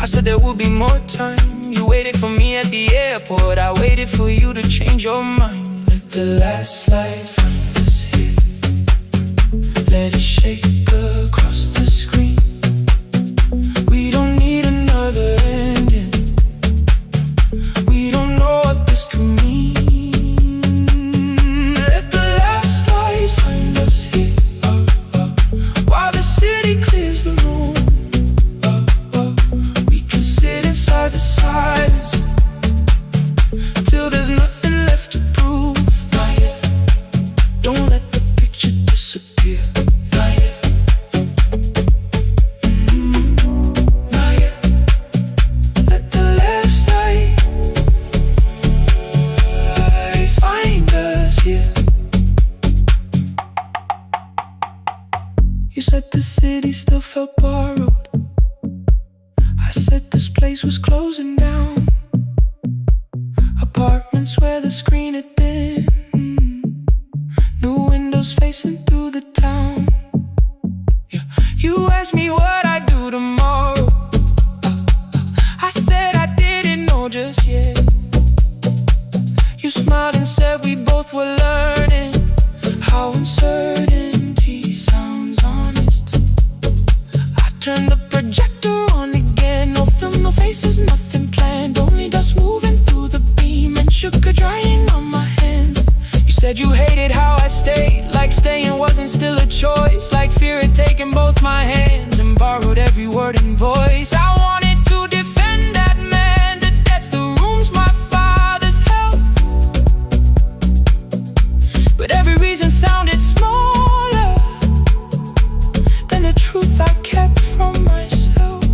I said there would be more time. You waited for me at the airport. I waited for you to change your mind. Let the last light find us here. Let it shake across the screen. We don't need another ending. We don't know what this could mean. Let the last light find us here. While the city clears the room, we can sit inside the silence till there's nothing left to prove. Not yet. Don't let the picture disappear. Not yet. Not yet. Let the last light find us here. You said the city still felt borrowed. I said this place was closing down. Apartments where the screen had been. New windows facing through the town. Yeah. You asked me what I'd do tomorrow. I said I didn't know just yet. You smiled and said we both were learning how uncertainty sounds honest. I turned the projector on again. No film, no faces, nothing planned. Only dust moving through the beam and sugar drying on my hands. You said you hated how I stayed, like staying wasn't still a choice, like fear had taken both my hands and borrowed every word and voice. I wanted to defend that man, the debts, the rooms my fathers held, but every reason sounded smaller than the truth I kept from myself.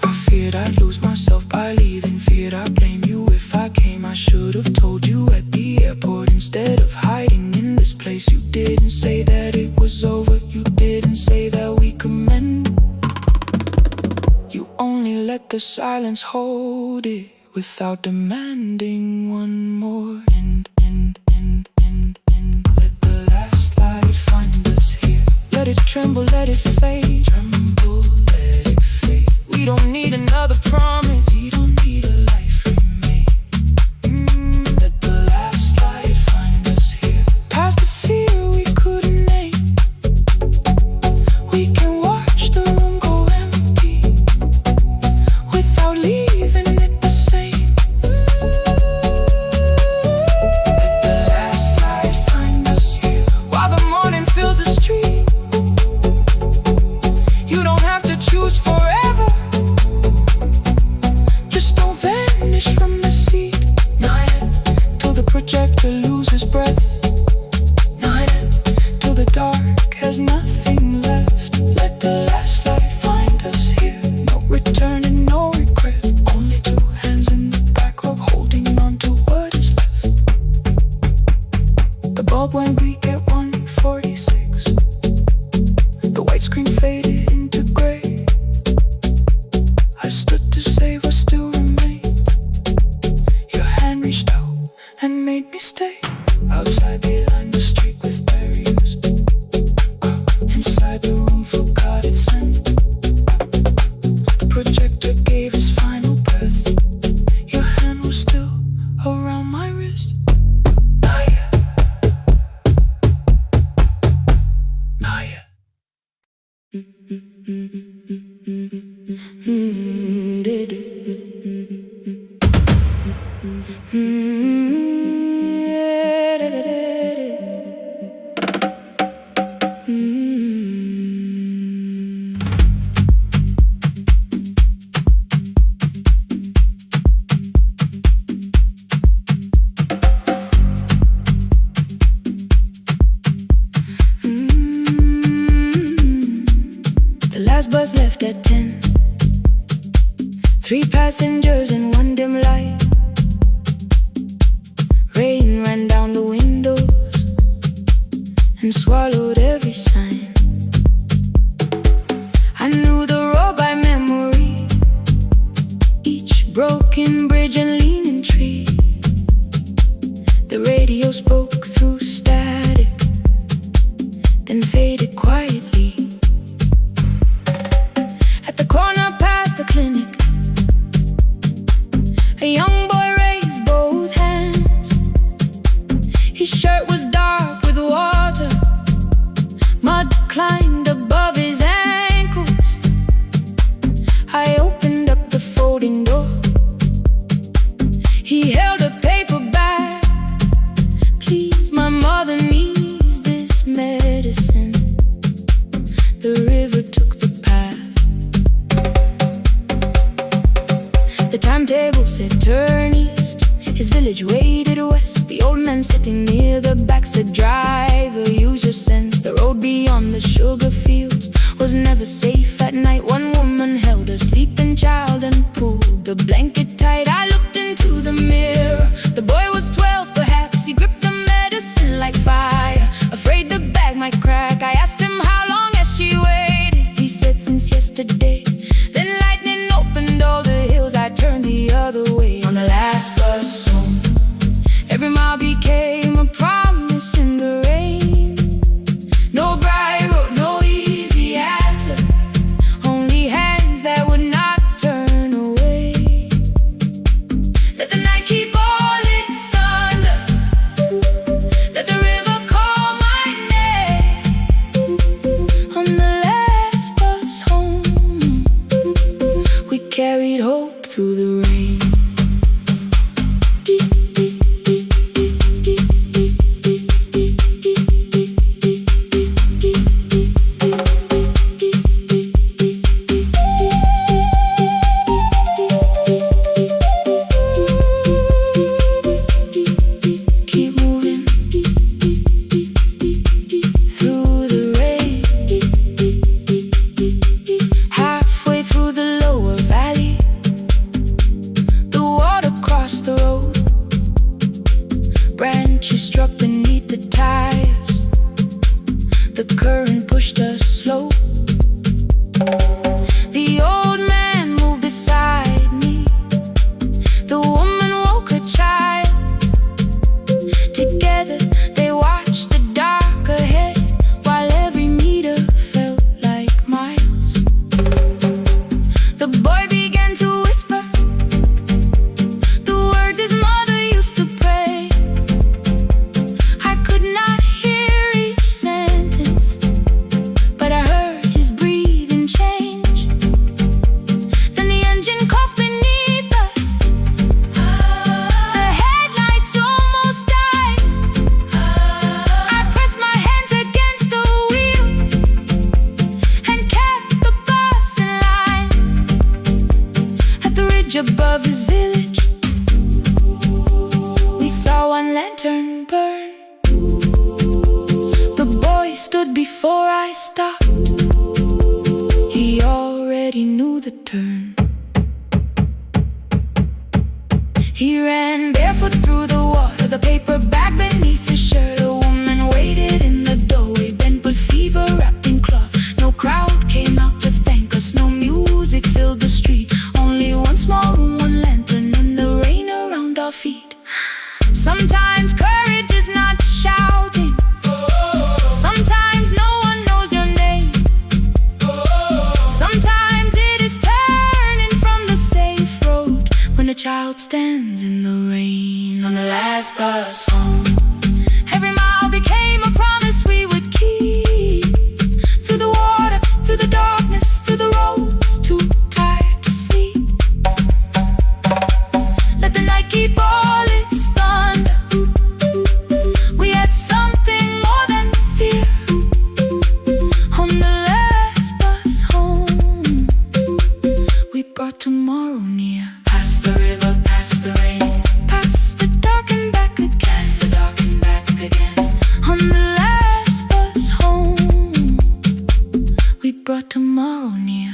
I feared I'd lose myself by leaving, feared I'd blame you if I came. I should have told you at the airport instead of hiding in this place. You didn't say that it was over, you didn't say that we could mend. You only let the silence hold it without demanding one more end. Let the last light find us here. Let it tremble, let it fade. Tremble, let it fade. We don't need another promise. We don't need a life remade. Let the last light find us here. Past the fear we couldn't name. We can watch the room go empty without leaving it the same. Let the last light find us here. While the morning fills the street, you don't have to choose forever. Just don't vanish from the seat. Not yet. Till the projector loses breath. Not yet. Till the dark has nothing left. Let the last light find us here. No return and no regret. Only two hands in the back of holding on to what is left. The bulb went weak at 1:46. The white screen faded into gray. I stood to save what still remained. Your hand reached out and made me stay. Outside they lined the street with barriers. Inside the room forgot its scent. The projector gave his final breath. Your hand was still around my wrist. Not yet. Not yet. The last bus left at 10. 3 passengers and 1 dim light. Rain ran down the windows and swallowed every sign. I knew the road by memory, each broken bridge and leaning tree. The radio spoke through static, then faded quietly. At the corner past the clinic, a young boy raised both hands. His shirt was dark with water, mud climbed above his ankles. I opened up the folding door. He held a paper bag. Please, my mother needs this medicine. The river took the path. The timetable said turn east. His village waded west. The old man sitting near the back said, driver, use your sense. The road beyond the sugar fields was never safe at night. One woman held a sleeping child and pulled the blanket tight. I looked into the mirror. The boy was 12 perhaps. He gripped the medicine like fire, afraid the bag might crack. I asked him how long has she waited. He said since yesterday. Then lightning opened all the hills. I turned the other way on the last bus home. Every mile became a promise in the rain. No bright road, no easy answer, only hands that would not turn away. Let the night keep all its thunder, let the river call my name. On the last bus home, we carried hope through the rain. Keep moving through the rain. Halfway through the lower valley, the water crossed the road. Branches struck beneath the tires. The current pushed us slow. The old man moved beside me. The woman woke her child. Together they watched the dark ahead, while every meter felt like miles. The boy began to whisper the words his mother used to pray. I could not hear each sentence, but I heard his breathing change. Then the engine coughed beneath us. The headlights almost died. I pressed my hands against the wheel and kept the bus in line. At the ridge above his village, we saw one lantern burn. The boy stood before I stopped. He already knew the turn. He ran barefoot through the water, the paper bag beneath his shirt. A woman waited in the doorway, bent with fever, wrapped in cloth. No crowd came out to thank us, no music filled the street. Only one small room, one lantern, and the rain around our feet. Sometimes courage is not shouting. Sometimes no one knows your name. Sometimes it is turning from the safe road when a child stands in the rain. On the last bus home, every mile became a promise we would keep. Through the water, through the darkness, through the roads too tired to sleep. Let the night keep all its thunder. We had something more than fear. On the last bus home, we brought tomorrow near. Past the river, past the rain, past the dark and back again. Past the dark and back again. On the last bus home, we brought tomorrow near.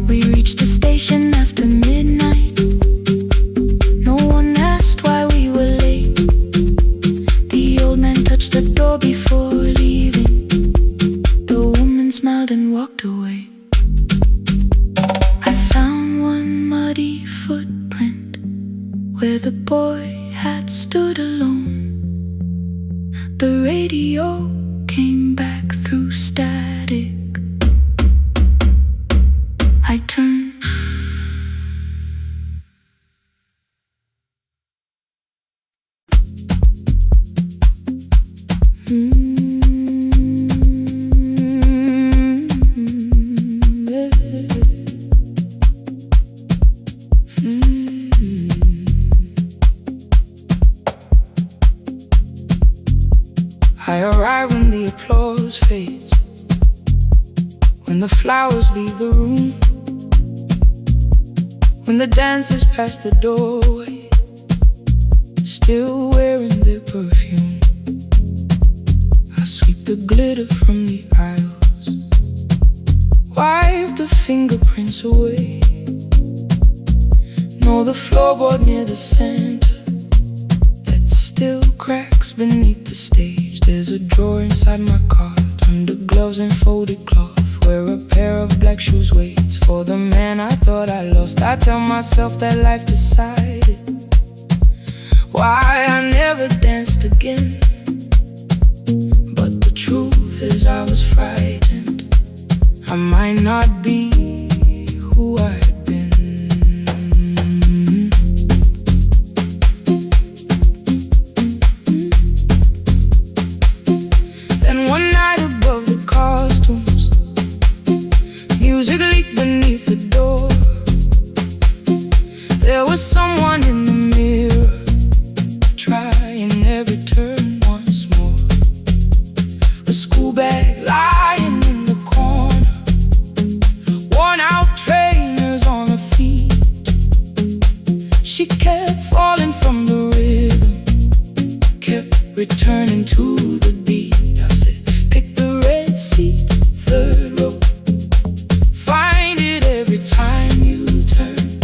We reached the station after midnight. No one asked why we were late. The old man touched the door before leaving. The woman smiled and walked away. I found one muddy footprint where the boy had stood alone. The radio came back through static. flowers leave the room, when the dancers pass the doorway, still wearing their perfume, I sweep the glitter from the aisles, wipe the fingerprints away. Know the floorboard near the center that still cracks beneath the stage. There's a drawer inside my cart, under gloves and folded cloth, where a pair of black shoes waits for the man I thought I lost. I tell myself that life decided why I never danced again, but the truth is I was frightened I might not be who I had been. Then one night above the costumes, music leaked beneath the door. There was someone in the mirror, trying every turn once more. A school bag lying in the corner, worn out trainers on her feet. She kept falling from the rhythm, kept returning to the beat. I said, pick the red seat, third row, find it every time you turn.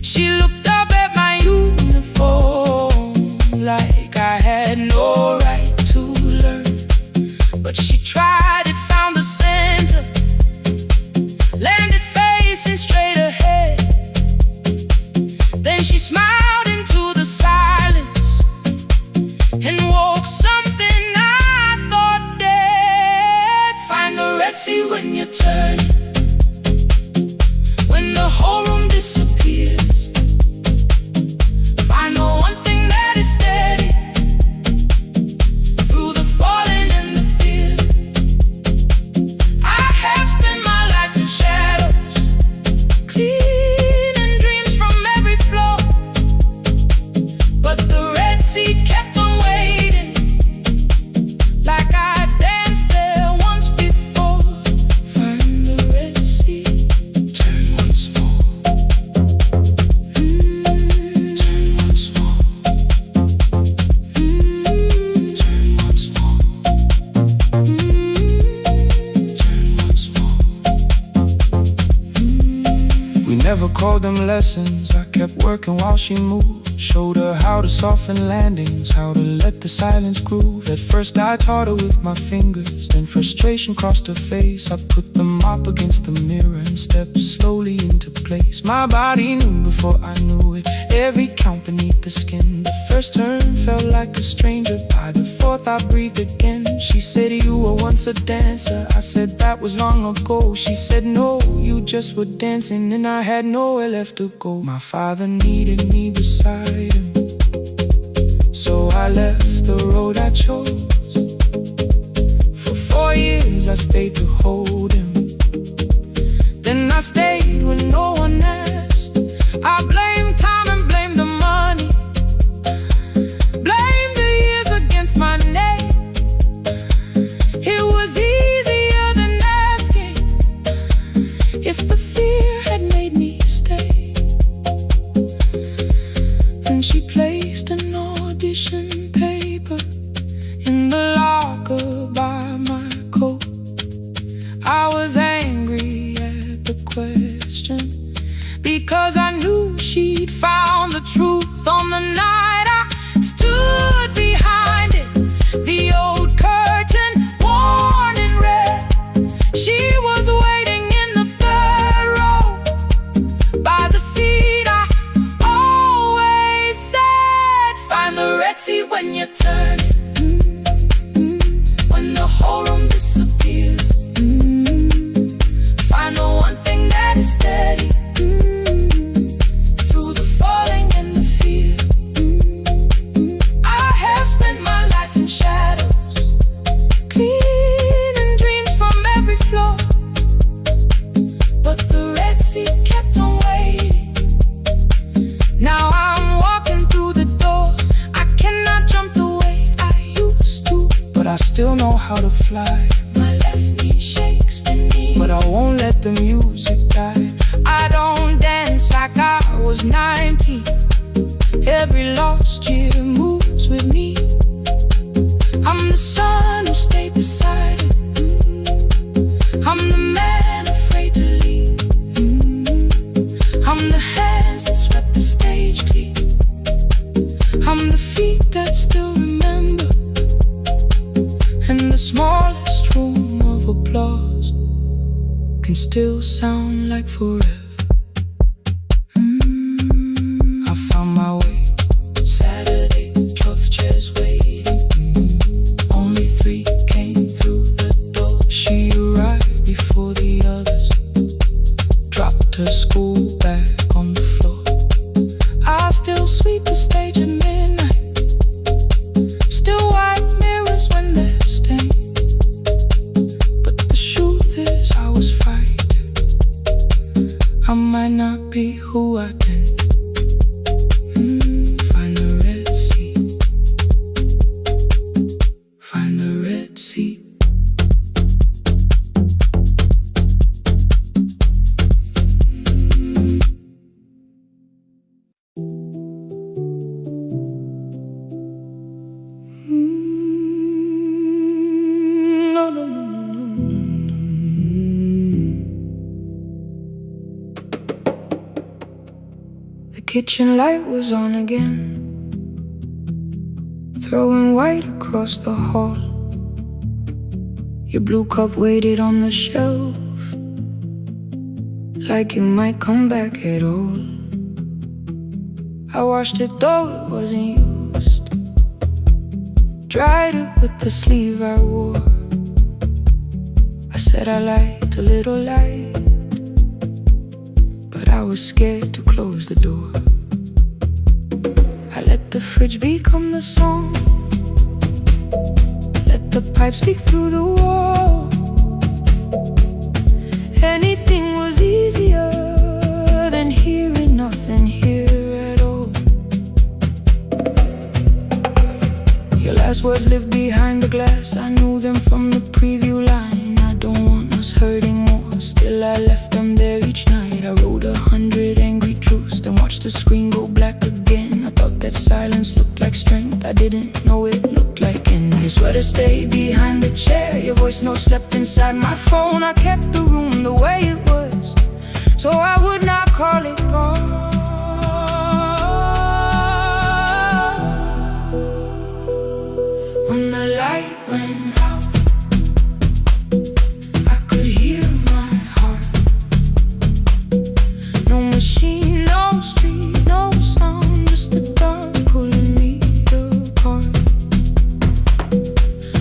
She looked up at my uniform like I had no right to learn, but she tried it, found the center, landed facing straight ahead. Then she smiled into the silence and woke something I thought dead. Find the red sea when you turn, when the whole room disappears. Find the one thing that is steady through the falling and the fear. I have spent my life in shadows, cleaning dreams from every floor, but the red sea kept on waiting, like I danced there once before. Find the red sea, turn once more, turn once more, turn once more, turn once more. We never called them lessons, I kept working while she moved. Showed her how to soften landings, how to let the silence groove. At first I taught her with my fingers, then frustration crossed her face. I put them up against the mirror and stepped slowly into place. My body knew before I knew it, every count beneath the skin. The first turn felt like a stranger, by the fourth I breathed again. She said, you were once a dancer. I said, that was long ago. She said, no, you just were dancing, and I had nowhere left to go. My father needed me beside him, so I left the road I chose. For 4 years I stayed to hold him, then I stayed when no one asked. I blamed time and blamed the money, blamed the years against my name. It was easier than asking if the fear had made me stay. Then she placed an audition paper in the locker by my coat. I was angry at the question, because I knew she'd found the truth on the night I stood behind it. The old curtain, worn in red, she was waiting in the third row by the seat I always said. Find the red sea when you turn it, when the whole room disappears. Find the one thing that is steady through the falling and the fear. I have spent my life in shadows, cleaning dreams from every floor, but the red sea kept on waiting. Now I'm walking through the door, I cannot jump the way I used to, but I still know how to fly. My left knee shakes beneath, but I won't let the music die. I don't dance like I was 19. Every lost year moves with me. I'm the son who stayed beside it. I'm the man afraid to leave. I'm the hands that swept the stage clean. I'm the feet that still remember. And the smallest room of applause can still sound like forever. I found my way. Saturday, 12 chairs waiting. Only 3 came through the door. She arrived before the others. Dropped her school bag on the floor. I still sweep the stage at midnight. Still wipe mirrors when they're stained. But the truth is I was frightened. I might not be who I've been. Find the Red Sea. Find the Red Sea. The kitchen light was on again, throwing white across the hall. Your blue cup waited on the shelf, like you might come back at all. I washed it though it wasn't used, dried it with the sleeve I wore. I said I liked a little light, but I was scared to close the door. I let the fridge become the song, let the pipe speak through the wall. Anything was easier than hearing nothing here at all. Your last words lived behind the glass. I knew them from the preview line. I don't want us hurting more. Still I left them there each night. I wrote 100 angry truths, then watched the screen go black again. I thought that silence looked like strength. I didn't know it looked like end. Your sweater stayed behind the chair. Your voice note slept inside my phone. I kept the room the way it was, so I would not call it gone. When the light went out, I could hear my heart. No machine, no street, no sound, just the dark pulling me apart.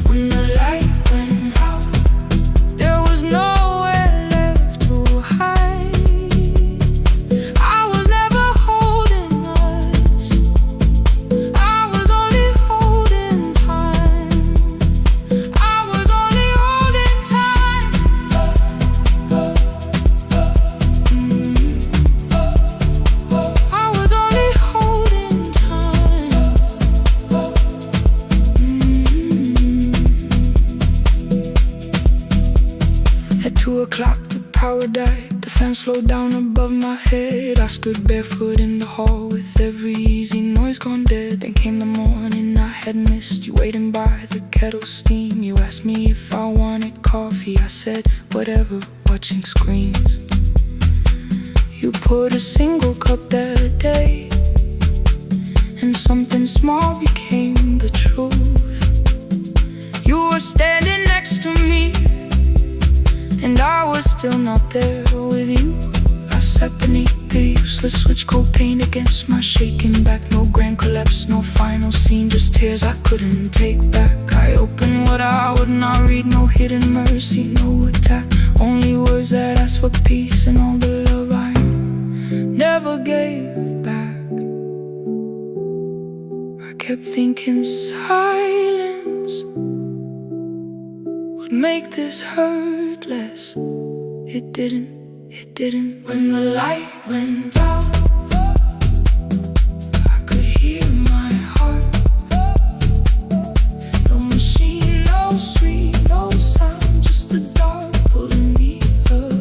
When the light went out, there was nowhere left to hide. I was never holding us, I was only holding time. I was only holding time. I was only holding time. At 2 o'clock the power died. The fan slowed down above my head. I stood barefoot in the hall with every easy noise gone dead. Then came the morning I had missed. You waiting by the kettle steam. You asked me if I wanted coffee. I said whatever, watching screens. You poured a single cup that day, and something small became the truth. You were standing next to me, and I was still not there with you. I sat beneath the useless switch, cold paint against my shaking back. No grand collapse, no final scene, just tears I couldn't take back. I opened what I would not read, no hidden mercy, no attack. Only words that asked for peace and all the love I never gave back. I kept thinking silence would make this hurt less. It didn't. When the light went out, I could hear my heart. No machine, no street, no sound, just the dark pulling me apart.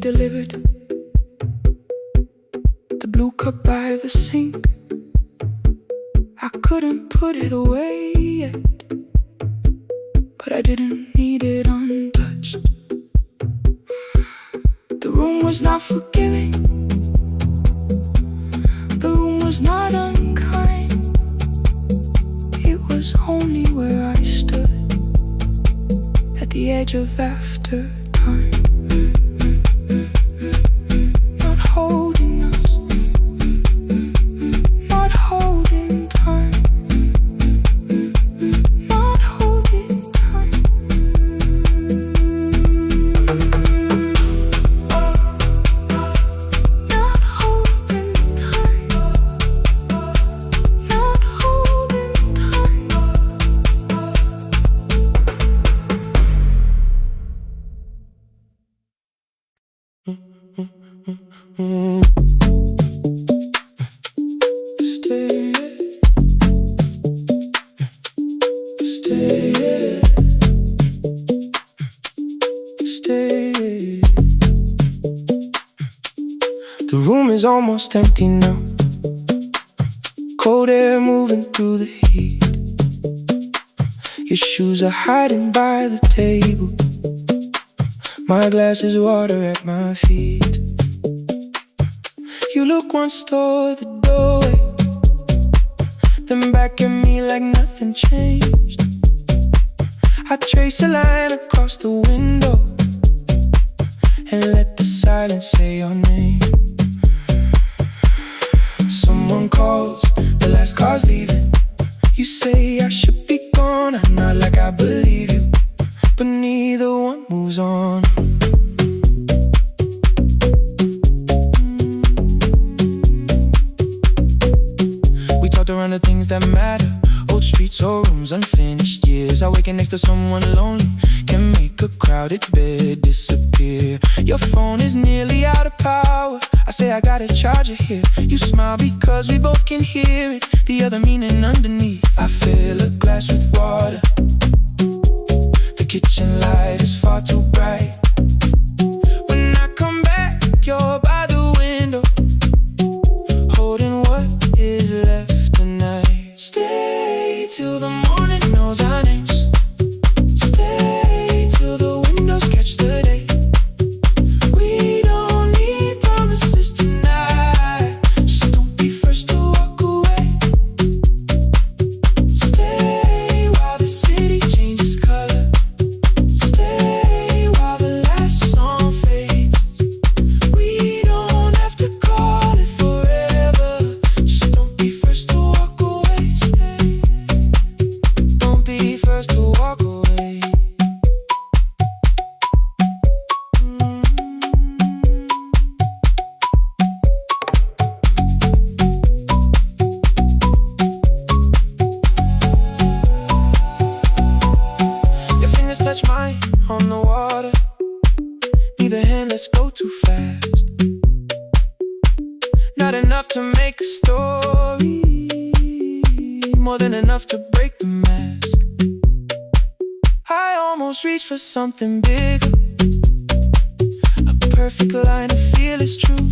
delivered the blue cup by the sink. I couldn't put it away yet, but I didn't need it untouched. The room was not forgiving, the room was not unkind. It was only where I stood at the edge of after time. Not holding us, not holding time, not holding time. Not holding time, not holding time. The room is almost empty now. Cold air moving through the heat. Your shoes are hiding by the table. My glass is water at my feet. You look once toward the doorway, then back at me like nothing changed. I trace a line across the window and let the silence say your name. Someone calls, the last car's leaving. You say I should be gone, I nod like I believe you, but neither one moves on. We talked around the things that matter, old streets or rooms, unfinished years. Awaken next to someone lonely can make a crowded bed disappear. Your phone is nearly out of power. I say I got a charger here. You smile because we both can hear it, the other meaning underneath. I fill a glass with water. The kitchen light is far too bright. When I come back, you're by the window, holding what is left tonight. Stay till the morning knows our names. Stay till the windows catch the day. We don't need promises tonight. Just don't be first to walk away. Stay while the city changes color. Stay while the last song fades. We don't have to call it forever. Just don't be first to walk away. Stay. Don't be first to walk away. Your fingers touch mine on the water. Neither hand, let's go too fast. Not enough to make a story, more than enough to break the mask. I almost reach for something bigger, a perfect line of feel is true,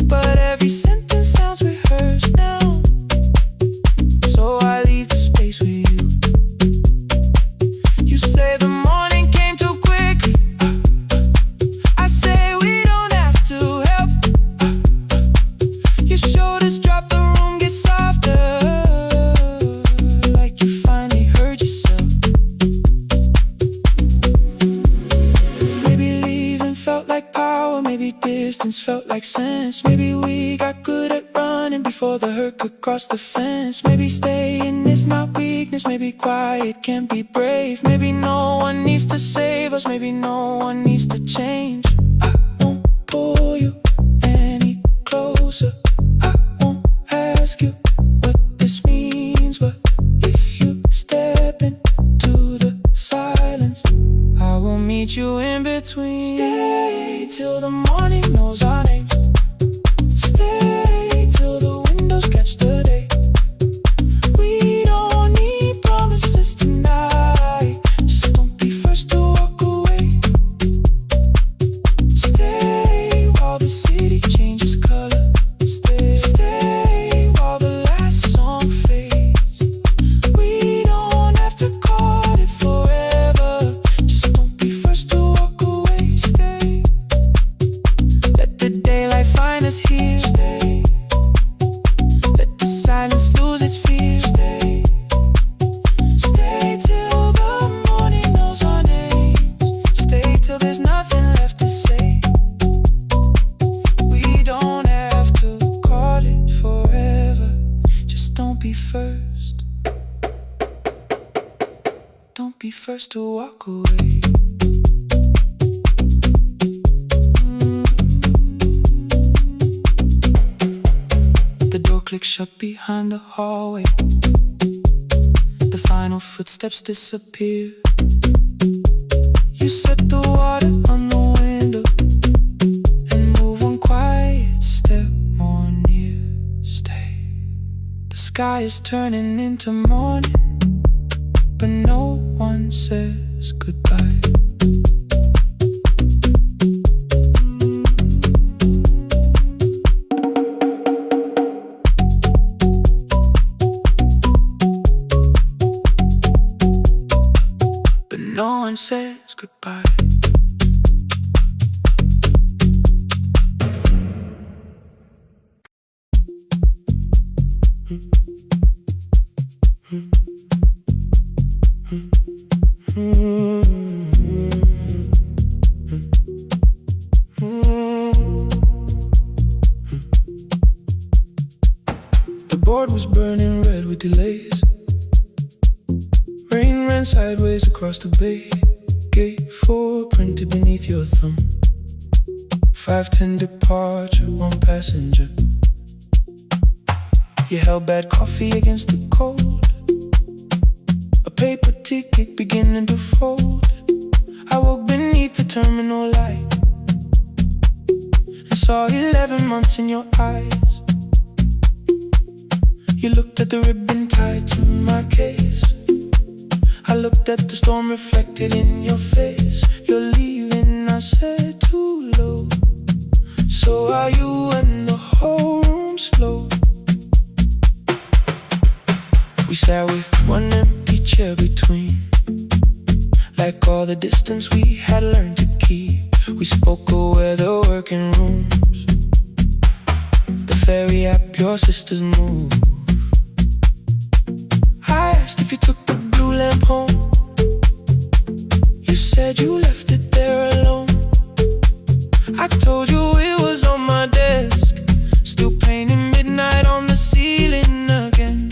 but every sentence sounds rehearsed now. So I leave the space with you. You say the morning came too quickly. I say we don't have to help. Your shoulders drop, the room gets softer, like you finally heard yourself. Maybe leaving felt like power, maybe distance felt like sense. Maybe we got good at running before the hurt could cross the fence. Maybe staying is not weakness, maybe quiet can be brave. Maybe no one needs to save us, maybe no one needs to change. I won't pull you any closer. I won't ask you what this means, but if you step into the silence, I will meet you in between. Stay till the morning knows our names. Stay till the windows catch the day. We don't need promises tonight. Just don't be first to walk away. first to walk away. The door clicks shut behind the hallway. The final footsteps disappear. You set the water on the window and move one quiet step more near. Stay. The sky is turning into morning, but no one says goodbye. But no one says goodbye. The board was burning red with delays. Rain ran sideways across the bay. Gate 4 printed beneath your thumb. 5:10 departure, 1 passenger. You held bad coffee against the cold. A paper ticket beginning to fold. I woke beneath the terminal light and saw 11 months in your eyes. You looked at the ribbon tied to my case. I looked at the storm reflected in your face. You're leaving, I said, too low. So are you, and the whole room slowed. We sat with one empty chair between, like all the distance we had learned to keep. We spoke of weather, working rooms, the ferry app, your sister's move. I asked if you took the blue lamp home. You said you left it there alone. I told you it was on my desk, still painting midnight on the ceiling again.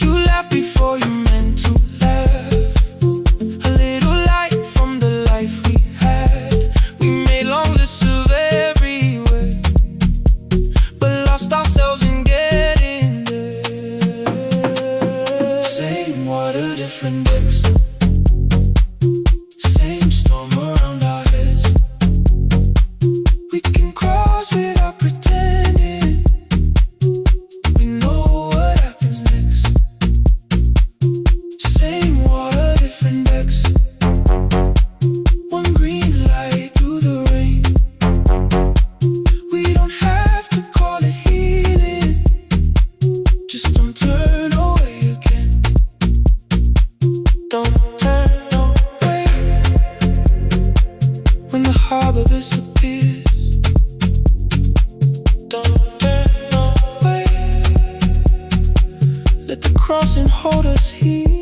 You laughed before you meant to laugh. A little light from the life we had. We made long lists of everywhere, but lost ourselves in getting there. Same water, different decks. Same storm around our heads. We can cross without pretending. We know what happens next. Same water, different decks. One green light through the rain. We don't have to call it healing. Just don't turn away again. Don't turn away. When the harbor disappears, don't turn away. Let the crossing hold us here.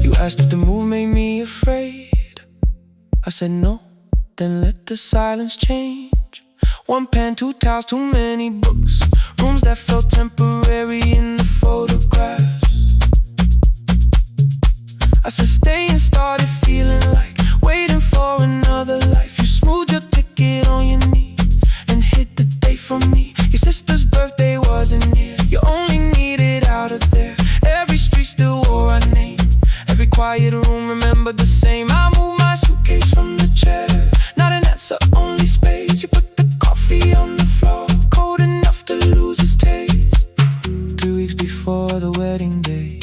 You asked if the move made me afraid. I said no, then let the silence change. 1 pen, 2 towels, too many books. Rooms that felt temporary in the photographs. I said stay and started feeling like waiting for another life. You smoothed your ticket on your knee and hid the date from me. Your sister's birthday wasn't near. You only needed out of there. Every street still wore our name. Every quiet room remembered the same. I moved my suitcase from the chair. Not an answer, only space. You put the coffee on the floor, cold enough to lose its taste. 3 weeks before the wedding day,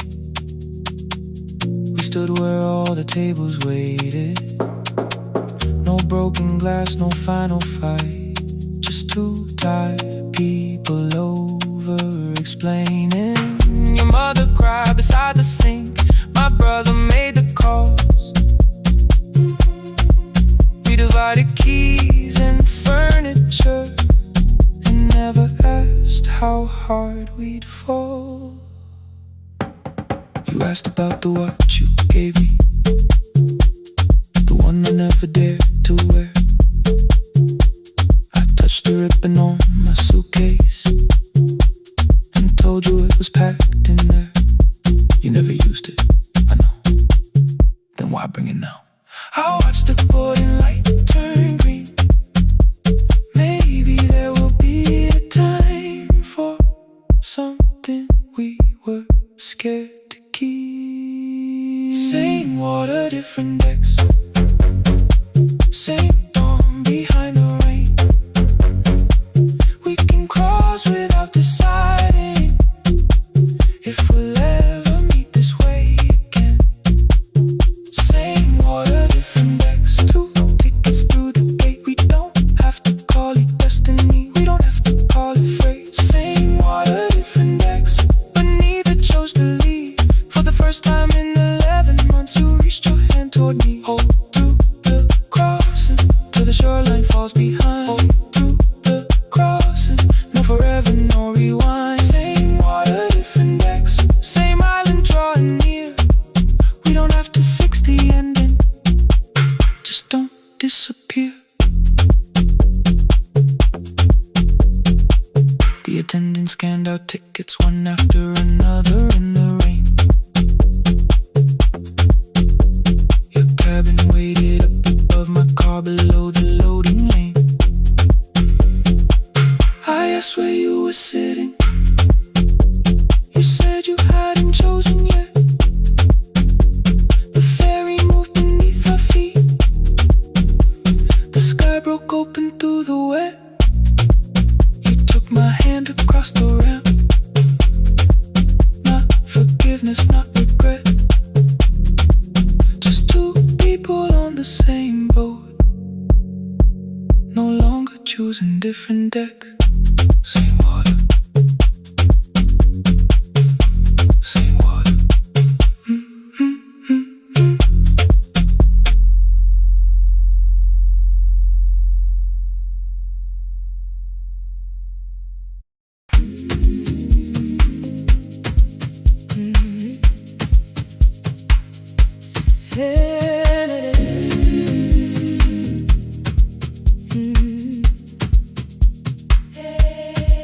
we stood where all the tables waited. No broken glass, no final fight. Just 2 tired people over explaining. Your mother cried beside the sink. My brother made the calls. We divided keys and furniture and never asked how hard we'd fall. asked about the watch you gave me, the one I never dared to wear. I touched the ribbon on my suitcase and told you it was packed in there. You never used it, I know. Then why bring it now? I watched the boarding light turn green. Maybe there will be a time for something we were scared to keep. Same water, different decks. Same dawn behind the rain. We can cross without deciding if we'll ever meet this way again. Same water, different decks. 2 tickets through the gate. We don't have to call it destiny. We don't have to call it fate. Same water, different decks. But neither chose to leave. For the first time in 11 months, you reached your hand toward me. Hold through the crossing till the shoreline falls behind. Hold through the crossing. No forever, no rewind. Same water, different decks. Same island drawing near. We don't have to fix the ending. Just don't disappear. The attendant scanned our tickets one after another in the rain. Your cabin waited up above my car below the loading lane. I asked where you were sitting. You said you hadn't chosen yet. The ferry moved beneath our feet. The sky broke open through the wet. You took my hand across the ramp. Not forgiveness, not regret. Just 2 people on the same boat. No longer choosing different decks. Same water. Same water.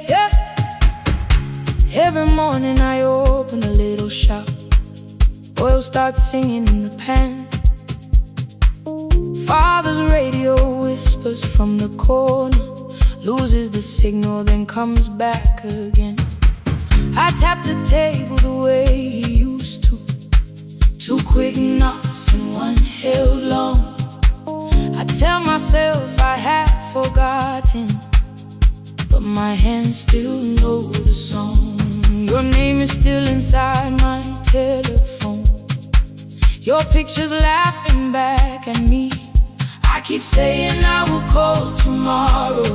Yeah. Every morning I open a little shop. Oil starts singing in the pan. Father's radio whispers from the corner, loses the signal, then comes back again. I tap the table the way he used to. 2 quick knocks and 1 held long. I tell myself I have forgotten, but my hands still know the song. Your name is still inside my telephone. Your picture's laughing back at me. I keep saying I will call tomorrow,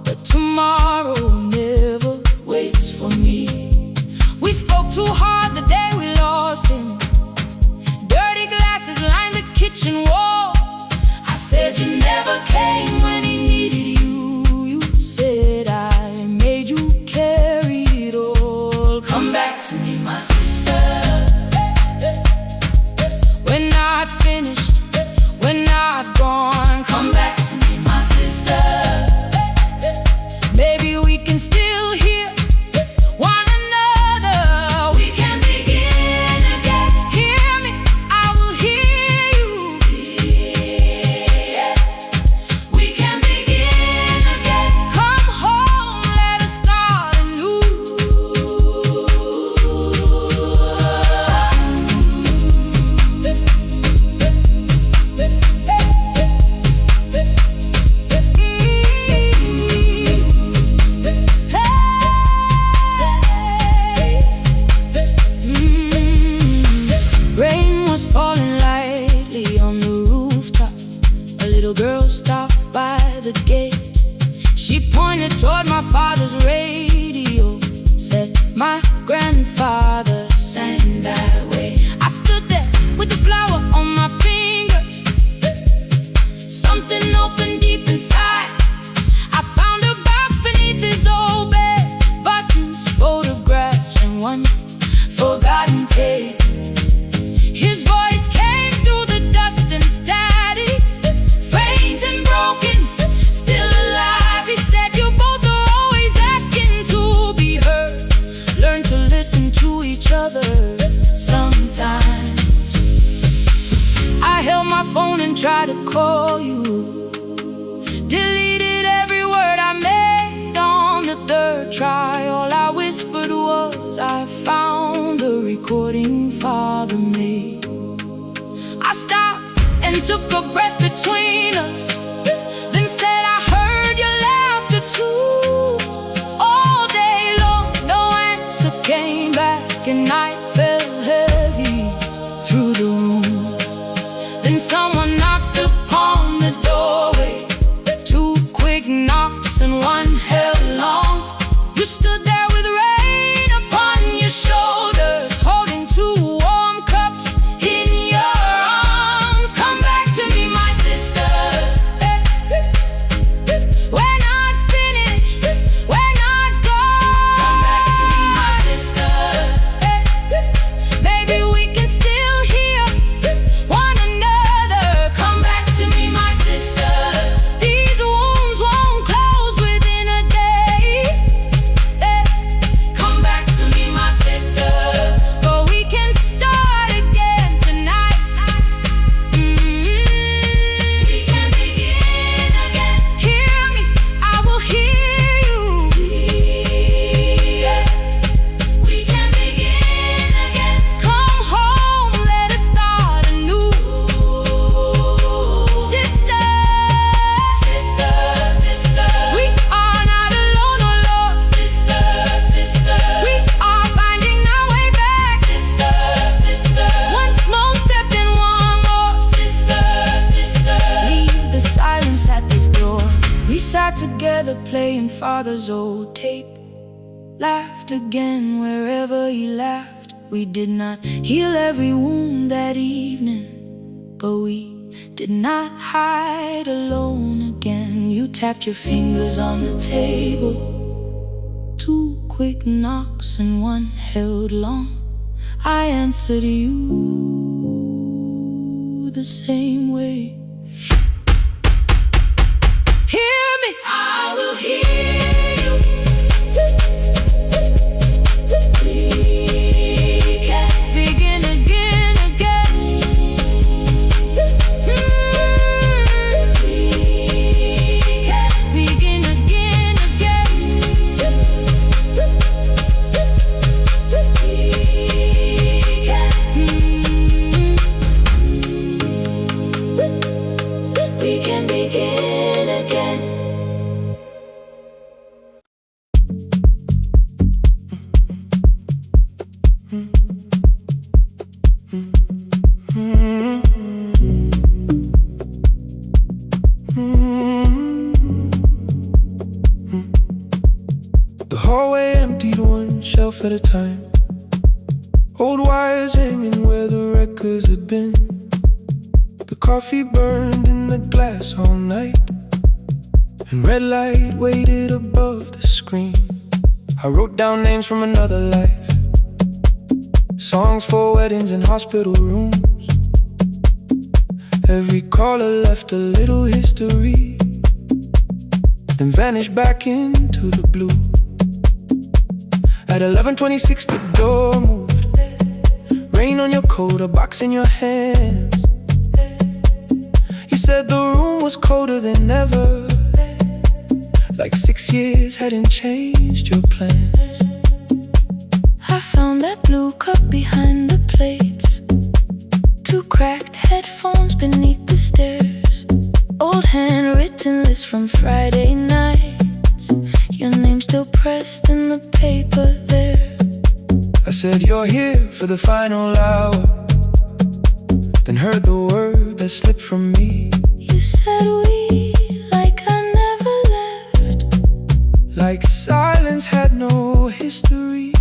but tomorrow never waits for me. We spoke too hard the day we lost him. Dirty glasses lined the kitchen wall. I said you never came when he needed you. You said I made you carry it all. Come back to me, my sister. We're not finished, we're not gone. Come back to me, my sister. Maybe we can still hear one another. We can begin again. my phone and tried to call you. Deleted every word I made on the third try. All I whispered was, I found the recording Father made. I stopped and took a breath between us, then said I heard your laughter too. All day long, no answer came back, and night fell heavy through the room. Then someone knocked upon the doorway. Two quick knocks and one held long. You stood there with rain upon your shoulders, holding two warm cups in your arms. Come back to me, my sister. We're not finished, we're not gone. Come back to me, my sister. Baby, we can still hear one another. Come back to me, my sister. These wounds won't close within a day. Come back to me, my sister. But we can start again tonight. We can begin again. Hear me, I will hear you. We can begin again. Come home, let us start anew. Sister, sister, sister, we are not alone, oh Lord. Sister, sister, we are finding our way back. Sister, sister, one small step and one more. Sister, sister, leave the silence at the door. We sat together playing Father's old tape. Laughed again wherever he laughed. We did not heal every wound that evening, but we did not hide alone again. You tapped your fingers on the table. Two quick knocks and one held long. I answered you the same way. Hear me, I will hear you. We can begin again, again. We can begin again, again. We can begin again. The hallway emptied one shelf at a time. Old wires hanging where the records had been. The coffee burned in the glass all night, and red light waited above the screen. I wrote down names from another life, songs for weddings and hospital rooms. Every caller left a little history, then vanished back into the blue. At 11:26 the door moved. Rain on your coat, a box in your hands. You said the room was colder than ever, like 6 years hadn't changed your plans. I found that blue cup behind the plates, two cracked headphones beneath the stairs, old handwritten list from Friday nights, your name still pressed in the paper there. I said you're here for the final hour, then heard the word that slipped from me. You said we, like I never left, like silence had no history.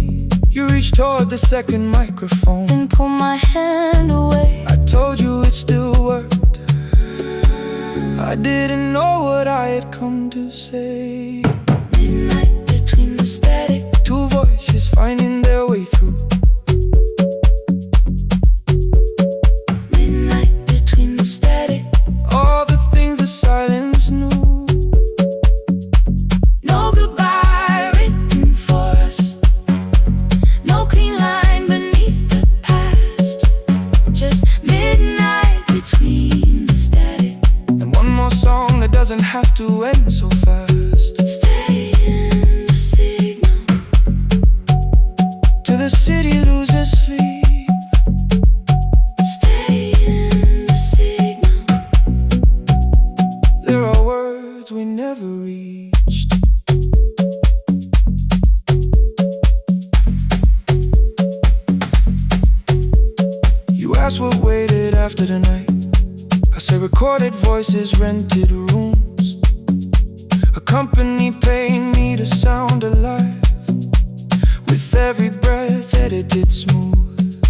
You reached toward the second microphone, then pulled my hand away. I told you it still worked. I didn't know what I had come to say. Midnight between the static, two voices finding their way through. Midnight between the static, all the things the silence knew. no goodbye written for us, no clean line beneath the past, just midnight between I say recorded voices, rented rooms, a company paying me to sound alive, with every breath edited smooth.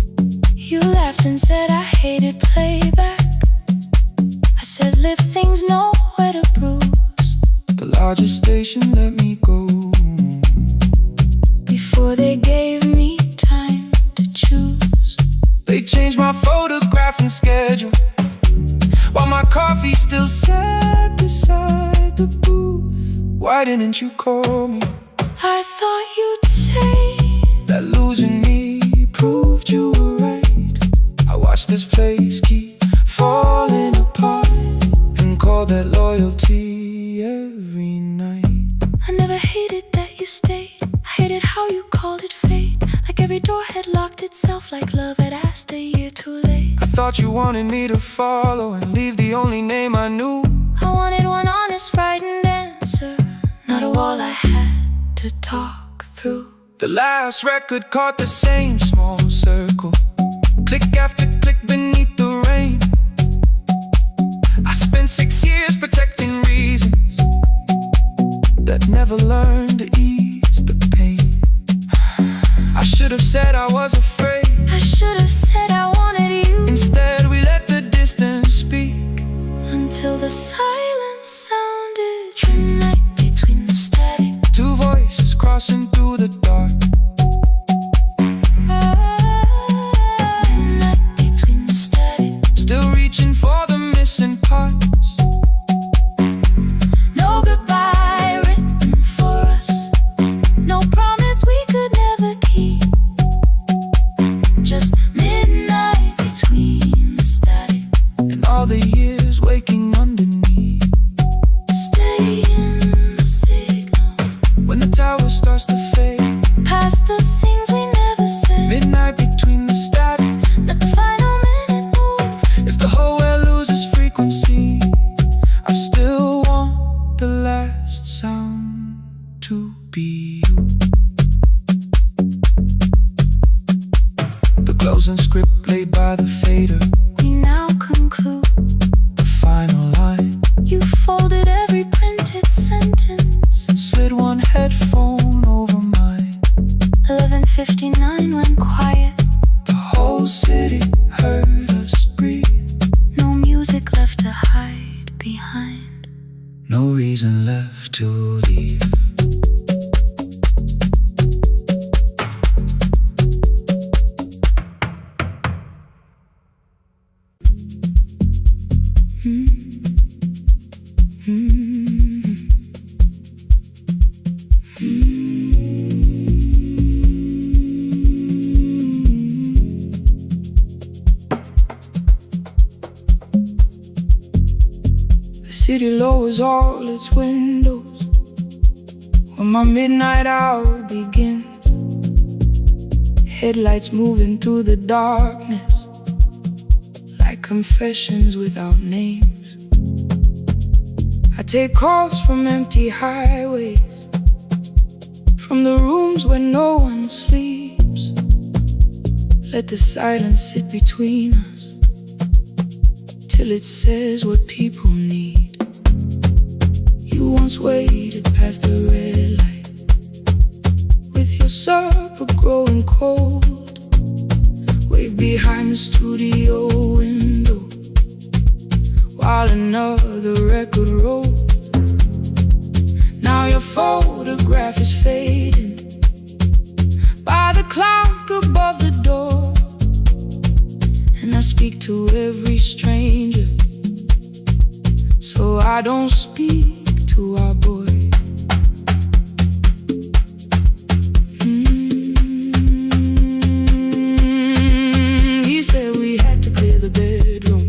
You laughed and said I hated playback. I said live things nowhere to bruise. The largest station let me go before they gave me time to choose. They changed my photograph and schedule, while my coffee still sat beside the booth. Why didn't you call me? I thought you'd say that losing me proved you were right. I watched this place keep falling apart and called that loyalty every night. I never hated that you stayed. I hated how you called it fate. Like every door had locked itself, like love had asked a year too late. I thought you wanted me to follow and leave the only name I knew. I wanted one honest, frightened answer, not a wall I had to talk through. The last record caught the same small circle, click after click beneath the rain. I spent 6 years protecting reasons that never learned to ease the pain. I should have said I was afraid. I should have said I wanted you. Instead we let the distance speak, until the silence sounded midnight between the static. Two voices crossing through the dark. Midnight between the static. Still reaching for the missing parts. No goodbye written for us, no promise we could never keep. Just midnight between the static And all the years waking underneath. stay in the signal. When the tower starts to fade, Past the things we never said. midnight between the static. Let the final minute move. If the whole world loses frequency, I still want the last sound to be you. The closing script played by the fader, We now conclude. the final line. You folded every printed sentence. Slid one headphone over mine. 11:59 went quiet. The whole city heard us breathe. No music left to hide behind. No reason left to leave. The city lowers all its windows when my midnight hour begins. Headlights moving through the darkness like confessions without names. I take calls from empty highways, from the rooms where no one sleeps. Let the silence sit between us till it says what people need. You once waited past the red light with your supper growing cold. Wave behind the studio window while another record rolls. Now your photograph is fading by the clock above the door. And I speak to every stranger, so I don't speak to our boy. He said we had to clear the bedroom,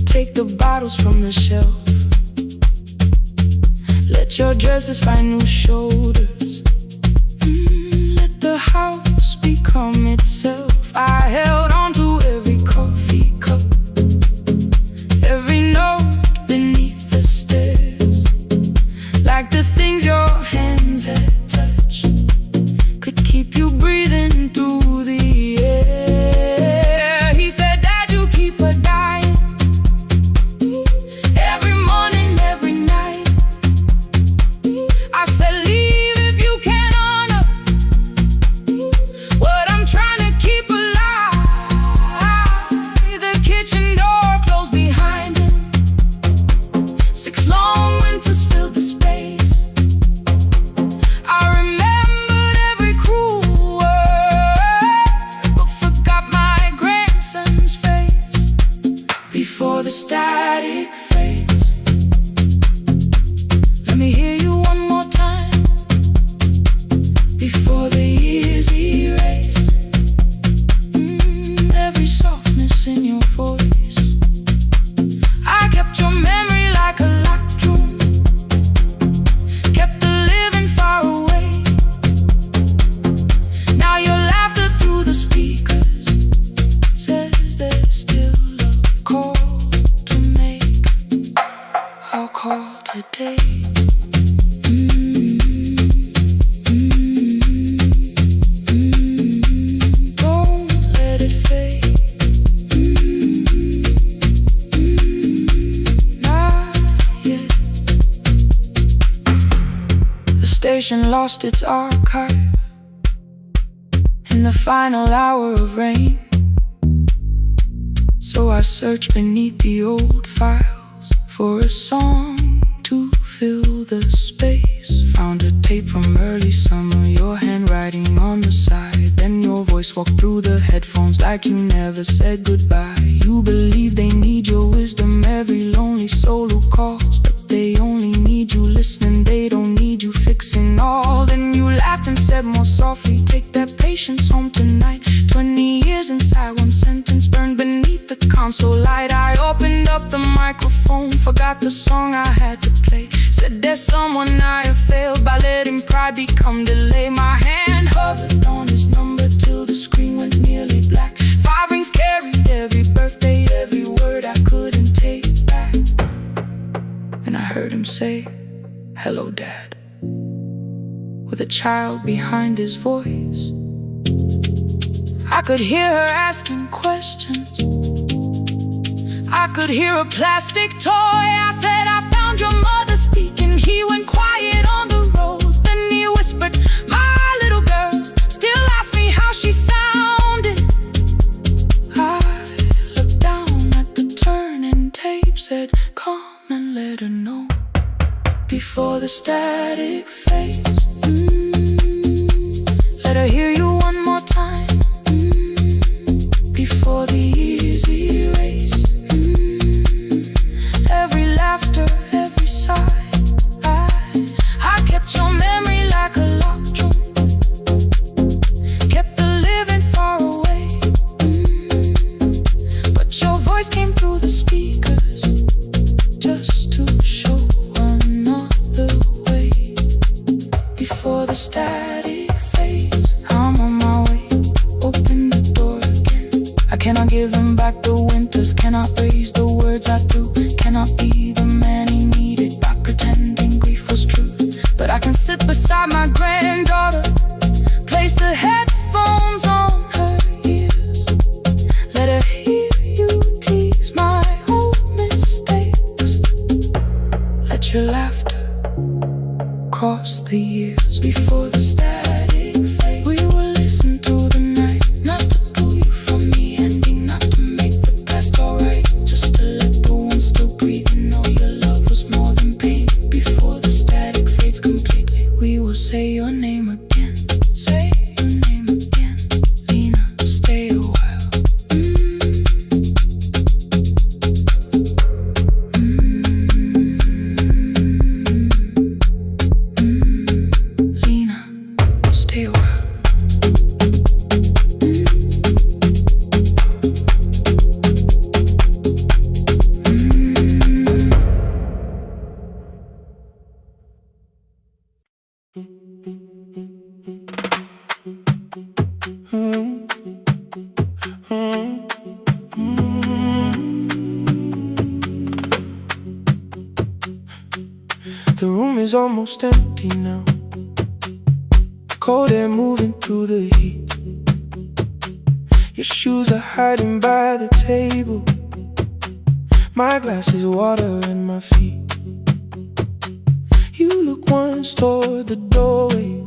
take the bottles from the shelf, let your dresses find new shoulders, let the house become itself. I held on to every coffee cup, every note beneath the stairs, like the things your hands had touched could keep you breathing through the air. He said, Dad, you keep her dying, the static fades. Let me hear you one more time before the years erase every softness in your voice. I kept your memory like a locked room, kept the living far away. Now your laughter through the speakers says there's still a call to make. I'll call today. Don't let it fade. Not yet. The station lost its archive in the final hour of rain. So I searched beneath the old files for a song to fill the space. Found a tape from early summer, your handwriting on the side. Then your voice walked through the headphones like you never said goodbye. You believe they need your wisdom, every lonely soul who calls, but they only need you listening, they don't need you fixing all. Then you laughed and said more softly, take that patience home tonight. 20 years inside one sentence burned beneath the console light. I opened up the microphone, forgot the song I had to play. Said there's someone I have failed by letting pride become delay. My hand hovered on his number till the screen went nearly black. 5 rings carried every birthday, every word I couldn't take back. And I heard him say, hello dad, with a child behind his voice. I could hear her asking questions, I could hear a plastic toy. I said, I found your mother speaking. He went quiet on the road. Then he whispered, my little girl still asks me how she sounded. I looked down at the turning tape, said, come and let her know before the static fades. Let her hear you one more time before the years erase every laughter, every sigh. I kept your memory like a locked room, kept the living far away. But your voice came through the speakers just to show another way before the static fades. I'm on my way, open the door again. I cannot give him back the winters, cannot raise the words I threw, cannot be the man he needed by pretending grief was true. But I can sit beside my granddaughter, place the headphones on her ears, let her hear you tease my old mistakes. Let your laughter cross the years before the static fade. We will listen through the night, not to pull you from the ending, not to make the past alright, just to let the one still breathing know your love was more than pain. Before the static fades completely, we will say your name again, say your name again. Lena, stay a while. Lena, stay a while. The room is almost empty now, cold air moving through the heat. Your shoes are hiding by the table, my glass is water in my feet. You look once toward the doorway,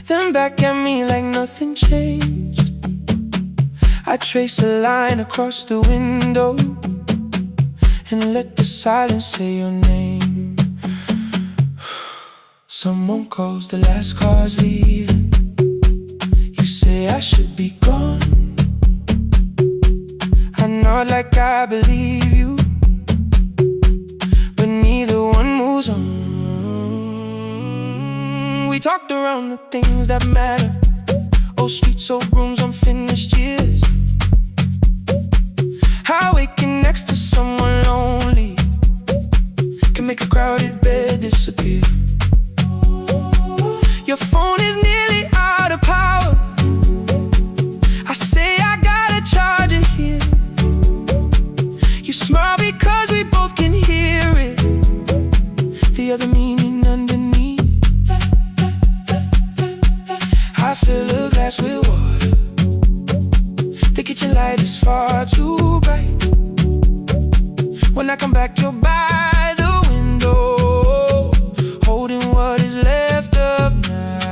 then back at me like nothing changed. I trace a line across the window and let the silence say your name. Someone calls, the last car's leaving. You say I should be gone. I know smart like I believe you, but neither one moves on. We talked around the things that matter, old streets, old rooms, unfinished years. How waking next to someone lonely can make a crowded bed disappear. Your phone is nearly out of power. I say I gotta charge it here. You smile because we both can hear it, the other meaning underneath. I fill a glass with water, the kitchen light is far too bright. When I come back, you're by the window, holding what is left of night.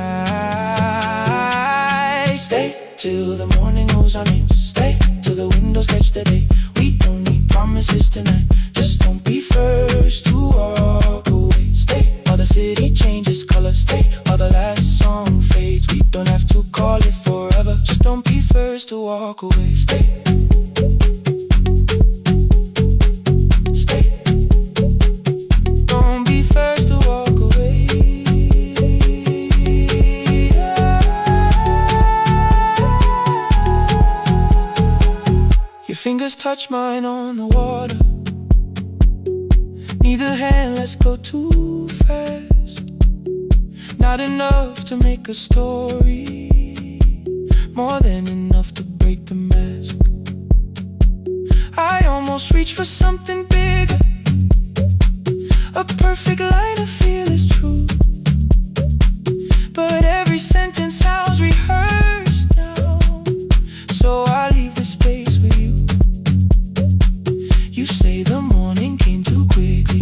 Stay till the morning knows our names. Stay till the windows catch the day. We don't need promises tonight, just don't be first to walk away. Stay while the city changes color. Stay while the last song fades. We don't have to call it forever, just don't be first to walk away. Stay. Fingers touch mine on the water, neither hand lets go too fast. Not enough to make a story, more than enough to break the mask. I almost reach for something bigger, a perfect line of fearless truth, but every sentence sounds rehearsed now, so I leave the space with you. You say the morning came too quickly,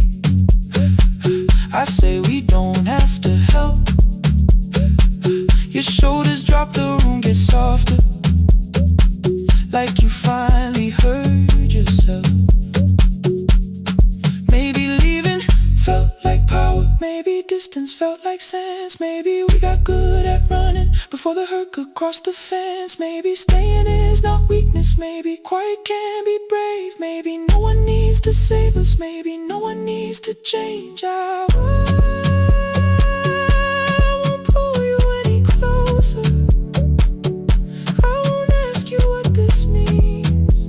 I say we don't have to help. Your shoulders drop, the room gets softer, like you finally heard yourself. Maybe leaving felt like power, maybe distance felt like sense. Maybe we got good at running before the hurt could cross the fence. Maybe staying is not weakness, maybe quiet can be brave. Maybe no one needs to save us, maybe no one needs to change. I won't pull you any closer, I won't ask you what this means,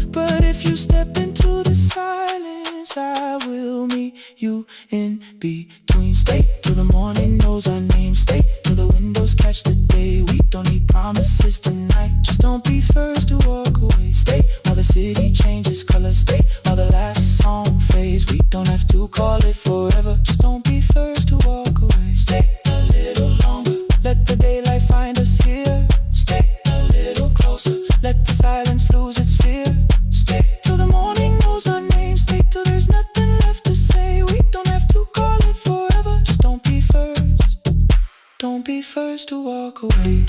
but if you step into the silence, I will meet you in between. Stay till the morning knows our name. Stay till the windows catch the day. We don't need promises tonight, just don't be first to walk away. Stay while the city changes color. Stay while the last song fades. We don't have to call it forever, just don't be first to walk away. Stay a little longer, let the daylight find us here. Stay a little closer, let the silence lose its fear. Stay till the morning knows our name. Stay till there's nothing left to say. We don't have to call it forever, just don't be first. Don't be first to walk away.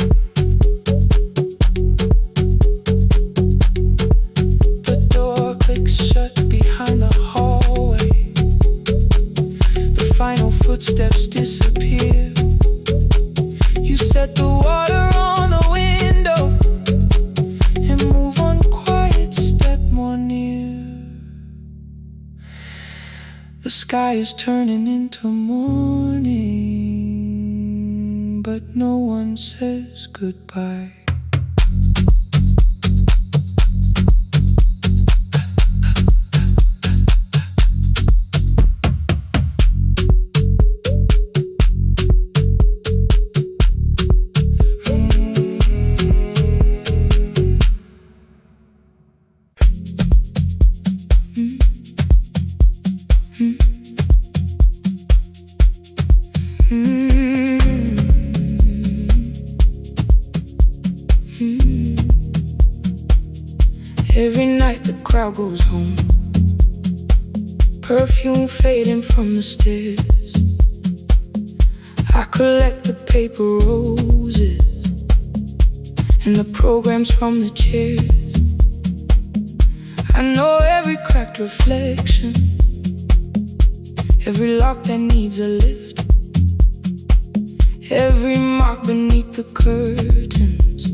The door clicks shut behind the hallway. The final footsteps disappear. You set the water on the window and move one quiet step more near. The sky is turning into morning, but no one says goodbye. Every night the crowd goes home, perfume fading from the stairs. I collect the paper roses and the programs from the chairs. I know every cracked reflection, every lock that needs a lift, every mark beneath the curtains,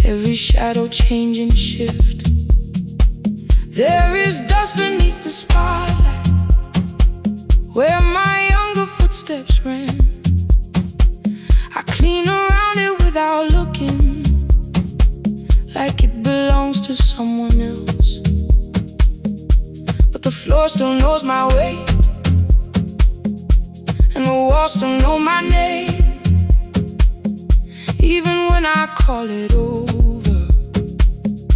every shadow change and shift. where my younger footsteps ran. I clean around it without looking, like it belongs to someone else. But the floor still knows my weight, and the walls still know my name. Even when I call it over,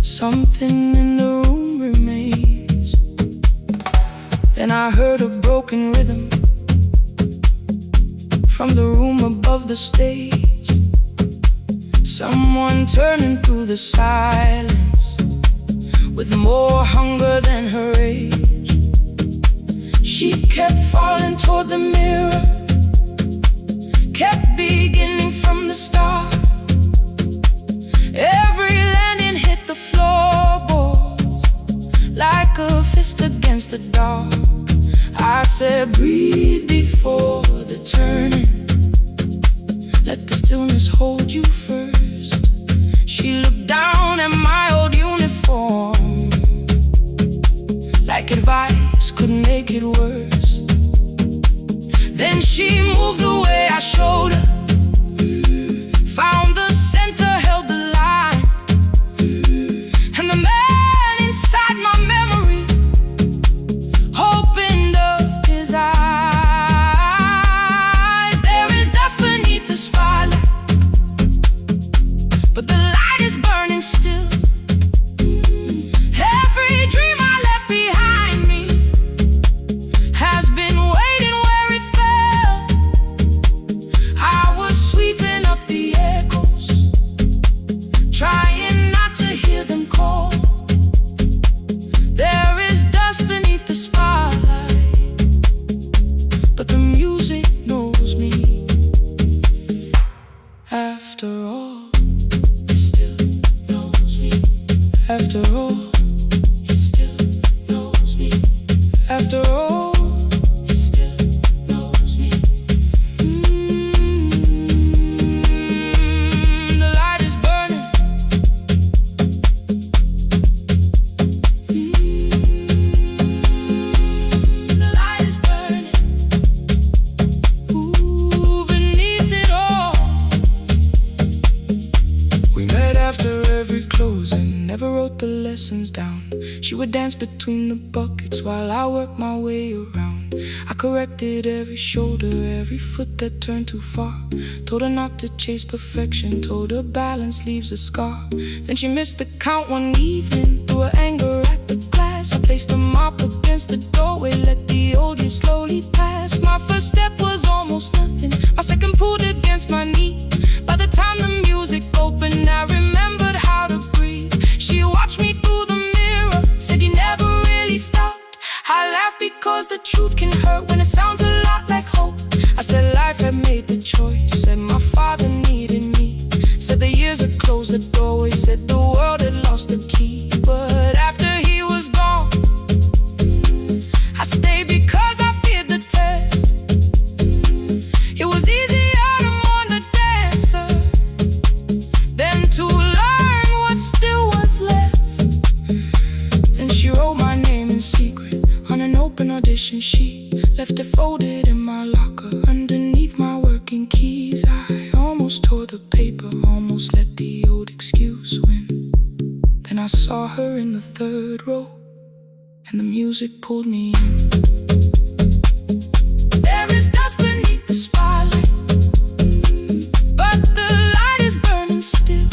something in the room remains. Then I heard a broken rhythm from the room above the stage. Someone turning through the silence with more hunger than her age. She kept falling toward the mirror, kept beginning from the start. Every landing hit the floorboards like a fist against the dark. I said, breathe before the turning, let the stillness hold you first. She looked down at my old uniform, like advice could make it worse. Then she moved the way I showed her, found the center, held the line, and the man inside my memory opened up his eyes. There is dust beneath the spotlight, but the light is burning still. Every dream I left behind me has been waiting where it fell. I was sweeping up the echoes, trying not to hear them call. There is dust beneath the spotlight, but the music knows me. After all, it still knows me. After all, it still knows me. After all, it still knows me. The light is burning. The light is burning. Ooh, beneath it all. We met after every closing, never wrote the lessons down. She would dance between the buckets while I worked my way around. I corrected every shoulder, every foot that turned too far. Told her not to chase perfection, told her balance leaves a scar. Then she missed the count one evening, threw her anger at the glass. I placed the mop against the doorway, let the old years slowly pass. My first step was almost nothing, my second pulled against my knee. By the time the music opened, I remembered how to breathe. She watched me through the mirror, said you never really stopped. I laughed because the truth can hurt when it sounds a lot like hope. I said life had made the choice, said my father needed me, said the years had closed the doorway, said the world had lost the key. But after he was gone, I stayed because I feared the test. It was easier to mourn the dancer than to learn what still was left. Then she wrote my name in secret on an open audition sheet, left it folded in my locker underneath my working keys. I almost tore the paper, almost let the old excuse win. Then I saw her in the third row, and the music pulled me in. There is dust beneath the spotlight, but the light is burning still.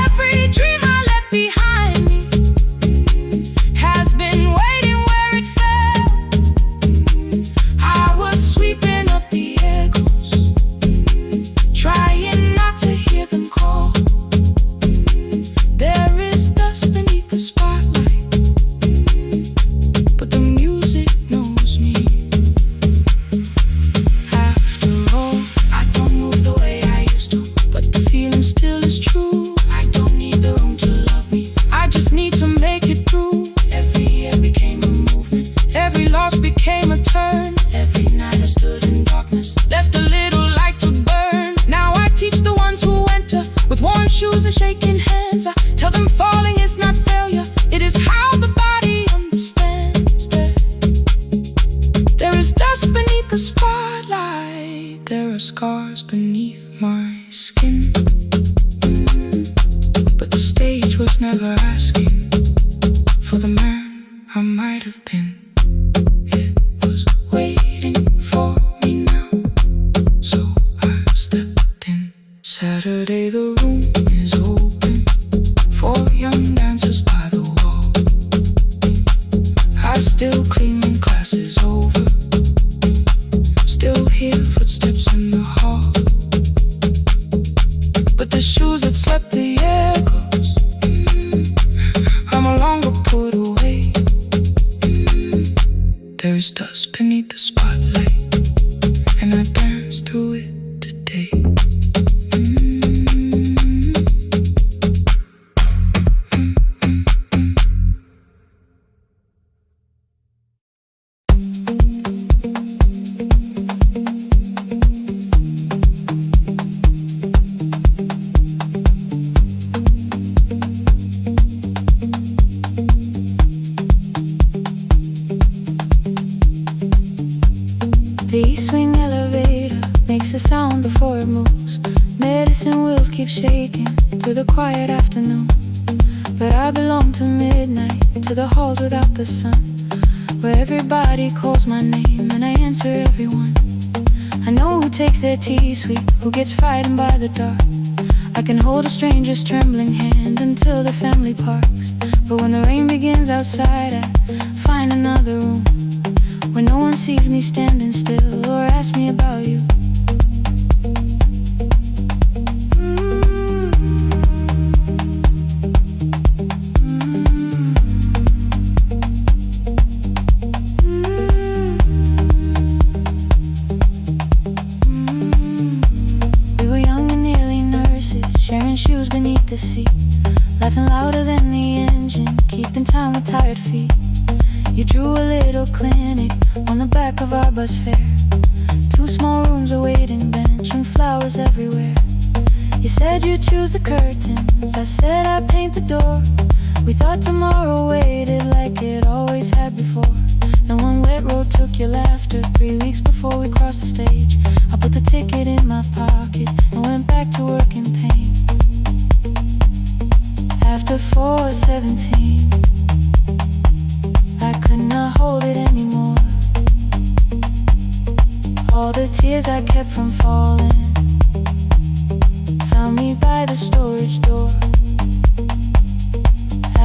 Every dream I left behind me has been waiting where it fell. I was sweeping up the echoes, trying not to hear them call. There is dust beneath the spotlight, but the music knows me. After all, I don't move the way I used to, but the feeling still is true. I don't need the room to love me, I just need to make it through. Every year became a movement, every loss became a turn. Every night I stood in darkness, left a little light to burn. Now I teach the ones who enter with worn shoes and shaking hands. I tell them falling is not failure, it is how the body understands that scars beneath my skin. But the stage was never asking for the man I might have been. It was waiting for me now, so I stepped in. Saturday the room is open for young dancers by the wall. I still clean when class is over, still hear footsteps in the hall. But the shoes that slept the echoes, are no longer put away. There is dust beneath the spotlight, and I dance through it today. The east wing elevator makes a sound before it moves. Medicine wheels keep shaking through the quiet afternoon. But I belong to midnight, to the halls without the sun, where everybody calls my name and I answer everyone. I know who takes their tea sweet, who gets frightened by the dark. I can hold a stranger's trembling hand until the family parks. But when the rain begins outside, I find another room where no one sees me standing still or asks me about you. We were young and nearly nurses, sharing shoes beneath the seat, laughing louder than the engine, keeping time with tired feet. You drew a little clinic on the back of our bus fare, 2 small rooms, a waiting bench, and flowers everywhere. You said you'd choose the curtains, I said I'd paint the door. We thought tomorrow waited like it always had before. Then one wet road took your laughter, 3 weeks before we crossed the stage. I put the ticket in my pocket and went back to work in pain. After 4:17, I could not hold it anymore. All the tears I kept from falling found me by the storage door.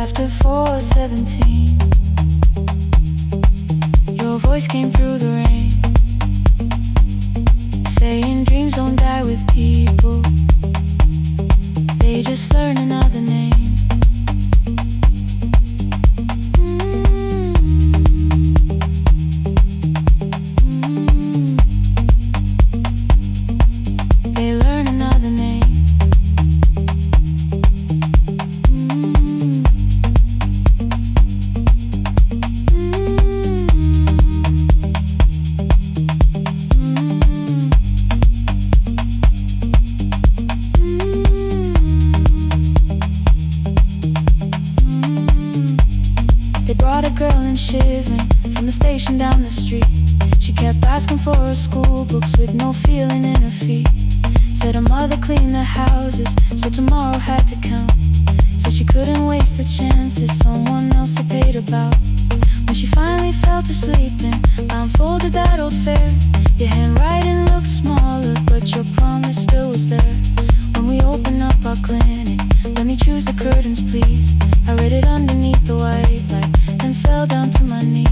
After 4:17, your voice came through the rain, saying dreams don't die with people, they just learn another name. Shivering from the station down the street, she kept asking for her school books with no feeling in her feet. Said her mother cleaned the houses, so tomorrow had to count. Said she couldn't waste the chances someone else had paid about. When she finally fell to sleeping, I unfolded that old fare. Your handwriting looked smaller, but your promise still was there. When we opened up our clinic, let me choose the curtains please. I read it underneath the white light and fell down to my knees.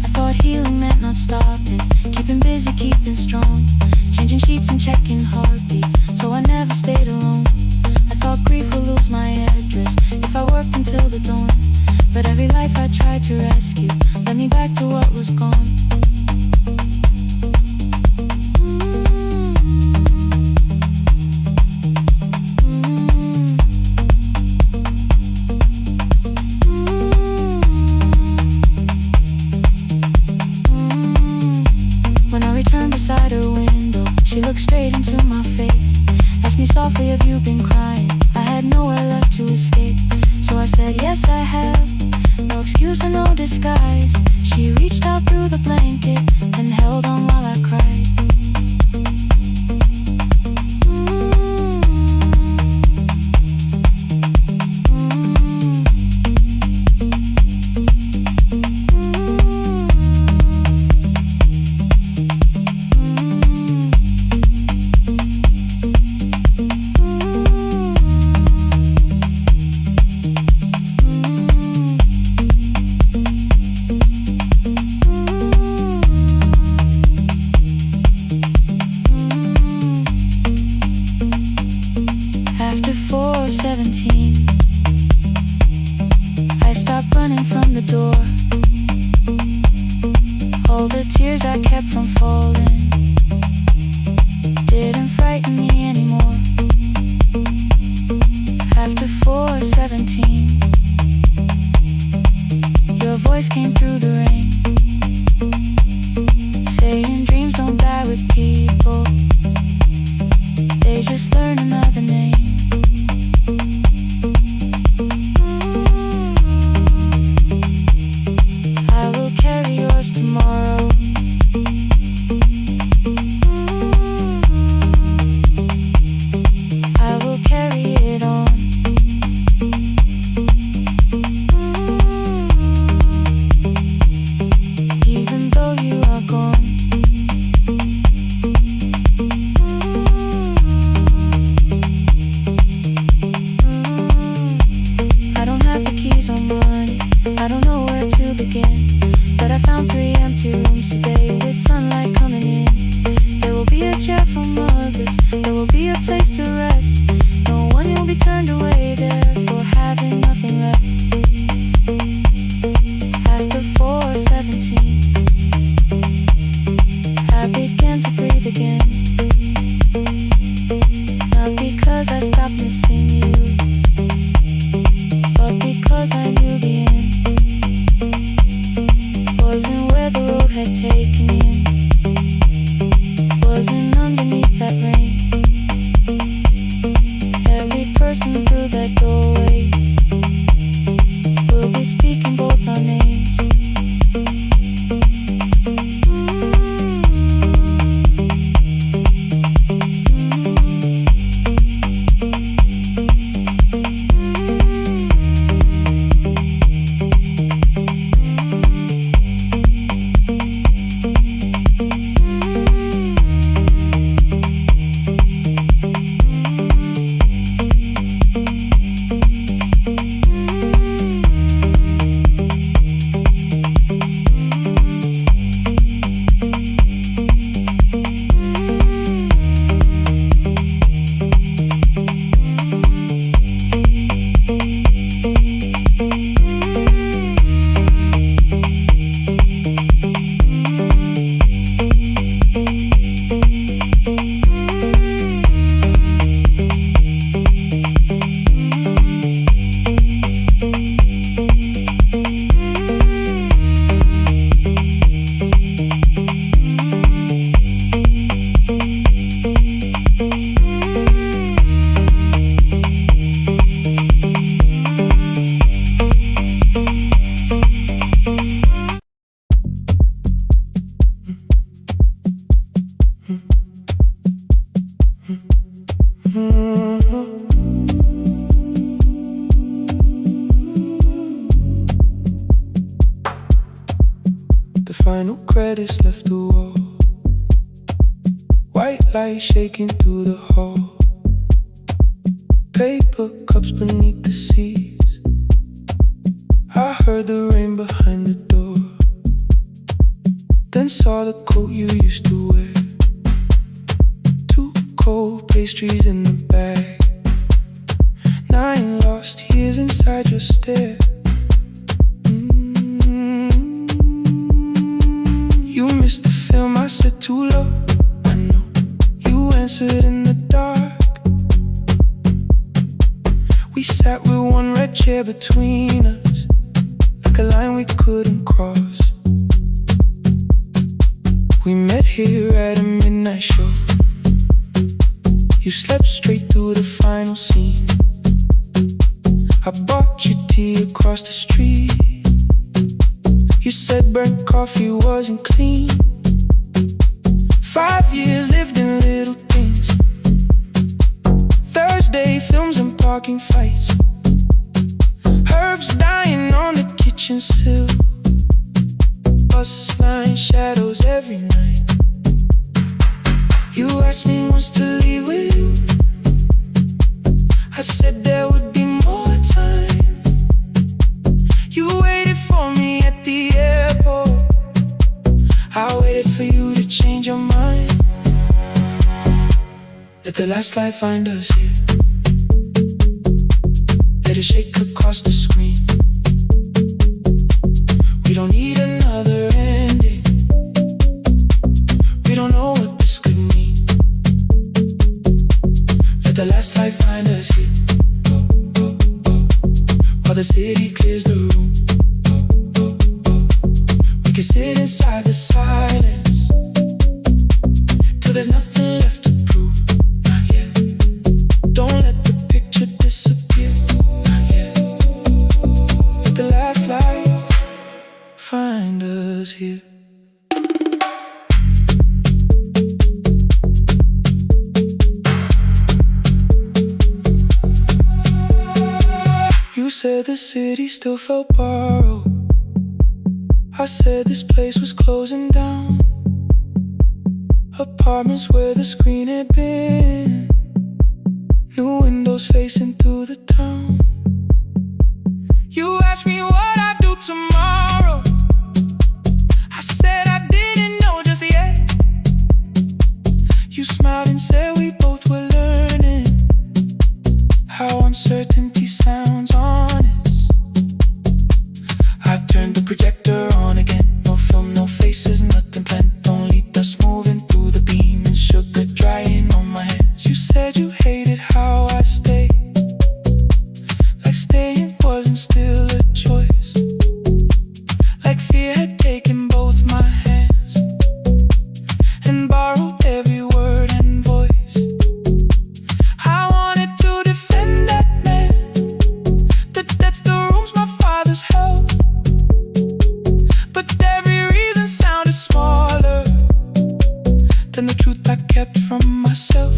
I thought healing meant not stopping, keeping busy, keeping strong, changing sheets and checking heartbeats, so I never stayed alone. I thought grief would lose my address, Lately have you been crying? I had nowhere left to escape, so I said yes I have. No excuse or no disguise. She reached out through the blanket and held on while I cried. After 4:17, I stopped running from the door. All the tears I kept from falling didn't frighten me anymore. After 4:17, your voice came through the rain, saying dreams don't die with people, they just learn another name. I will carry yours tomorrow. I will carry it on. Even though you are gone. I don't have the keys or money, I don't know where to begin, but I found 3 empty rooms today with sunlight coming in. There will be a chair for mothers, there will be a place to rest. No one will be turned away there for having nothing left. After 4:17, I began to breathe again. Not because I stopped missing you, but because I knew the end wasn't where the road had taken him, wasn't underneath that rain. Every person through that doorway will be speaking both our names. The final credits left the wall, white light shaking through the hall, paper cups beneath the seats. I heard the rain behind the door, then saw the coat you used to wear, 2 cold pastries in the bag, 9 lost years inside your stare. You missed the film, I said too low. I know you answered in the dark. We sat with 1 red chair between us, like a line we couldn't cross. We met here at a midnight show. You slept straight through the final scene. I bought you tea across the street. You said burnt coffee wasn't clean. 5 years lived in little things. Thursday films and parking fights. Herbs dying on the kitchen sill. Bus line shadows every night. You asked me once to leave with you. I said there would be more time. You waited for me at the airport. I waited for you to change your mind. Let the last light find us here. Let it shake across the screen. We don't need another ending. We don't know what this could mean. Let the last light find us here. While the city clears the room, we can sit inside the silence till there's nothing left to prove. Not yet. Don't let the picture disappear. Not yet. Let the last light find us here. You said the city still felt borrowed. I said this place was closing down. Apartments where the screen had been. New windows facing through the town. You asked me what I'd do tomorrow. I said I didn't know just yet. You smiled and said we both were learning how uncertainty sounds honest. I turned the projector on again. No film, no faces, nothing planned. Only dust moving through the beam and sugar drying on my hands. You said you hated how I stayed, like staying wasn't still a choice, like fear had taken both my hands and borrowed every word and voice. I wanted to defend that man that's the rooms my father's held, but every reason sounded smaller than the truth I kept from myself.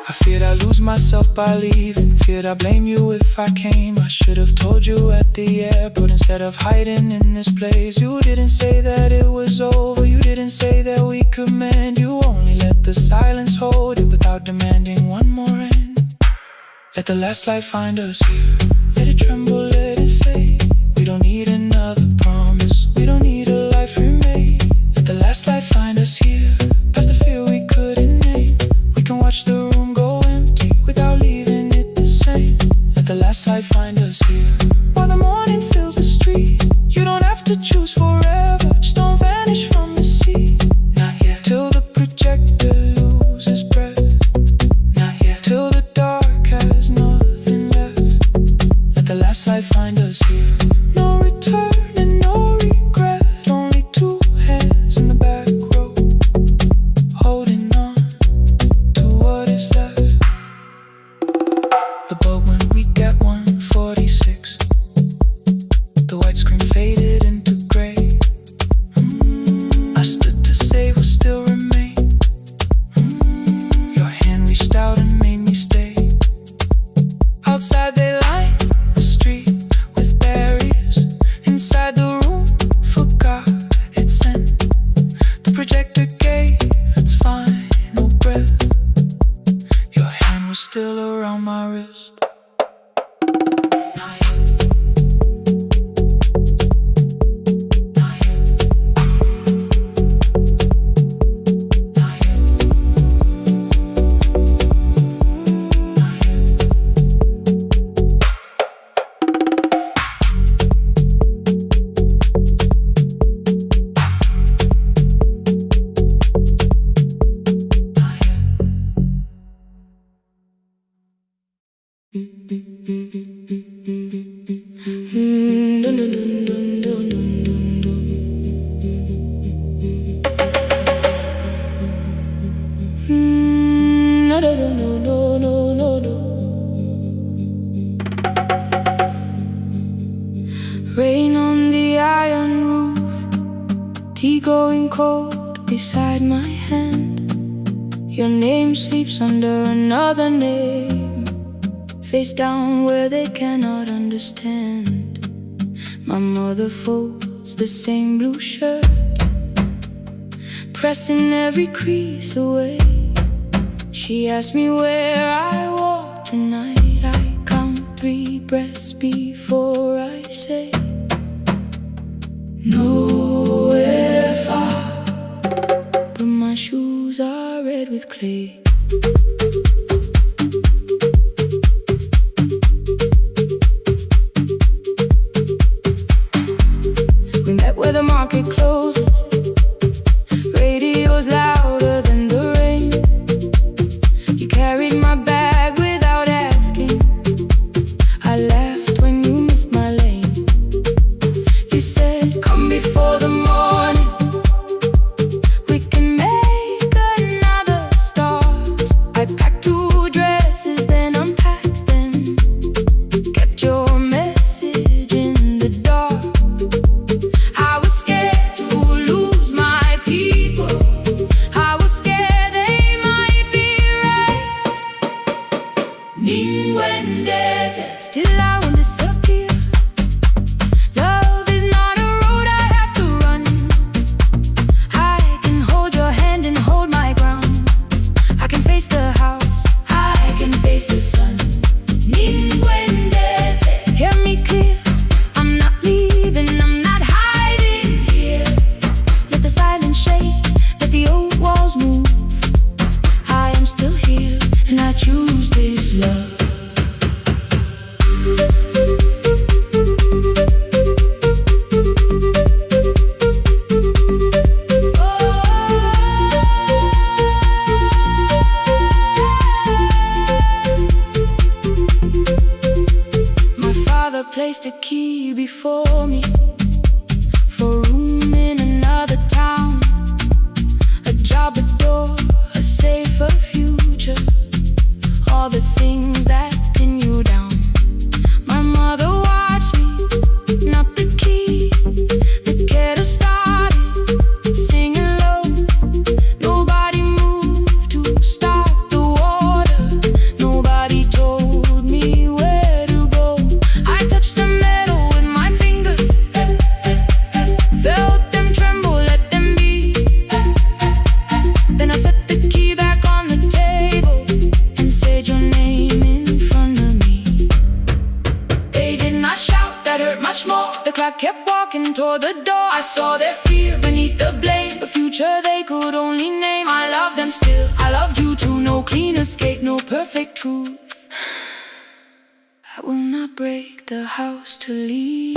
I feared I'd lose myself by leaving. Feared I'd blame you if I came. I should have told you at the airport instead of hiding in this place. You didn't say that it was over. You didn't say that we could mend. You only let the silence hold it without demanding one more end. Let the last light find us here. Let it tremble, let it fade. We don't need another promise. We don't need a life remade. Let the last light find us here. Past the fear we couldn't name. We can watch the room go empty without leaving it the same. Let the last light find us here. While the morning fills the street, you don't have to choose forever. Just don't vanish from the sea. Not yet. Till the projector loses breath. Not yet. Till the dark has nothing left. Let the last light find us here. No return and no regret. Only two hands in the back row, holding on to what is left. The bulb when we get 146. The white screen faded into gray. I stood to save what still remained. Your hand reached out and made me stay. Outside they line the street with barriers. Inside the room forgot its scent. The projector gave its final breath. Your hand was still around my wrist. Not yet. Not yet. Not yet. Not yet. Not yet. tea going cold beside my hand. Your name sleeps under another name, face down where they cannot understand. My mother folds the same blue shirt, pressing every crease away. She asked me where I walk tonight. I count 3 breaths before I say nowhere far, but my shoes are red with clay. We met where the market closes, radio's louder than the rain. You carried my bag without asking. I laughed when you missed my lane. You said, come before the morning, we can make another start. I packed 2 dresses, then unpacked them, kept your message in the dark. I was scared to lose my people, I was scared they might be right. Still I won't disappear. Love is not a road I have to run. I can hold your hand and hold my ground. I can face the house, I can face the sun. Hear me clear, I'm not leaving, I'm not hiding here. Let the silence shake, let the old walls move. I am still here, and I choose this love. My father placed a key before me for room in another town, a job, a door, a safer future, all the things that pin you down. My mother watched me, not the key, the kettle started singing low. Nobody moved to stop the water, nobody told me where to go. I touched the metal with my fingers, felt them tremble, let them be. Then I set the key back on the table and said your name in front of me. They did not shout, that hurt much more. The clock kept walking toward the door. I saw their fear beneath the blame, a future they could only name. I loved them still, I loved you too. No clean escape, no perfect truth. I will not break the house to leave,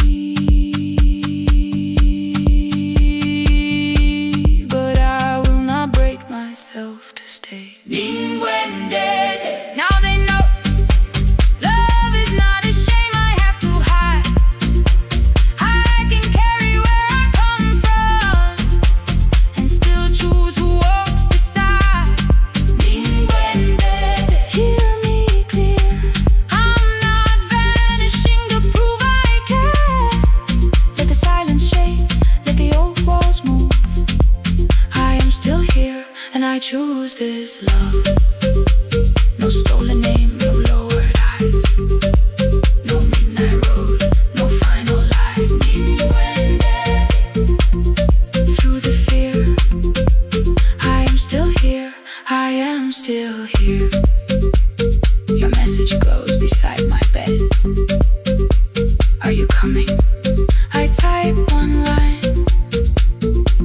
but I will not break myself to stay. Now they know love is not a shame I have to hide. I can carry where I come from and still choose who walks beside. Hear me clear, I'm not vanishing to prove I care. Let the silence shake, let the old walls move. I am still here, and I choose this love. No stolen name, no lowered eyes, no midnight road, no final lie. Through the fear, I am still here, I am still here. Your message glows beside my bed. Are you coming? I type one line,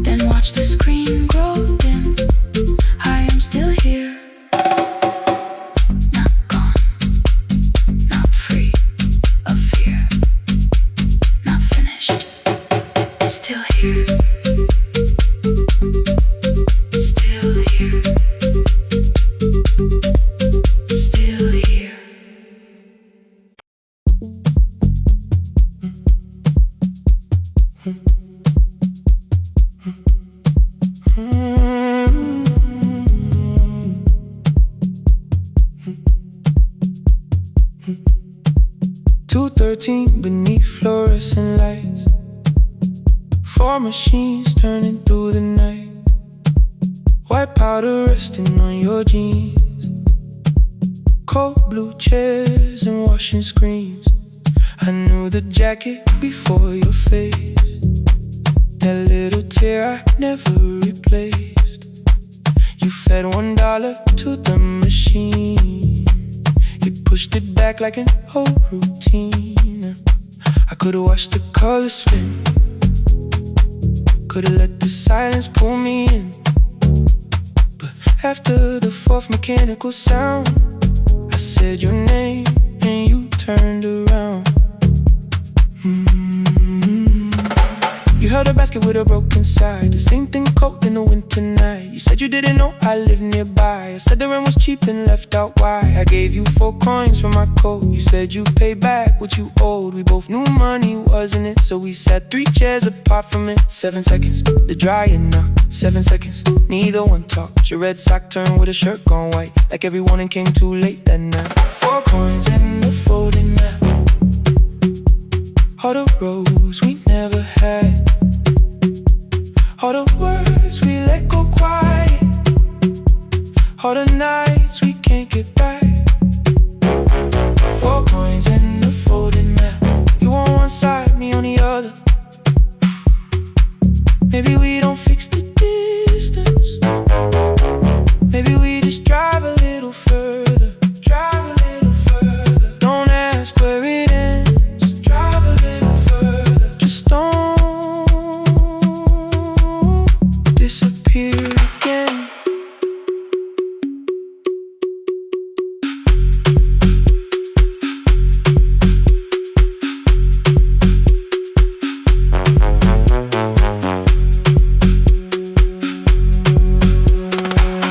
then watch the screen grow dim. I am still here, not gone, not free of fear, not finished, still here, still here, still here. Beneath fluorescent lights, Four machines turning through the night, white powder resting on your jeans, cold blue chairs and washing screens. I knew the jacket before your face, that little tear I never replaced. You fed $1 to the machine, you pushed it back like an old routine. I could've watched the colors spin, could've let the silence pull me in. But after the fourth mechanical sound, I said your name and you turned around. You held a basket with a broken side, the same thing cold in the winter night. You said you didn't know I lived nearby. I said the rent was cheap and left out why. I gave you 4 coins for my coat. You said you'd pay back what you owed. We both knew money wasn't it, so we sat 3 chairs apart from it. 7 seconds, the dryer knocked. 7 seconds, neither one talked. Your red sock turned with a shirt gone white, like every warning came too late that night. 4 coins and a folding map, all the roads we never had, all the words we let go quiet, all the nights we can't get back. 4 coins and a folding map, you on one side, me on the other. Maybe we don't fix the distance, maybe we just drive a little further. Drive a little further, don't ask where it ends. Drive a little further, just don't disappear again.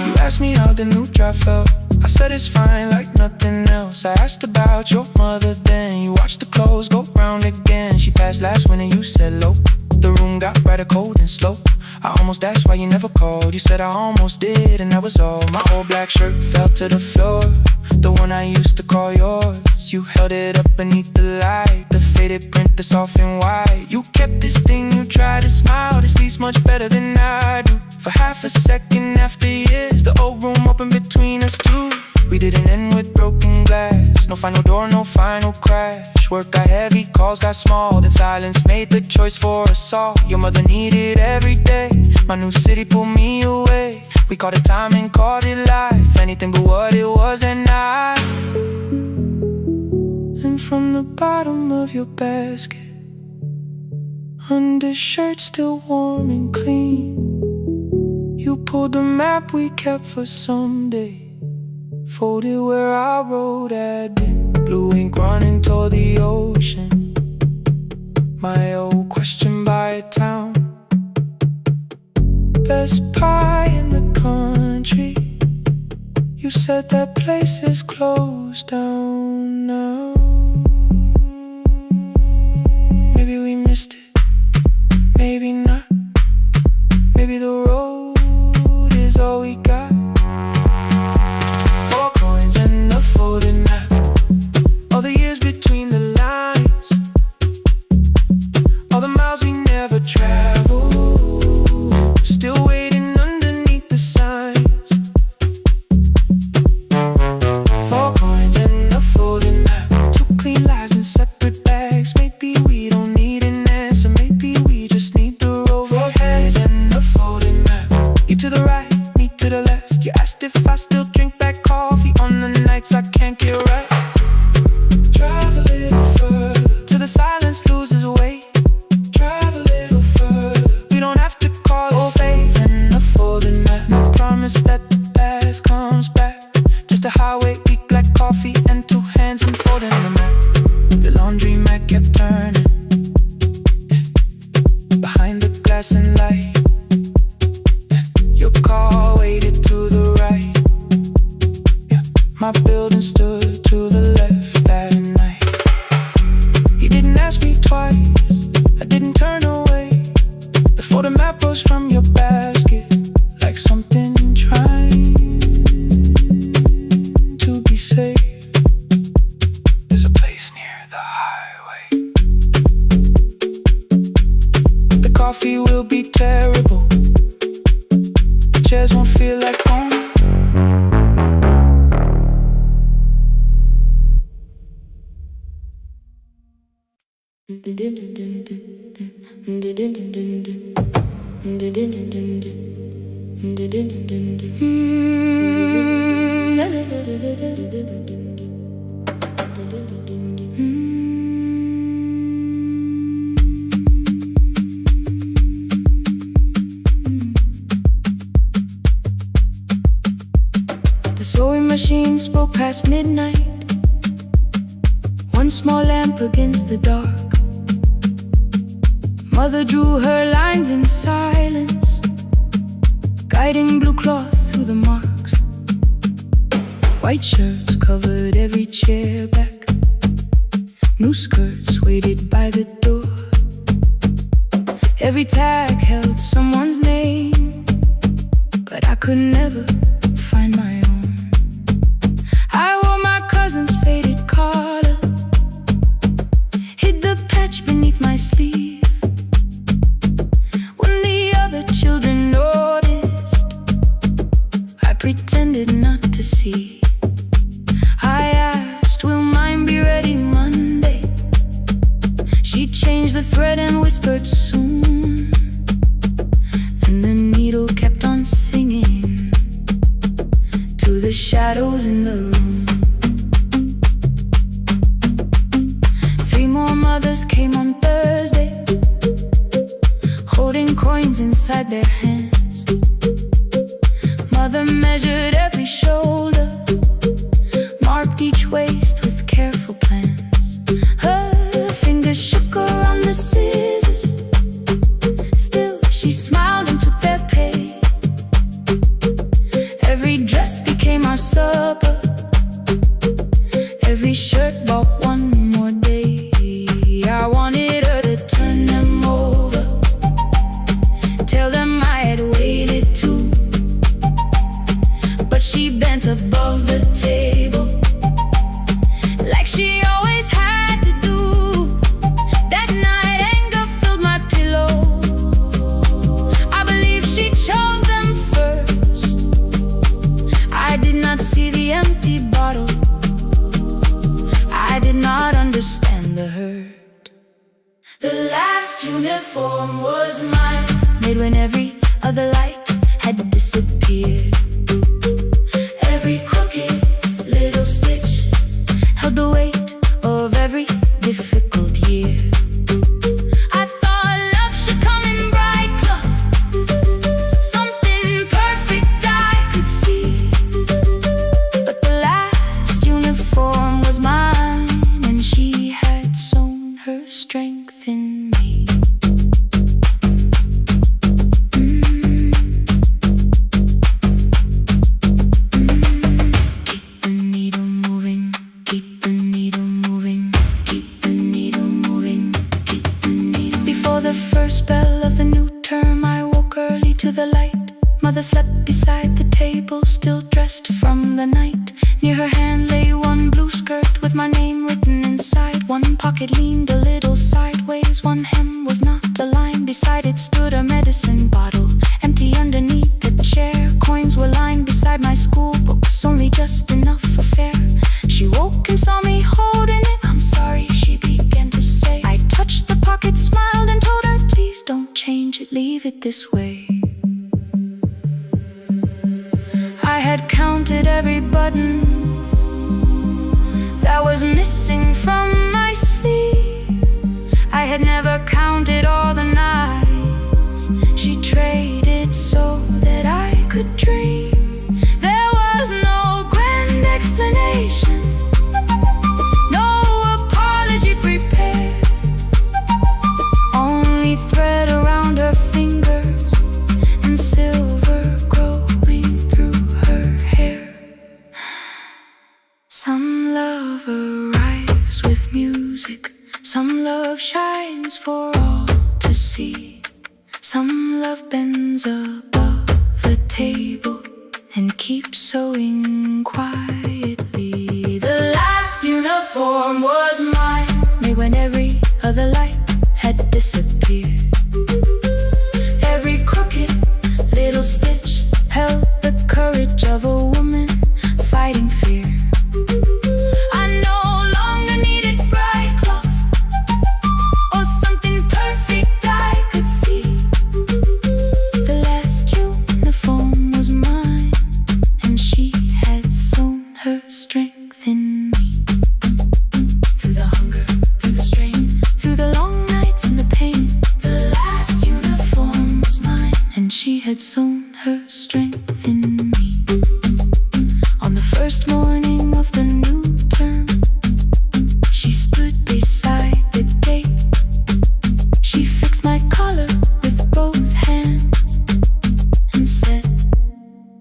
You asked me how the new drive felt, I said it's fine like nothing else. I asked about your mother then, you watched the clothes go round again. She passed last winter, you said low, the room got brighter, cold and slow. I almost asked why you never called, you said I almost did and that was all. My old black shirt fell to the floor, the one I used to call yours. You held it up beneath the light, the faded print that's off in white. You kept this thing, you tried to smile, this leaves much better than I do. For half a second after years, the old room opened between us two. We didn't end with broken glass, no final door, no final crash. Work got heavy, calls got small, then silence made the choice for us all. Your mother needed every day, my new city pulled me away. We called it time and called it life, anything but what it was that night. And from the bottom of your basket, undershirt still warm and clean, you pulled the map we kept for someday, folded where our road had been. Blue ink running toward the ocean, my old question by a town. Best pie in the country, you said that place is closed down now. Maybe we missed it, maybe not. Maybe the road is all we got. 4 coins and a folding map, all the years between the lines, all the miles we never traveled, still waiting underneath the signs. 4 coins and a folding map, 2 clean lives in separate bags. Maybe we don't need an answer, maybe we just need the road. 4 coins and a folding map, you to the right, me to the left. You asked if I still drink black coffee on the nights I can't get right. Drive a little further, till the silence loses weight. Drive a little further, we don't have to call it phase and a folding map. No promise that the past comes back, just a highway, weak black coffee and 2 hands unfolding the map. The laundry mat kept turning, behind the glass and light. Your car waited to the right, my building stood to the left that night. You didn't ask me twice, I didn't turn away. The photo map rose from your basket, like something trying to be safe. There's a place near the highway. The sewing machine spoke past midnight, one small lamp against the dark. Mother drew her lines in silence, guiding blue cloth through the marks. White shirts covered every chair back, new skirts waited by the door. Every tag held someone's name, but I could never find my own. I wore my cousin's faded collar, hid the patch beneath my sleeve. When the other children noticed, I pretended not to see. I asked, will mine be ready Monday? She changed the thread and whispered soon. And the needle kept on singing to the shadows in the room. 3 more mothers came on Thursday, holding coins inside their hands. Mother measured every shoulder, marked each waist with careful plans. Her fingers shook around the scissors, still she smiled and took their pay. Every dress became our supper, every shirt bought one more day. I wanted her to turn them over, tell them I had waited too. But she bent above the table, like she always had to do. That night anger filled my pillow, I believe she chose them first. I did not see the empty bottle, I did not understand the hurt. The last uniform was mine, made when every other light had disappeared. Every crooked little stitch held the weight of every difficult year. I thought love should come in bright cloth, something perfect I could see. But the last uniform was mine, and she had sown her strength in me. Keep the needle moving, keep the needle moving, keep the needle moving, keep the needle. Before the first bell of the new term, I woke early to the light. Mother slept beside the table, still dressed from the night. Near her hand lay one blue skirt with my name written inside. One pocket leaned a little sideways, one hem was not aligned. Beside it stood a medicine bottle, empty underneath the chair. Coins were lined beside my school books, only just enough for fare. She woke and saw me holding it. I'm sorry, she began to say. I touched the pocket, smiled and told her, please don't change it, leave it this way. I had counted every button that was missing from my sleeve. I had never counted all the nights she traded so that I could dream. There was no grand explanation, no apology prepared, only thread around her fingers and silver growing through her hair. Some love arrives with music, some love shines for all to see. Some love bends above the table and keeps sewing quietly. The last uniform was mine, made when every other light had disappeared. Every crooked little stitch held the courage of a woman fighting fear. I no longer needed bright cloth had sown her strength in me. On the first morning of the new term, she stood beside the gate. She fixed my collar with both hands and said,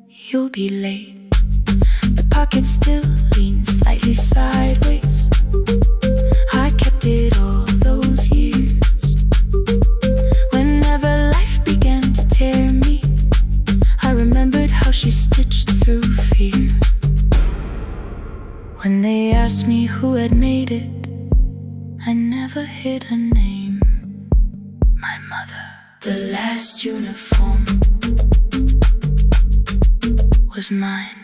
"You'll be late." The pocket still leaned slightly sideways. I kept it all those years. Whenever life began to tear me, I remembered how she stitched through fear. When they asked me who had made it, I never hid her name. My mother. The last uniform was mine.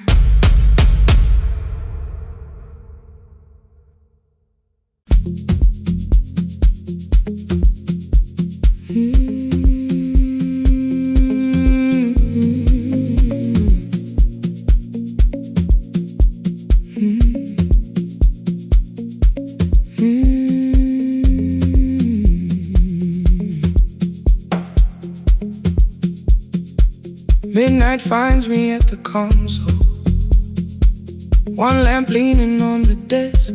Midnight finds me at the console, one lamp leaning on the desk.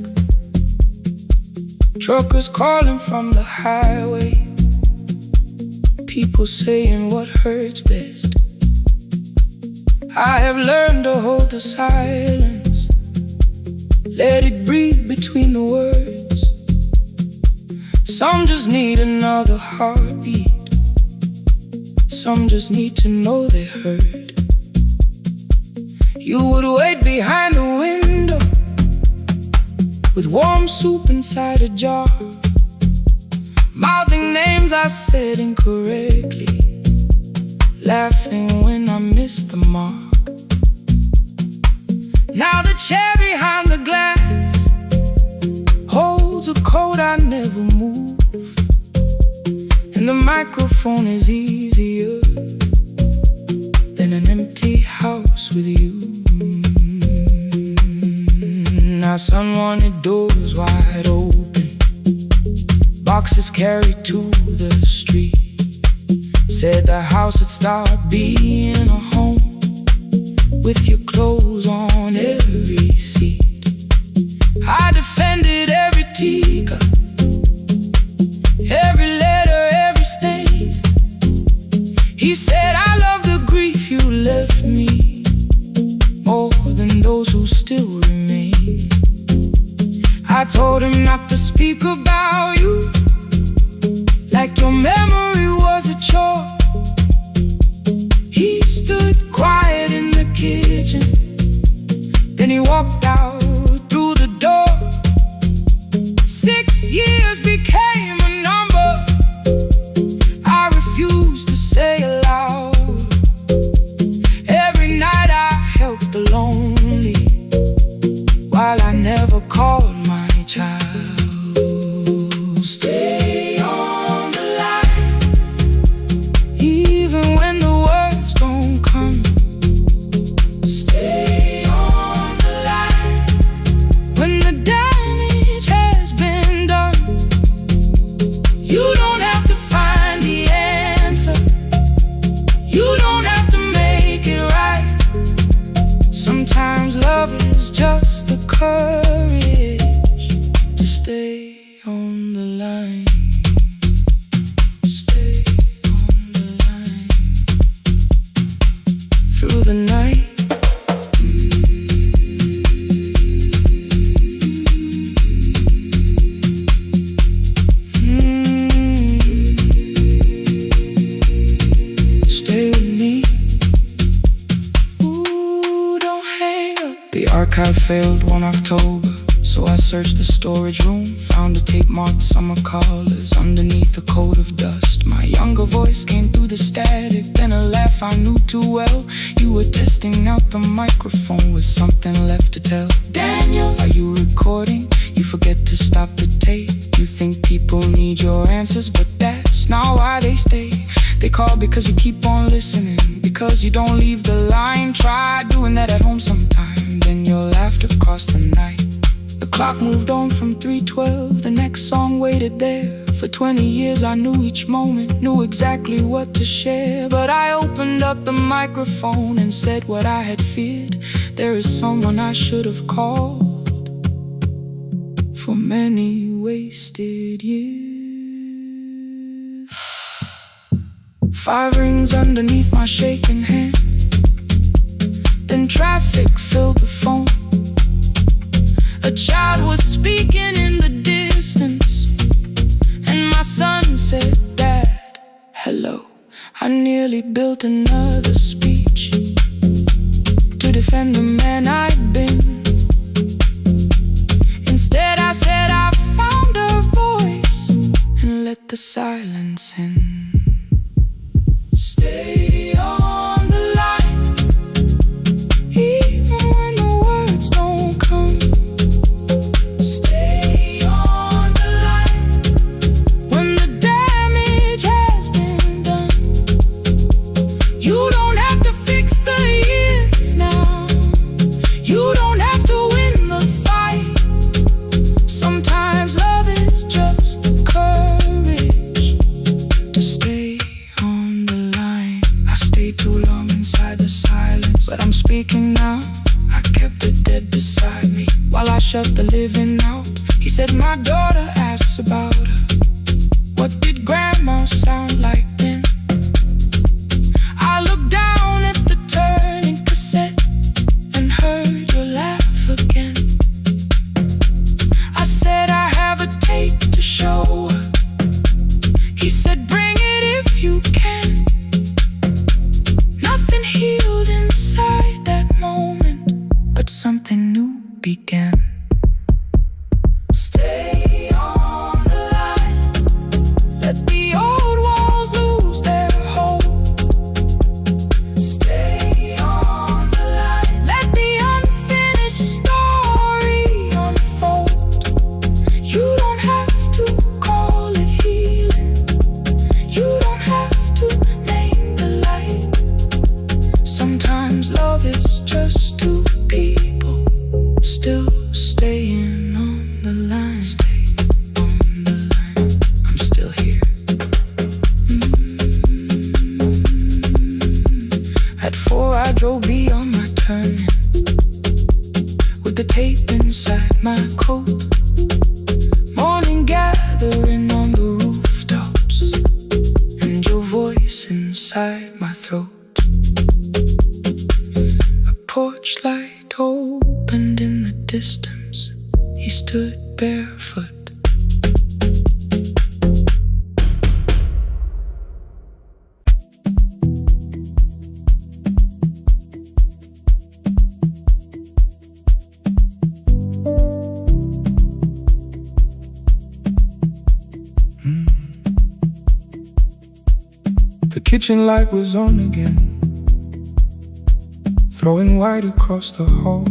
Truckers calling from the highway, people saying what hurts best. I have learned to hold the silence, let it breathe between the words. Some just need another heartbeat, some just need to know they heard. You would wait behind the window with warm soup inside a jar, mouthing names I said incorrectly, laughing when I missed the mark. Now the chair behind the glass holds a coat I never move, and the microphone is easier than an empty house with you. Now someone wanted doors wide open, boxes carried to the street. Said the house would start being a home, with your clothes on every seat. I defended every teacup, every letter, every stain. He said I love the grief you left me more than those who still remain. I told him not to speak about you like your memory was a chore. He stood quiet in the kitchen, then he walked out through the door. 6 years became a number I refused to say aloud. Every night I helped the lonely, while I never called my child. Stay on the line, even when the words don't come. Stay on the line, when the damage has been done. You don't have to find the answer, you don't have to make it right. Sometimes love is just the courage to stay on the line. Stay on the line through the night. Stay with me. Ooh, don't hang up. The archive failed one October, so I searched the storage room, found a tape marked summer callers underneath a coat of dust. My younger voice came through the static, then a laugh I knew too well. You were testing out the microphone with something left to tell. Daniel, are you recording? You forget to stop the tape. You think people need your answers, but that's not why they stay. They call because you keep on listening, because you don't leave the line. Try doing that at home sometime, then you'll laugh across the night. The clock moved on from 3:12, the next song waited there For 20 years I knew each moment, knew exactly what to share. But I opened up the microphone and said what I had feared. There is someone I should have called for many wasted years. 5 rings underneath my shaking hand. Then traffic filled the phone. A child was speaking in the distance, and my son said, "Dad, hello." I nearly built another speech to defend the man I'd been. Instead I said I found a voice and let the silence in. Stay on the line, even when the words don't come. Stay on the line when the damage has been done. You don't have to fix the years now. You don't have to win the fight. Sometimes love is just the courage to stay on the line. I stayed too long inside the silence, but I'm speaking now. I kept the dead beside me while I shut the living out. He said, "My daughter asks about her. What did grandma sound like then?" I looked down at the turning cassette and heard your laugh again. I said, "I have a tape to show her." He said, "Bring it if you can." Nothing healed inside that moment, but something new began. Stay on the line, let the old walls lose their hold. Stay on the line, let the unfinished story unfold. You don't have to call it healing. You don't have to name the light. Sometimes love is just 2 people still staying on the line. Stay on the line, I'm still here. At 4 I drove beyond my turning, with the tape inside my coat. Morning gathering on the rooftops, and your voice inside my throat. A porch light opened in the distance. He stood barefoot. The kitchen light was on again, throwing white across the hall.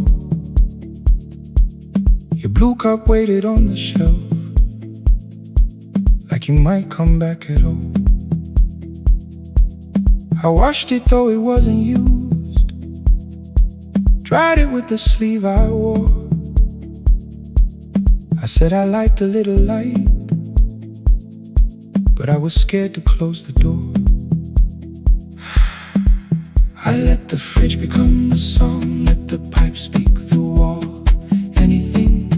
Your blue cup waited on the shelf, like you might come back at all. I washed it though it wasn't used, dried it with the sleeve I wore. I said I liked a little light, but I was scared to close the door. I let the fridge become the song, let the pipe speak through wall. Anything.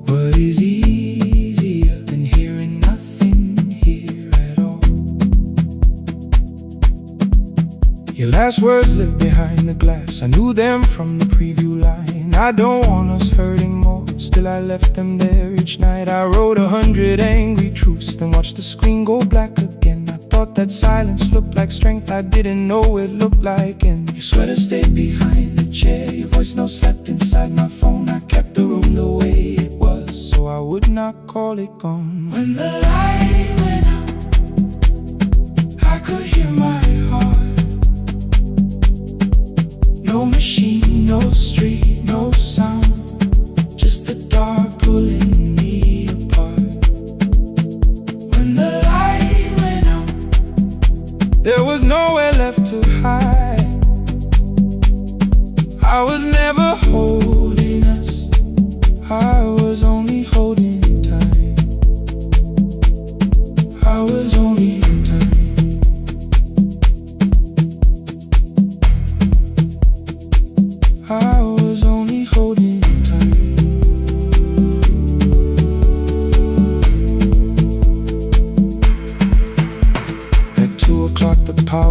What is easier than hearing nothing here at all? Your last words lived behind the glass. I knew them from the preview line. I don't want us hurting more, still I left them there each night. I wrote 100 angry truths, then watched the screen go black again. I thought that silence looked like strength, I didn't know it looked like. And your sweater stayed behind the chair, your voice no slept inside my phone. I kept the room the way it was, so I would not call it gone. When the light went out, I could hear my heart. No machine, no street, no sound, just the dark pulling me apart. When the light went out, there was nowhere left to hide. I was never holding us, I was only holding time.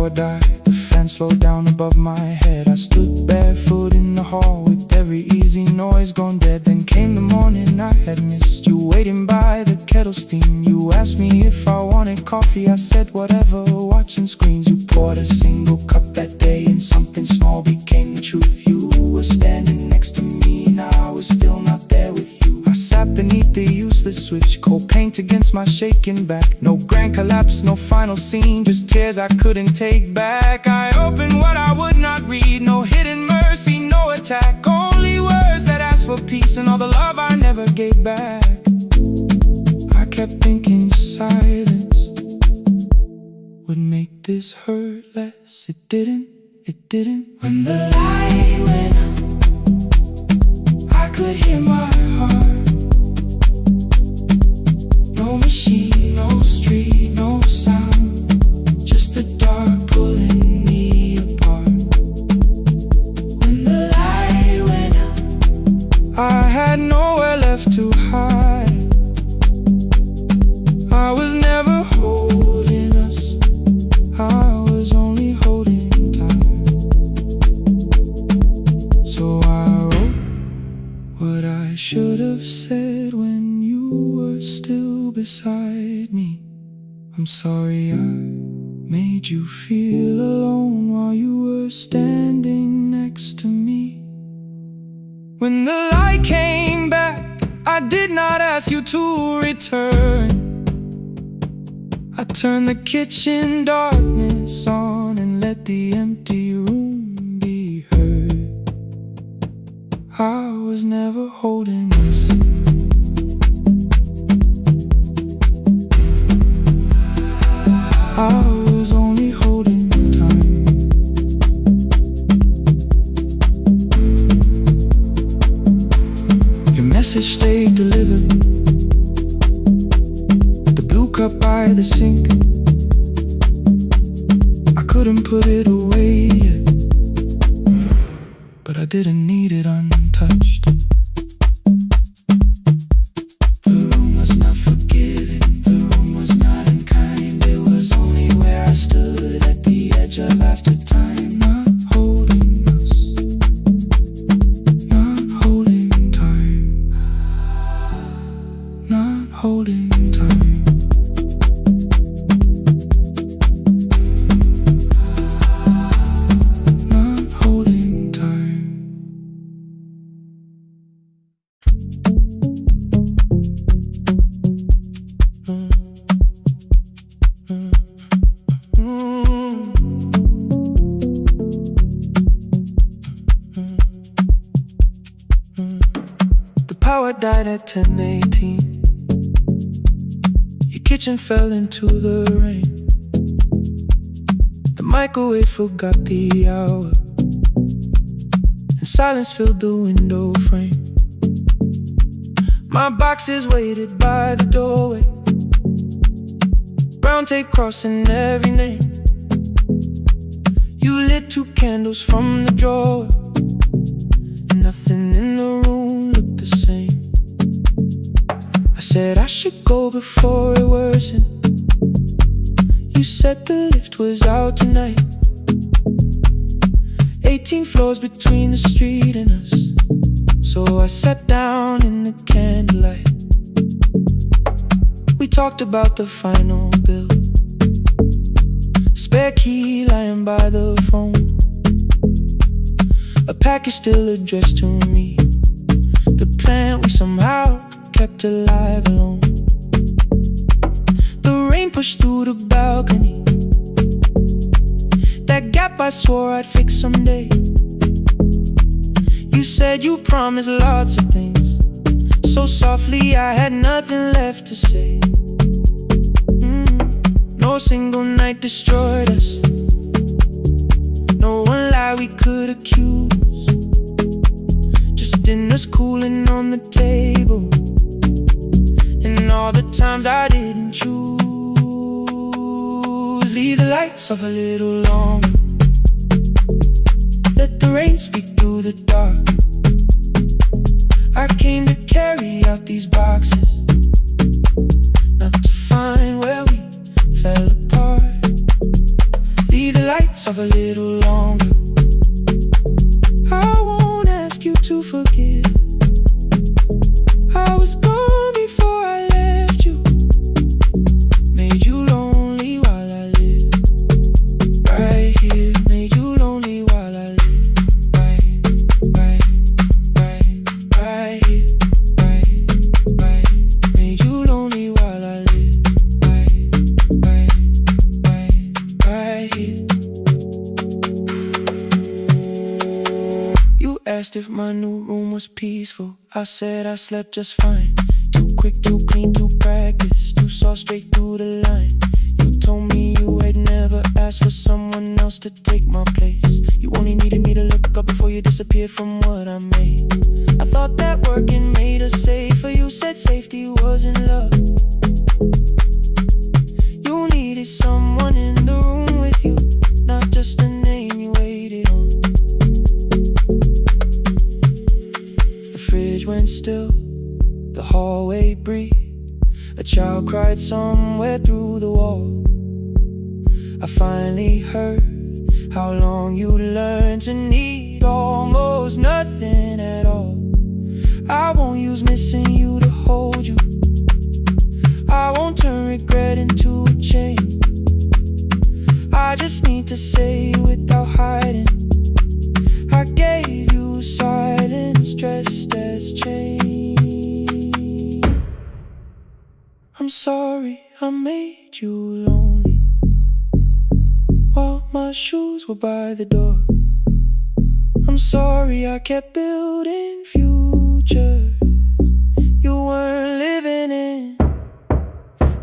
power died, the fan slowed down above my head. I stood barefoot in the hall with every easy noise gone dead. Then came the morning I had missed, you waiting by the kettle steam. You asked me if I wanted coffee, I said whatever, watching screens. You poured a single cup that day and something small became the truth. You were standing next to me and I was still not there with you. I sat beneath the useless switch, cold paint against my shaking back. No grand collapse, no final scene, just tears I couldn't take back. I opened what I would not read, no hidden mercy, no attack. Only words that asked for peace and all the love I never gave back. I kept thinking silence would make this hurt less. It didn't. When the light went out, I could hear my heart. No machine, no street, no sound, just the dark pulling me apart. When the light went out, I had nowhere left to hide. I was never holding us, I was only holding time. So I wrote what I should have said when you were still beside me. I'm sorry I made you feel alone while you were standing next to me. When the light came back, I did not ask you to return. I turned the kitchen darkness on and let the empty room be heard. I was never holding us, I was only holding time. Your message stayed delivered, the blue cup by the sink. I couldn't put it away yet, but I didn't need it untouched. The room was not forgiving, the room was not unkind. It was only where I stood at the edge of after time. Not holding us, not holding time, not holding time. Not holding time. The power died at 10:18. Your kitchen fell into the rain. The microwave forgot the hour, and silence filled the window frame. My boxes waited by the doorway, brown tape crossing every name. You lit 2 candles from the drawer, and nothing in the room looked the same. I said I should go before it worsened. You said the lift was out tonight. 18 floors between the street and us. So I sat down in the candlelight. We talked about the final bill, spare key lying by the phone, a package still addressed to me, the plant we somehow kept alive alone. The rain pushed through the balcony, that gap I swore I'd fix someday. You said you promised lots of things, so softly I had nothing left to say. No single night destroyed us, no one lie we could accuse, just dinners cooling on the table, and all the times I didn't choose. Leave the lights off a little longer, let the rain speak through the dark. I came to carry out these boxes, not to find where we fell apart. Leave the if my new room was peaceful. I said I slept just fine. Too quick, too clean, too practiced, too saw straight through the line. You told me you had never asked for someone else to take my place. You only needed me to look up before you disappeared from what I made. I thought that working made us safer. You said safety was in love. You needed someone in the room with you, not just a name you waited on. The fridge went still, the hallway breathed. A child cried somewhere through the wall. I finally heard how long you learned to need almost nothing at all. I won't use missing you to hold you. I won't turn regret into a chain. I just need to say without hiding, I gave you silence dressed as change. I'm sorry I made you lonely while my shoes were by the door. I'm sorry I kept building futures you weren't living in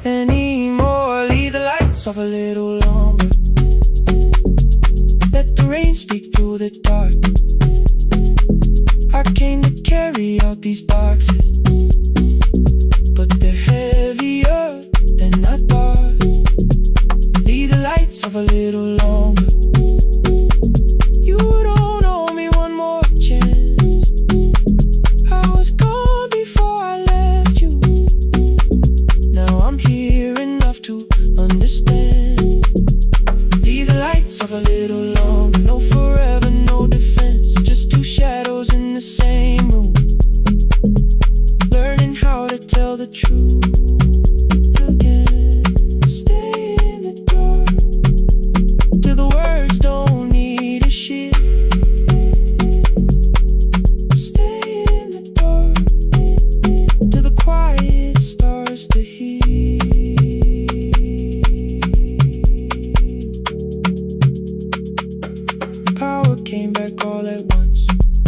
anymore. Leave the lights off a little longer. Let the rain speak through the dark. I came to carry out these boxes, but they're heavier than I thought. Leave the lights off a little longer. You don't owe me one more chance. I was gone before I left you. Now I'm here enough to understand. Leave the lights off a little longer. No forever, no defense, just two shadows in the same room, learning how to tell the truth again. Stay in the dark till the words don't need a shield. Stay in the dark till the quiet starts to heal. Power came back all at once.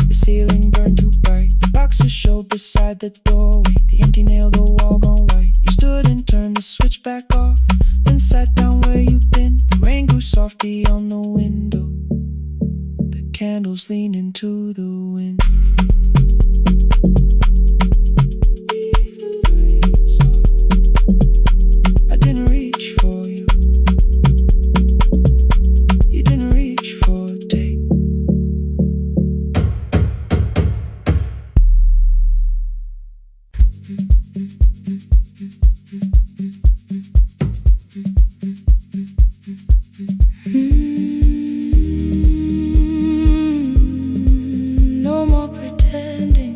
The ceiling burned too bright. The boxes showed beside the doorway. The empty nail, the wall gone white. You stood and turned the switch back off, then sat down where you'd been. The rain grew softly on the window. The candles leaned into the wind. Leave the lights off. I didn't reach for you. You didn't reach for a take. No more pretending.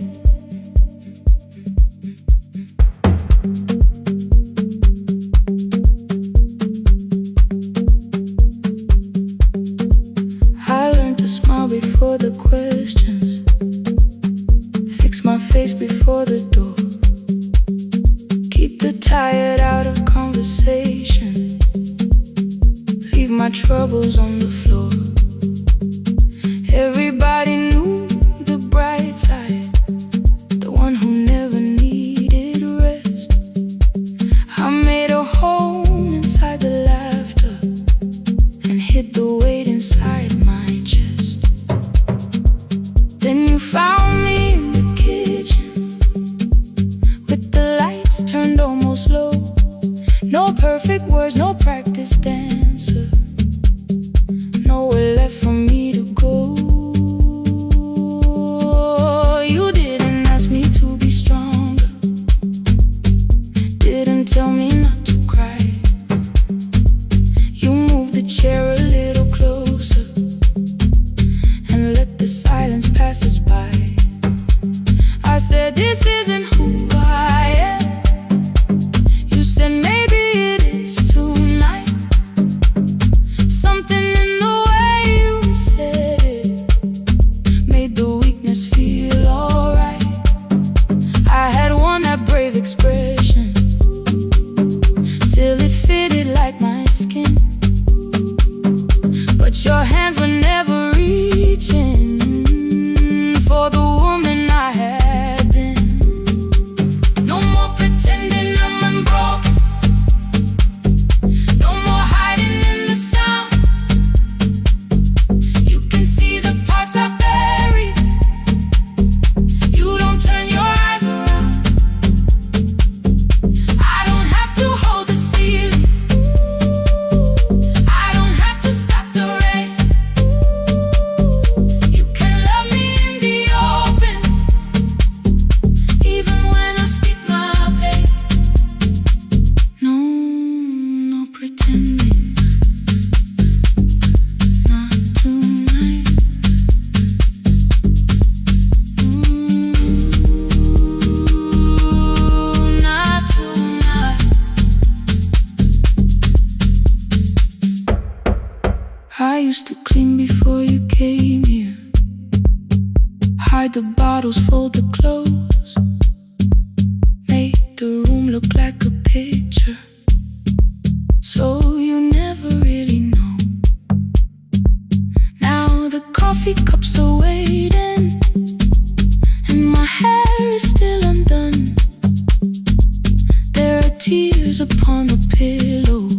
I learned to smile before the questions, fix my face before the door, keep the tired out of conversation, leave my troubles on the floor. Everybody knew the bright side, the one who never needed rest. I made a home inside the laughter and hid the weight inside my chest. Then you found me in the kitchen with the lights turned almost low. No perfect words, no practice dancer, nowhere left for me to go. You didn't ask me to be stronger, didn't tell me not to cry. You moved the chair a little closer and let the silence pass us by. I said, this isn't who I am. You said, maybe it is too used to clean before you came here. Hide the bottles, fold the clothes, make the room look like a picture, so you never really know. Now the coffee cups are waiting, and my hair is still undone. There are tears upon the pillow,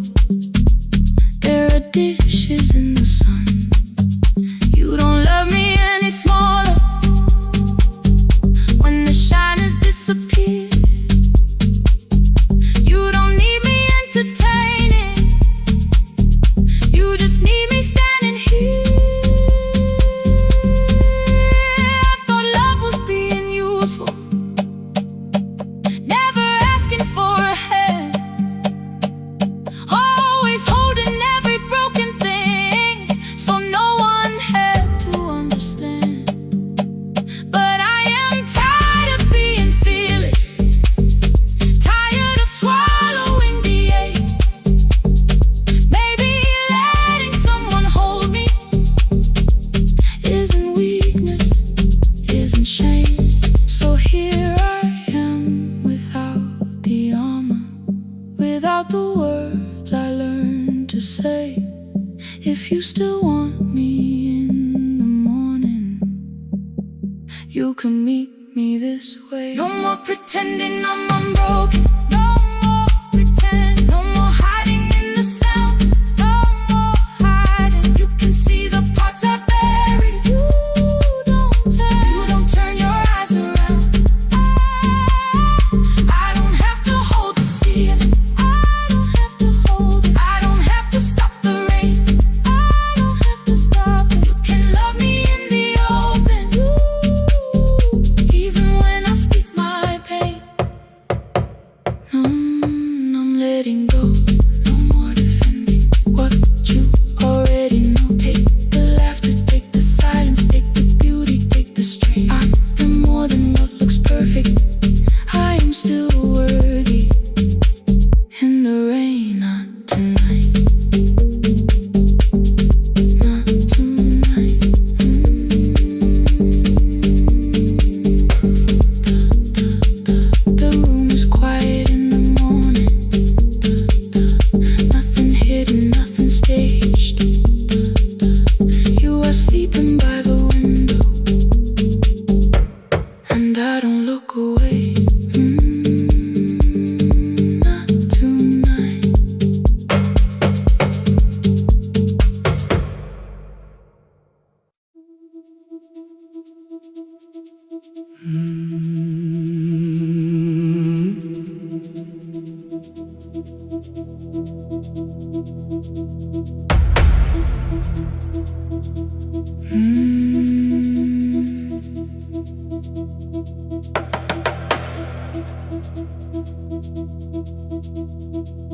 there are dishes in the sun. You don't love me any smaller when the shine has disappeared. You don't need me entertaining, you just need me standing here. I thought love was being useful, never asking for a hand, always holding every broken thing, so no one had to understand. But I am tired of being fearless, tired of swallowing the ache. Maybe letting someone hold me isn't weakness, isn't shame. So here I am without the armor, without the words I learned to say. If you still want me in the morning, you can meet me this way. No more pretending I'm unbroken, no more pretend, no more hiding in the sound, no more hiding. You can see the parts I buried. You don't turn your eyes around. I don't have to hold the sea, I don't have to hold it. I don't have to stop the rain, I don't have to stop it. You can love me in the open, even when I speak my pain. I'm letting go, no more defending what you already know. Take the laughter, take the silence, take the beauty, take the strain. I am more than what looks perfect, I am still worthy. In the rain, not tonight, not tonight. The room is quiet in the morning, nothing hidden, nothing staged. You are sleeping by the window, and I don't look away. Not tonight.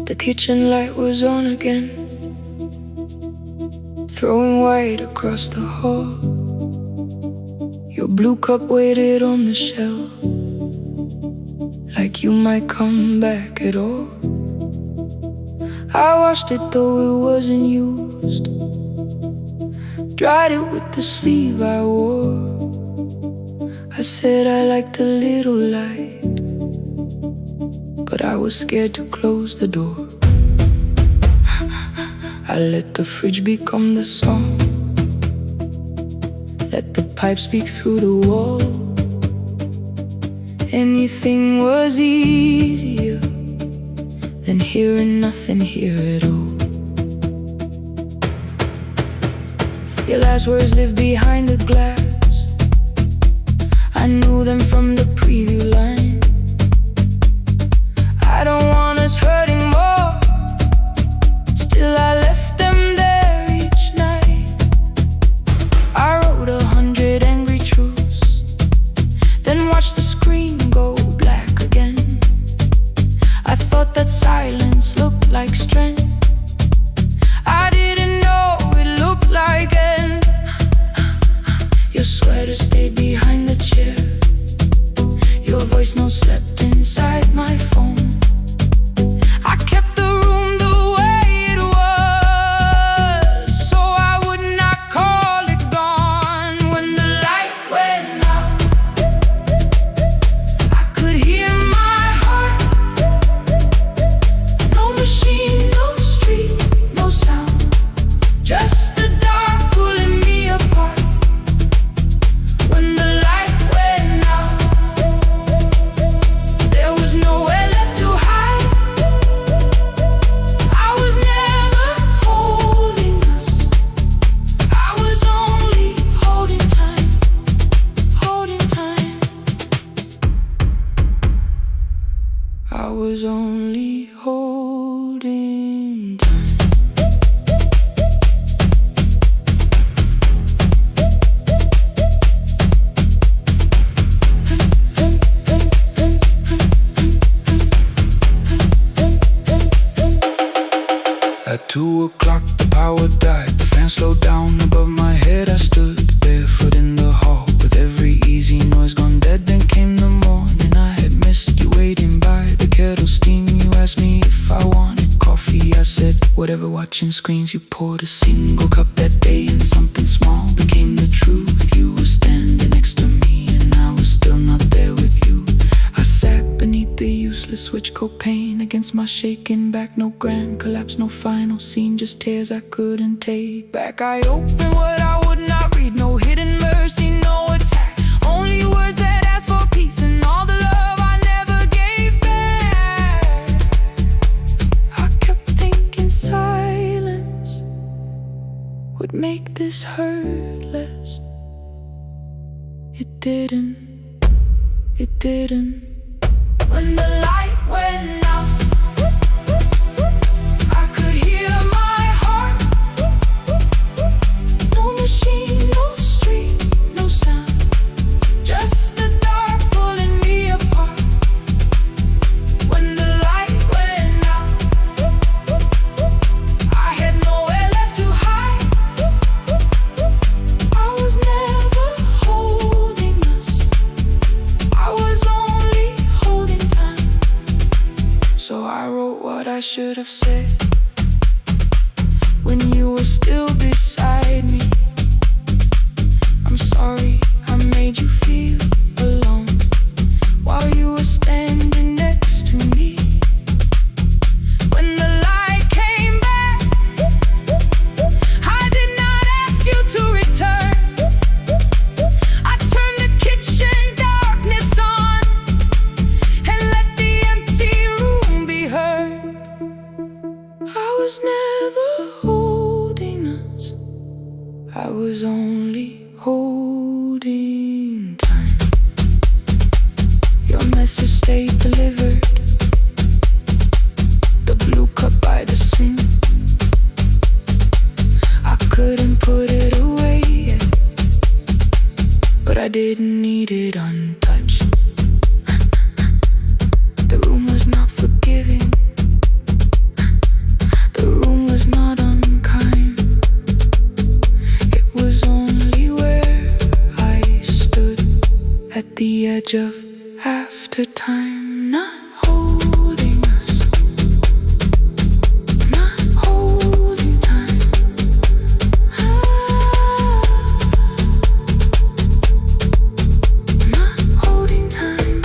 The kitchen light was on again, throwing white across the hall. Your blue cup waited on the shelf, like you might come back at all. I washed it though it wasn't used, dried it with the sleeve I wore. I said I liked a little light, but I was scared to close the door. I let the fridge become the song, let the pipe speak through the wall. Anything was easier than hearing nothing here at all. Your last words live behind the glass, I knew them from the preview line. I don't want us hurting more, still I left them there each night. I wrote 100 angry truths, then watched the screen go black again. I thought that silence looked like strength, I didn't know it looked like end. Your sweater stayed behind the chair, I was only holding time. At 2 o'clock the power died, the fan slowed down above my head. I stood barefoot in the hall with every easy noise gone dead. Then came the morning, I had missed you waiting by the kettle steam. You asked me if I wanted coffee, I said whatever. Watching screens, you poured a single cup that day, and something small became the truth. You were standing next to me and I was still not there with you. I sat beneath the useless switch copain against my shaking back. No grand collapse, no final scene, just tears I couldn't take back. I opened what I would not read, no hidden mercy, no attack, only words that ask for peace and all the love I never gave back. I kept thinking silence would make this hurt less. It didn't. When the light went out, I could hear my heart. No machine, no street, no sound, just the dark pulling me apart. When the light went out, I had nowhere left to hide. I was never holding us, I was only holding time. So I wrote what I should have said when you were still beside me. I'm sorry I made you feel alone while you were standing next to me. When the light came back, I did not ask you to return. I turned the kitchen darkness on and let the empty room be heard. I was never holding us, I was only holding time. Your message stayed delivered, the blue cup by the sink. I couldn't put it away yet, but I didn't need it untouched. The room was not forgiving, the room was not unkind. It was only where I stood at the edge of after time, not holding us, not holding time. Not holding time.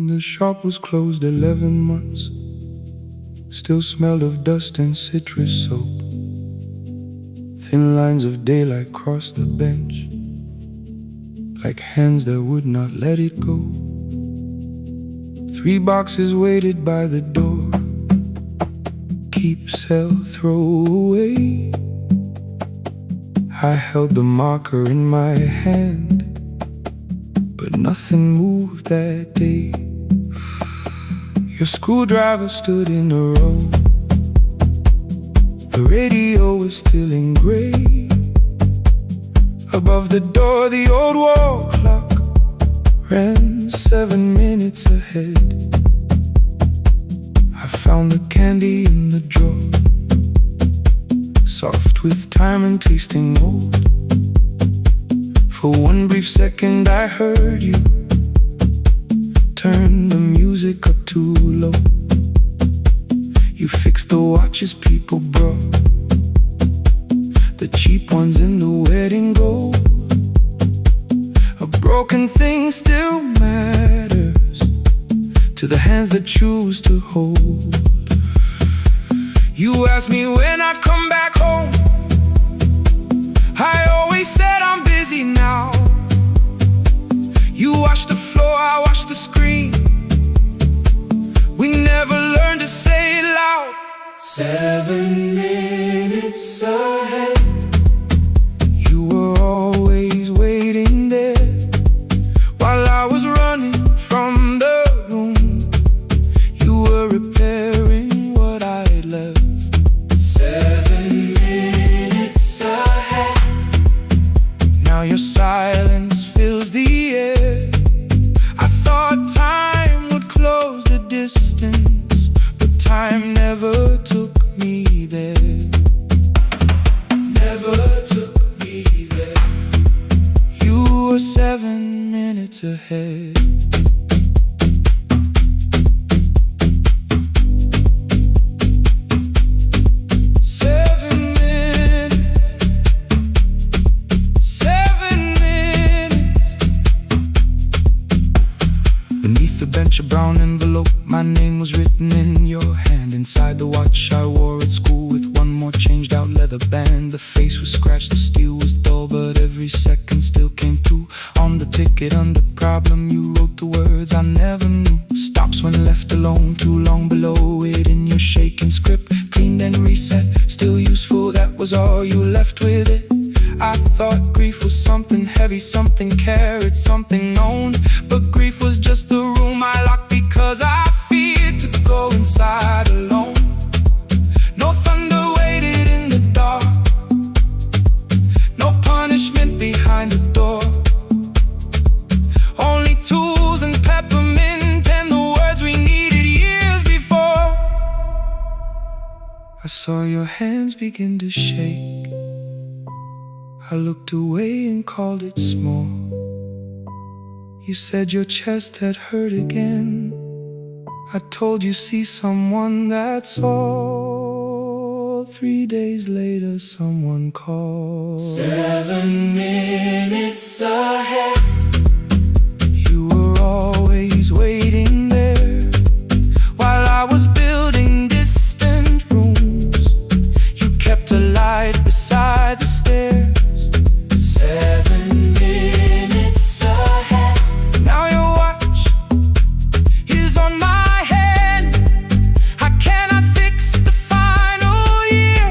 The shop was closed 11 months, still smelled of dust and citrus soap. Thin lines of daylight crossed the bench, like hands that would not let it go. 3 boxes waited by the door, keep, sell, throw away. I held the marker in my hand, but nothing moved that day. Your screwdriver stood in a row, the radio was still in gray. Above the door the old wall clock ran 7 minutes ahead. I found the candy in the drawer, soft with time and tasting old. For one brief second I heard you turn the music up too low. You fixed the watches people brought, the cheap ones in the wedding gold. A broken thing still matters to the hands that choose to hold. You asked me when I'd come back home, I always said I'm busy now. You washed the floor, I washed the screen. We never never learned to say it loud. 7 minutes ahead. You were always waiting there while I was running from the room. You were repairing what I had left. 7 minutes ahead. Now your silence fills the air. I thought time would close the distance, but time never took me there. Never took me there. You were 7 minutes ahead. A brown envelope, my name was written in your hand. Inside the watch I wore at school with one more changed out leather band. The face was scratched, the steel was dull, but every second still came through. On the ticket under problem you wrote the words I never knew. Stops when left alone, too long below it in your shaking script. Cleaned and reset, still useful, that was all you left with it. I thought grief was something heavy, something carried, something owned. But grief was just the room I locked because I feared to go inside alone. No thunder waited in the dark, no punishment behind the door. Only tools and peppermint and the words we needed years before. I saw your hands begin to shake. I looked away and called it small. You said your chest had hurt again. I told you see someone, that's all. 3 days later someone called. 7 minutes ahead. You were always waiting there while I was building distant rooms. You kept a light beside the stairs. 7 minutes ahead. Now your watch is on my head. I cannot fix the final year.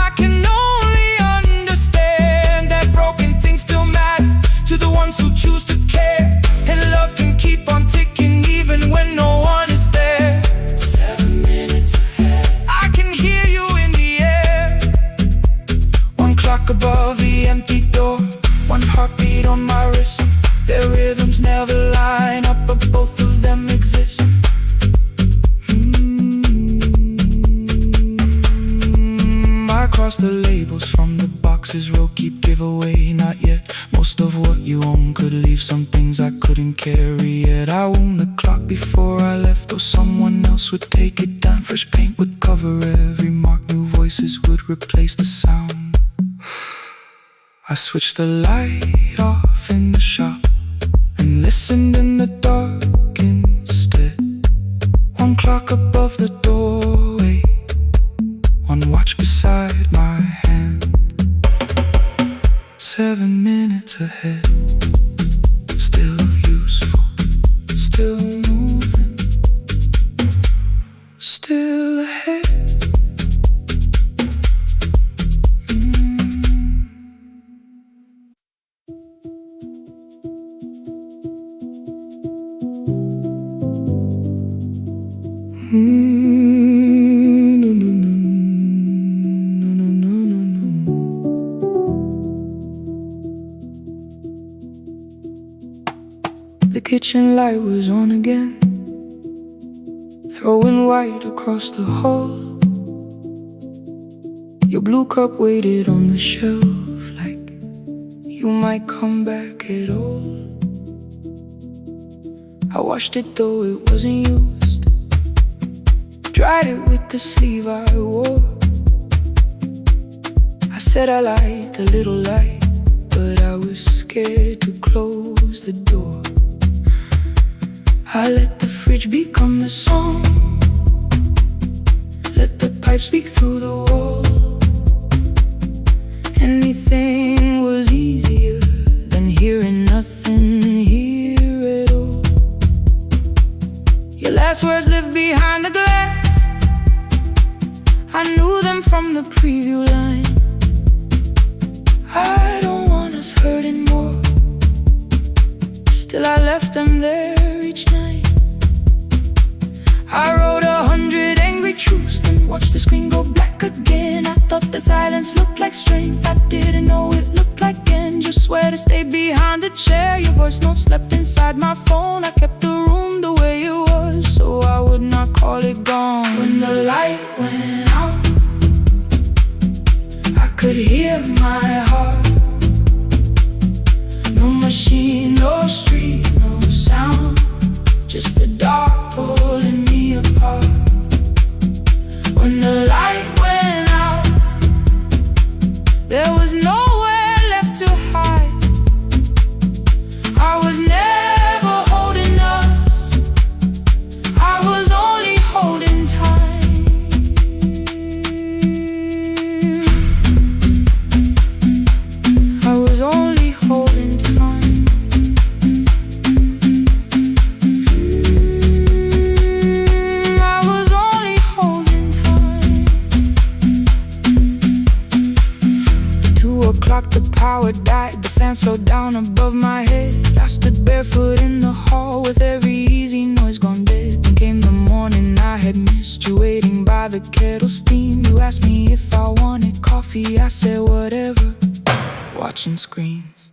I can only understand that broken things still matter to the ones who choose to care. And love can keep on ticking even when no one is there. 7 minutes ahead. I can hear you in the air. One clock above the empty door, one heartbeat on my wrist. Their rhythms never line up, but both of them exist. I cross the labels from the boxes, row keep giveaway, not yet. Most of what you own could leave some things I couldn't carry yet. I wound the clock before I left, though someone else would take it down. Fresh paint would cover every mark, new voices would replace the sound. I switched the light off in the shop and listened in the dark instead. One clock above the doorway, one watch beside my hand. 7 minutes ahead. Still useful, still moving, still ahead. The kitchen light was on again, throwing white across the hall. Your blue cup waited on the shelf like you might come back at all. I washed it though it wasn't used, dried it with the sleeve I wore. I said I liked a little light, but I was scared to close the door. I let the fridge become the song, let the pipe speak through the wall. Anything was easier than hearing nothing here at all. You last words live behind the glass. I knew them from the preview line. I don't want us hurting more. Still I left them there each night. I wrote 100 angry truths, then watched the screen go black again. I thought the silence looked like strength, I didn't know it looked like end. You swear to stay behind the chair, your voice note slept inside my phone. I kept the room the way it was, so I would not call it gone. When the light went out, I could hear my heart. No machine, no street, no sound, just the dark pulling me apart. When the light went out, there was nowhere left to hide. I was never holding us, I was only holding time. I was only holding time. I was only holding time. At 2 o'clock the power died, the fan slowed down above my head. I stood barefoot in the hall with every easy noise gone dead. Then came the morning I had missed, you waiting by the kettle steam. You asked me if I wanted coffee, I said whatever, watching screens.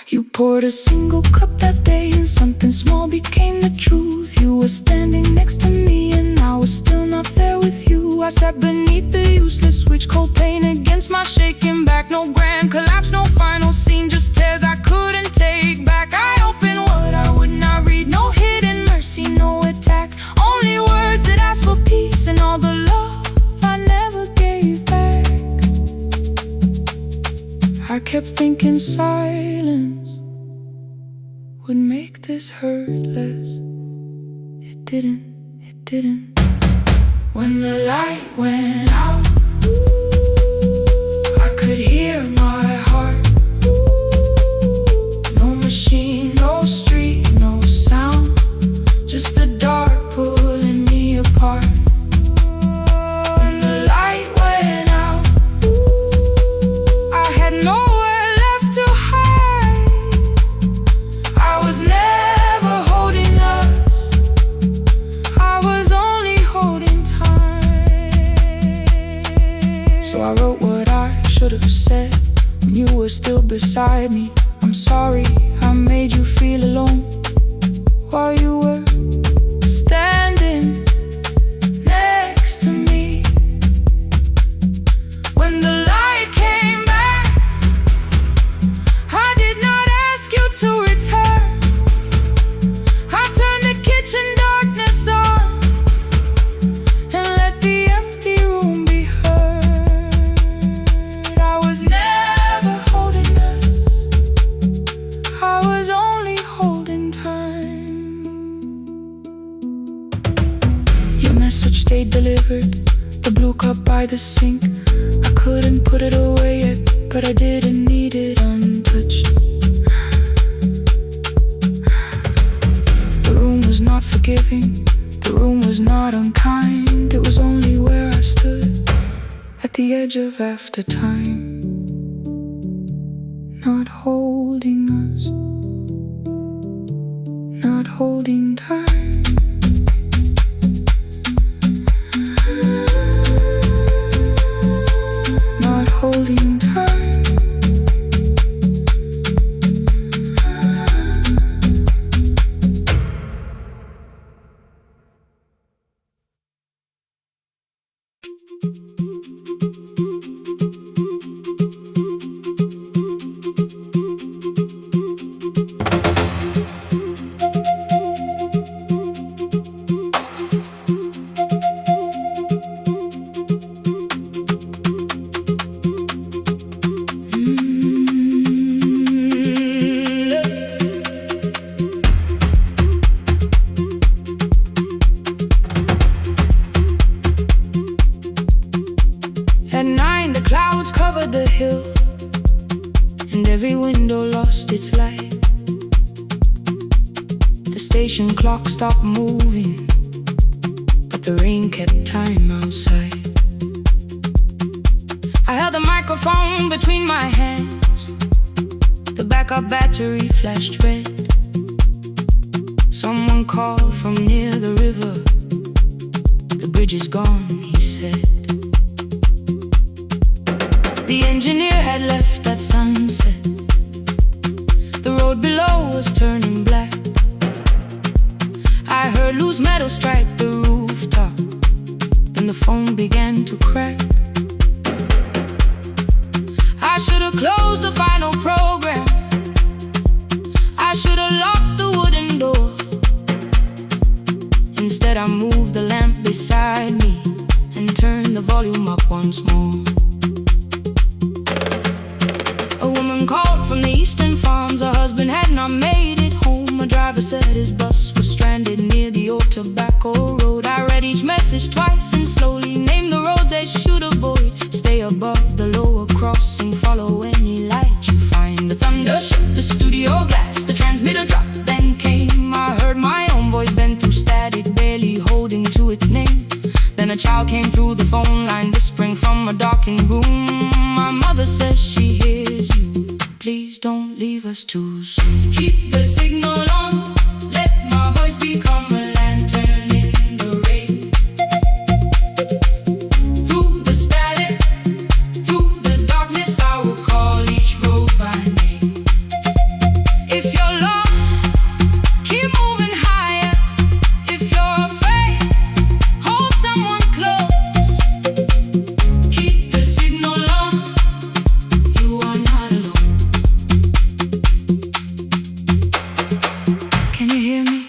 You poured a single cup that day and something small became the truth. You were standing next to me and I was still not there with you. I sat beneath the useless switch, cold pain against my shaking back. No grand collapse, no final scene, just tears I couldn't take back. I opened what I would not read, no hidden mercy, no attack. Only words that ask for peace and all the love I never gave back. I kept thinking silence would make this hurt less. It didn't. When the light went out, I could hear my heart. No machine, no street, no sound, just the dark pulling me apart. When the light went out, I had nowhere left to hide. I was never holding us, I was only holding time. So I wrote what I should have said when you were still beside me. I'm sorry I made you feel alone while you were standing next to me. When the light came back, I did not ask you to return. I turned the kitchen darkness on and let the empty room be heard. I was never holding us, I was only holding time. Your message stayed delivered, the blue cup by the sink. I couldn't put it away yet, but I didn't need it untouched. The room was not forgiving, the room was not unkind. It was only where I stood at the edge of after time, not holding us, not holding time. Not holding time. clock stopped moving, but the rain kept time outside. I held the microphone between my hands. The backup battery flashed red. Someone called from near the river. The bridge is gone, he said. The engineer had left at sunset. The road below was turning black. I heard loose metal strike the rooftop. Then the phone began to crack. I should have closed the final program. I should have locked the wooden door. Instead I moved the lamp beside me and turned the volume up once more. A woman called from the eastern farms. Her husband had not made it home. A driver said his bus was stranded near the old tobacco road. I read each message twice and slowly named the roads they should avoid. Stay above the lower crossing, follow any light you find. The thunder shook the studio glass, the transmitter dropped, then came. I heard my own voice bend through static, barely holding to its name. Then a child came through the phone line, whispering from a darkened room. My mother says she hears you. Please don't leave us too soon. Keep the signal on, let my voice become a lantern in the rain. Through the static, through the darkness, I will call each road by name. If you're lost, keep moving higher. If you're afraid, hold someone close. Keep the signal on, you are not alone. Can you hear me?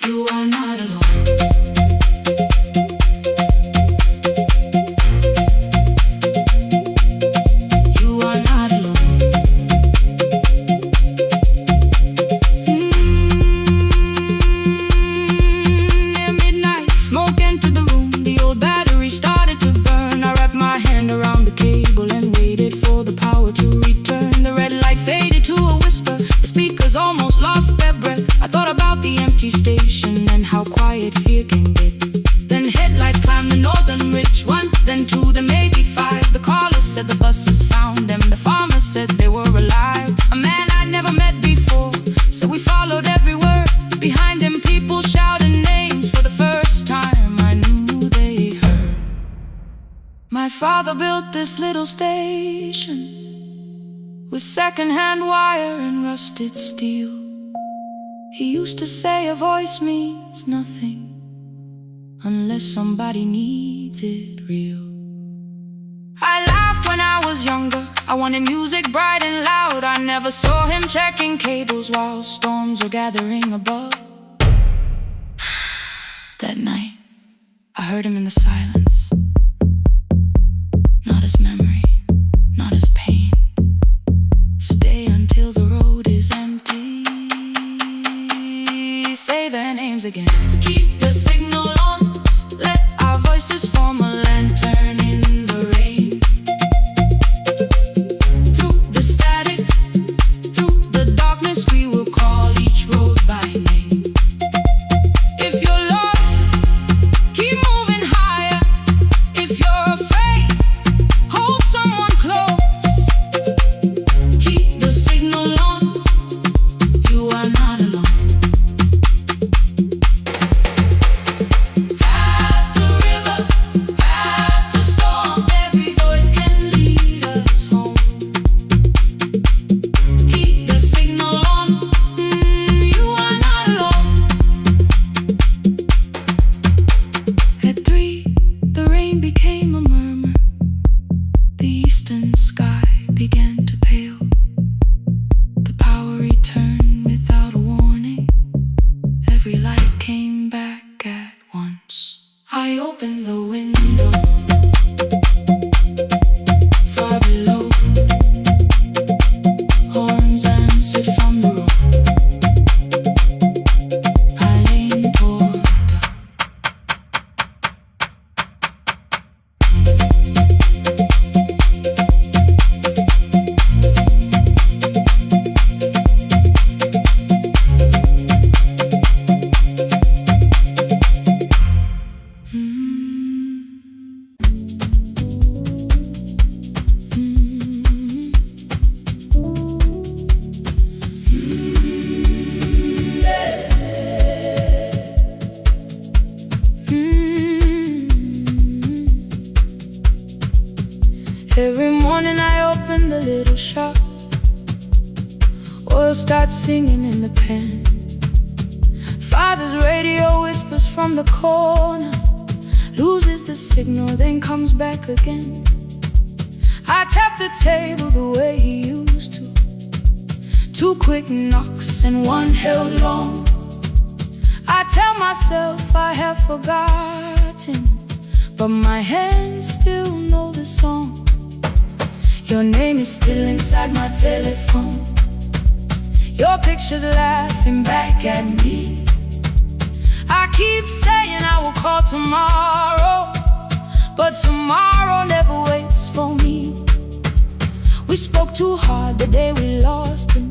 You are not alone. You are not alone. Near midnight, smoke entered the room. The old battery started to burn. I wrapped my hand around the cable and waited for the power to return. The red light faded to a whisper. The speakers almost lost their breath. I thought about the empty station and how quiet fear can get. Then headlights climbed the northern ridge, one, then two, then maybe five. The caller said the buses found them. The farmer said they were alive. A man I'd never met before, so we followed every word. Behind him people shouted names. For the first time I knew they heard. My father built this little station with second-hand wire and rusted steel. He used to say a voice means nothing unless somebody needs it real. I laughed when I was younger. I wanted music bright and loud. I never saw him checking cables while storms were gathering above. That night, I heard him in the silence. Not as memory, not as pain. Stay until the road is empty. Say their names again. Keep the signal on, let our voices form a lantern in the rain. Through the static, through the darkness, we will call each road by name. If you're lost, keep moving higher. If you're afraid, hold someone close. Keep the signal on, you are not alone. Past the river, past the storm, every voice can lead us home. Keep the signal on, you are not alone. At 3, the rain became a murmur. The eastern sky began to pale. The power returned without a warning. Every light came back at once. I opened the window. Far below, horns answered from the road. I leaned toward the morning I open the little shop. Oil starts singing in the pan. Father's radio whispers from the corner, loses the signal, then comes back again. I tap the table the way he used to. 2 quick knocks and 1 held long. I tell myself I have forgotten, but my hands still know the song. Your name is still inside my telephone. Your picture's laughing back at me. I keep saying I will call tomorrow, but tomorrow never waits for me. We spoke too hard the day we lost him.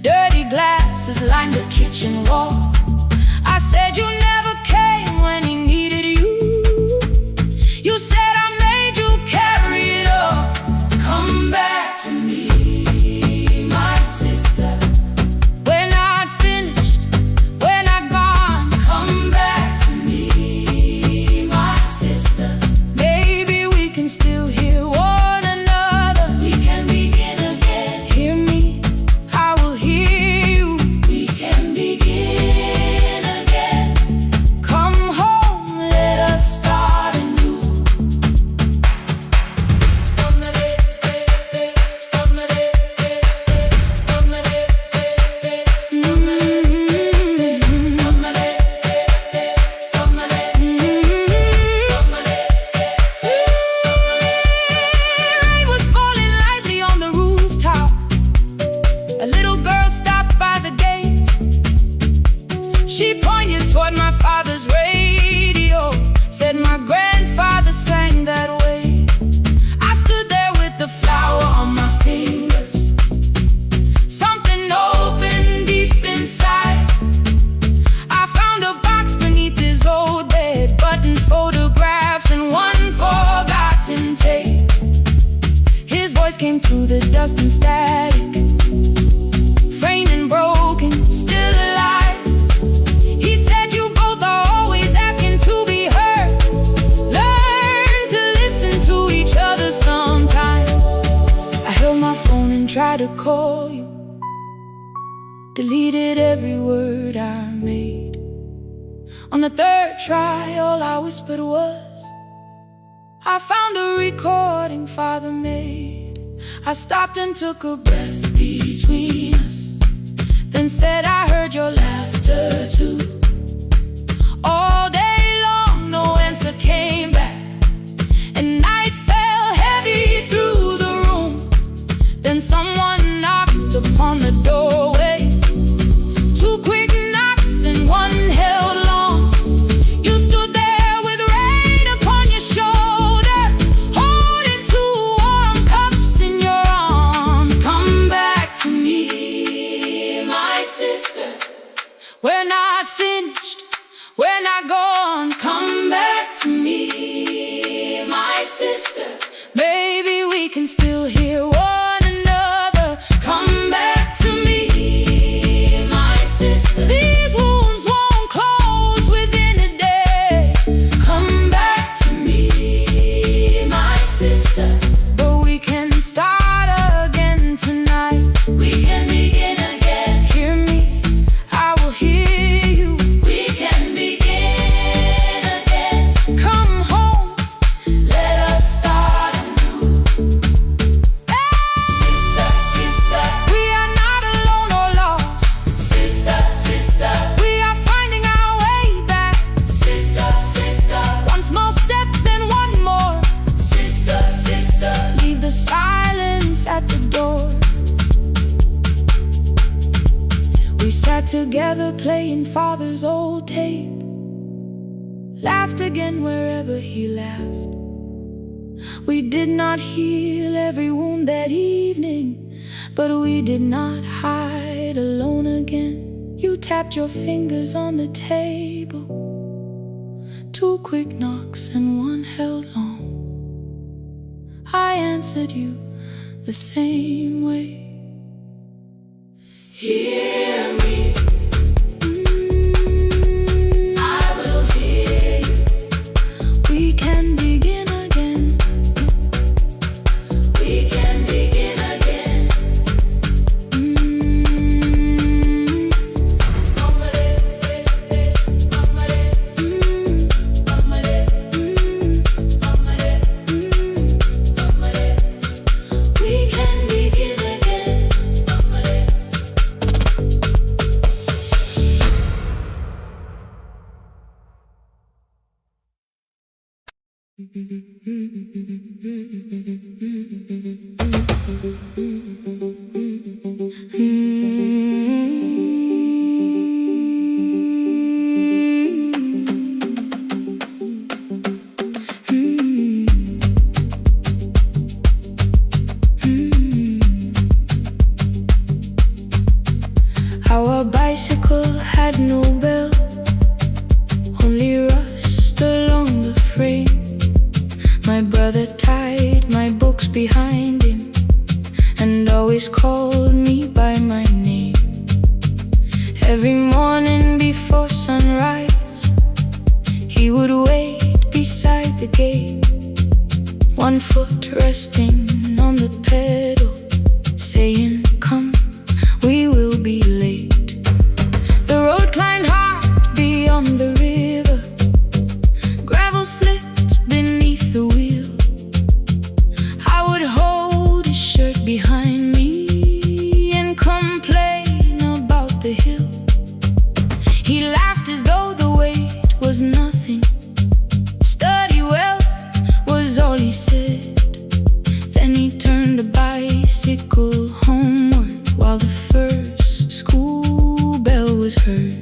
Dirty glasses lined the kitchen wall. I said you never came when he needed you. You said I made you carry it all. Come back to me, my sister. We're not finished, we're not gone. Come back to me, my sister. Maybe we can still hear one another. We can begin again. Hear me, I will hear you. We can begin again. Come home, let us start anew. Rain was falling lightly on the rooftop. A little girl stopped by the gate. She pointed toward my father's radio, said my grandfather sang that way. I stood there with the flower on my fingers. Something opened deep inside. I found a box beneath his old bed, buttons, photographs, and 1 forgotten tape. His voice came through the dust and static, framed and broken, still alive. He said you both are always asking to be heard. Learn to listen to each other sometimes. I held my phone and tried to call you, deleted every word I made. On the 3rd try, all I whispered was, I found a recording Father made. I stopped and took a breath between us, then said I heard your laughter too. All day long, no answer came back, and night fell heavy through the room. Then someone knocked upon the doorway. 2 quick knocks and 1 held long. You stood there with rain upon your shoulder, holding 2 warm cups in your arms. Come back to me, my sister. We're not finished, we're not gone. Come back to me, my sister. Maybe we can still hear one another. Come back to me, my sister. These wounds won't close within a day. Come back to me, my sister. But we can start again tonight. We can begin again. Hear me, I will hear you. We can begin again. Come home, let us start anew. Sister, sister, we are not alone or lost. Sister, sister, we are finding our way back. Sister, sister, 1 small step, then 1 more. Sister, sister, leave the silence at the door. We sat together playing Father's old tape, laughed again wherever he laughed. We did not heal every wound that evening, but we did not hide alone again. You tapped your fingers on the table, 2 quick knocks and 1 held long. I answered you the same way. Hear me, I will hear you. We can begin again. Our bicycle had no bell, only rust along the frame. My brother tied my books behind him and always called me by my name. Every morning before sunrise, he would wait beside the gate, one foot resting on the pedal, saying, "Come, we will be late." The road climbed hard beyond the river, gravel slipped beneath the wheel. I would hold his shirt behind me and complain about the hill. He laughed as though the weight was nothing. "Study well," was all he said. Then he turned the bicycle homeward while the first school bell was heard.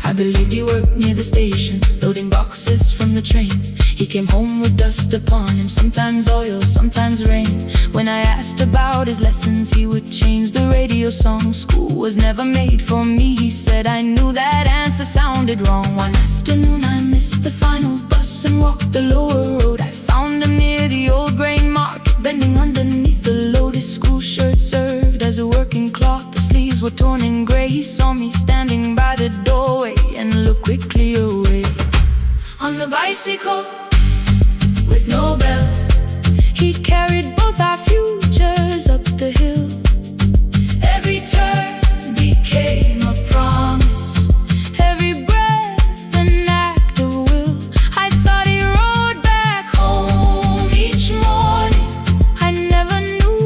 I believed he worked near the station, loading boxes from the train. He came home with dust upon him, sometimes oil, sometimes rain. When I asked about his lessons, he would change the radio song. "School was never made for me," he said. I knew that answer sounded wrong. One afternoon I missed the final bus and walked the lower road. I found him near the old grain market, bending underneath the load. His school shirt served as a working cloth. The sleeves were torn and gray. He saw me standing by the doorway and looked quickly away. On the bicycle with no bell, he carried both our futures up the hill. Every turn became a promise, every breath an act of will. I thought he rode back home each morning. I never knew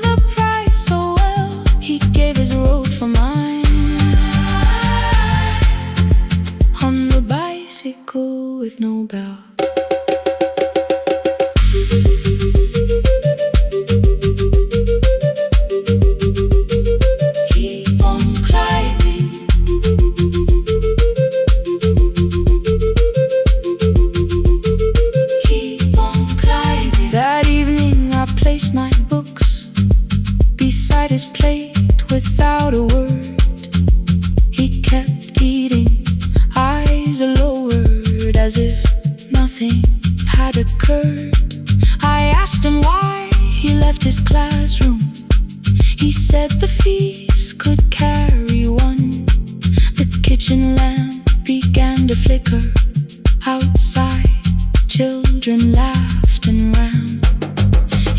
the price so well. He gave his road for mine. On the bicycle with no bell. Keep on climbing. Keep on climbing. That evening I placed my books beside his plate without a word. He kept eating, eyes lowered, as if nothing had occurred. I asked him why he left his classroom. He said the fees could carry one. The kitchen lamp began to flicker. Outside, children laughed and ran.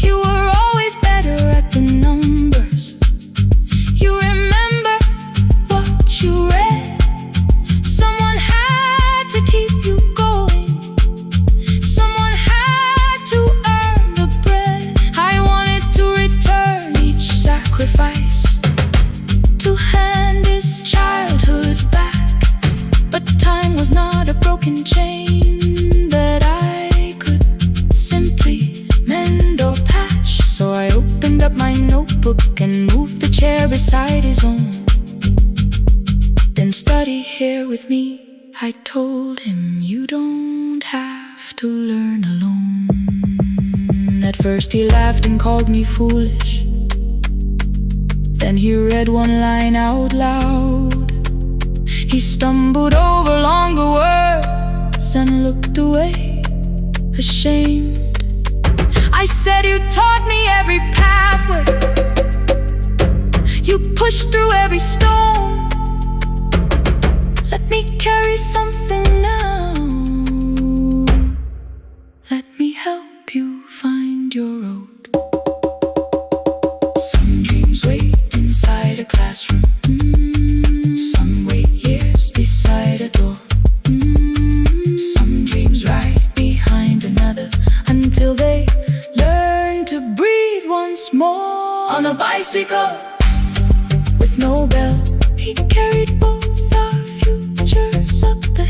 You were always better at the numbers. You remember what you read. Someone had to keep you going. Someone had to earn the bread. I wanted to return each sacrifice, to hand his childhood back. But time was not a broken chain that I could simply mend or patch. So I opened up my notebook and moved the chair beside his own. Then study here with me, I told him. You don't have to learn alone. At first he laughed and called me foolish. Then he read one line out loud. He stumbled over longer words and looked away, ashamed. I said, "You taught me every pathway. You pushed through every stone. Let me carry something now. Let me help you find your road." Some dreams wait inside a classroom. Some wait years beside a door. Some dreams right behind another until they learn to breathe once more. On a bicycle with no bell, he carried both our futures up the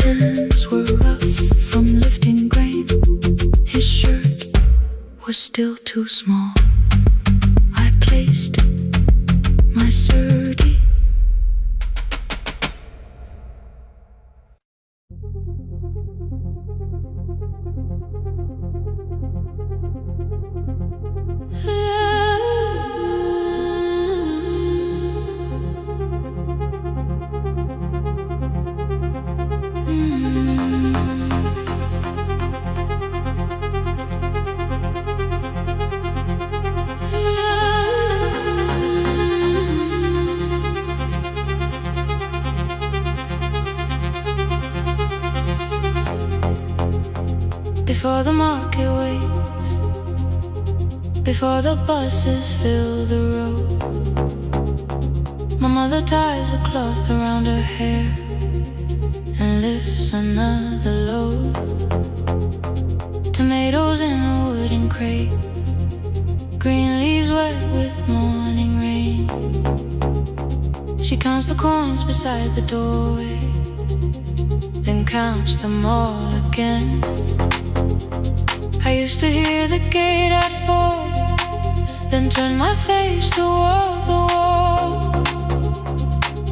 hands were rough from lifting grain. His shirt was still too small. I placed my surdy. Before the market waits, before the buses fill the road, my mother ties a cloth around her hair and lifts another load. Tomatoes in a wooden crate, green leaves wet with morning rain. She counts the coins beside the doorway, then counts them all again. I used to hear the gate at 4, then turn my face toward the wall.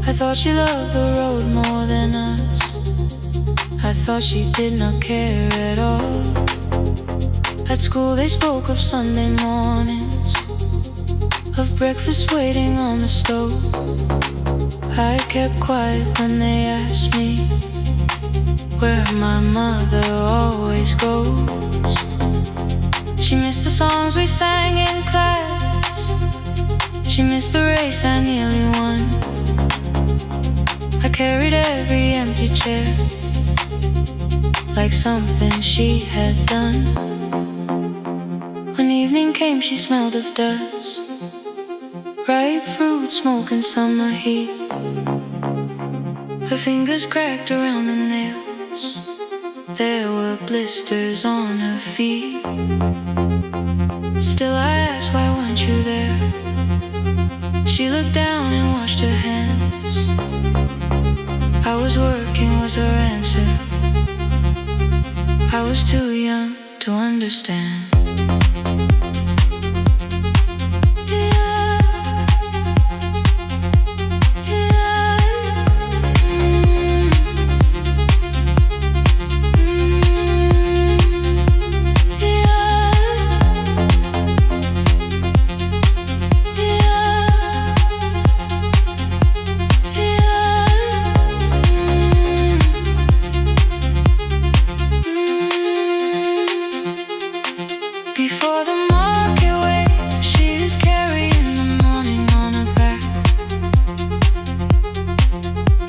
I thought she loved the road more than us. I thought she did not care at all. At school they spoke of Sunday mornings, of breakfast waiting on the stove. I kept quiet when they asked me where my mother always goes. She missed the songs we sang in class, she missed the race I nearly won. I carried every empty chair like something she had done. When evening came she smelled of dust, ripe fruit, smoke and summer heat. Her fingers cracked around the nails, there were blisters on her feet. Still I asked, why weren't you there? She looked down and washed her hands. I was working was her answer. I was too young to understand. Before the market waits, she is carrying the morning on her back.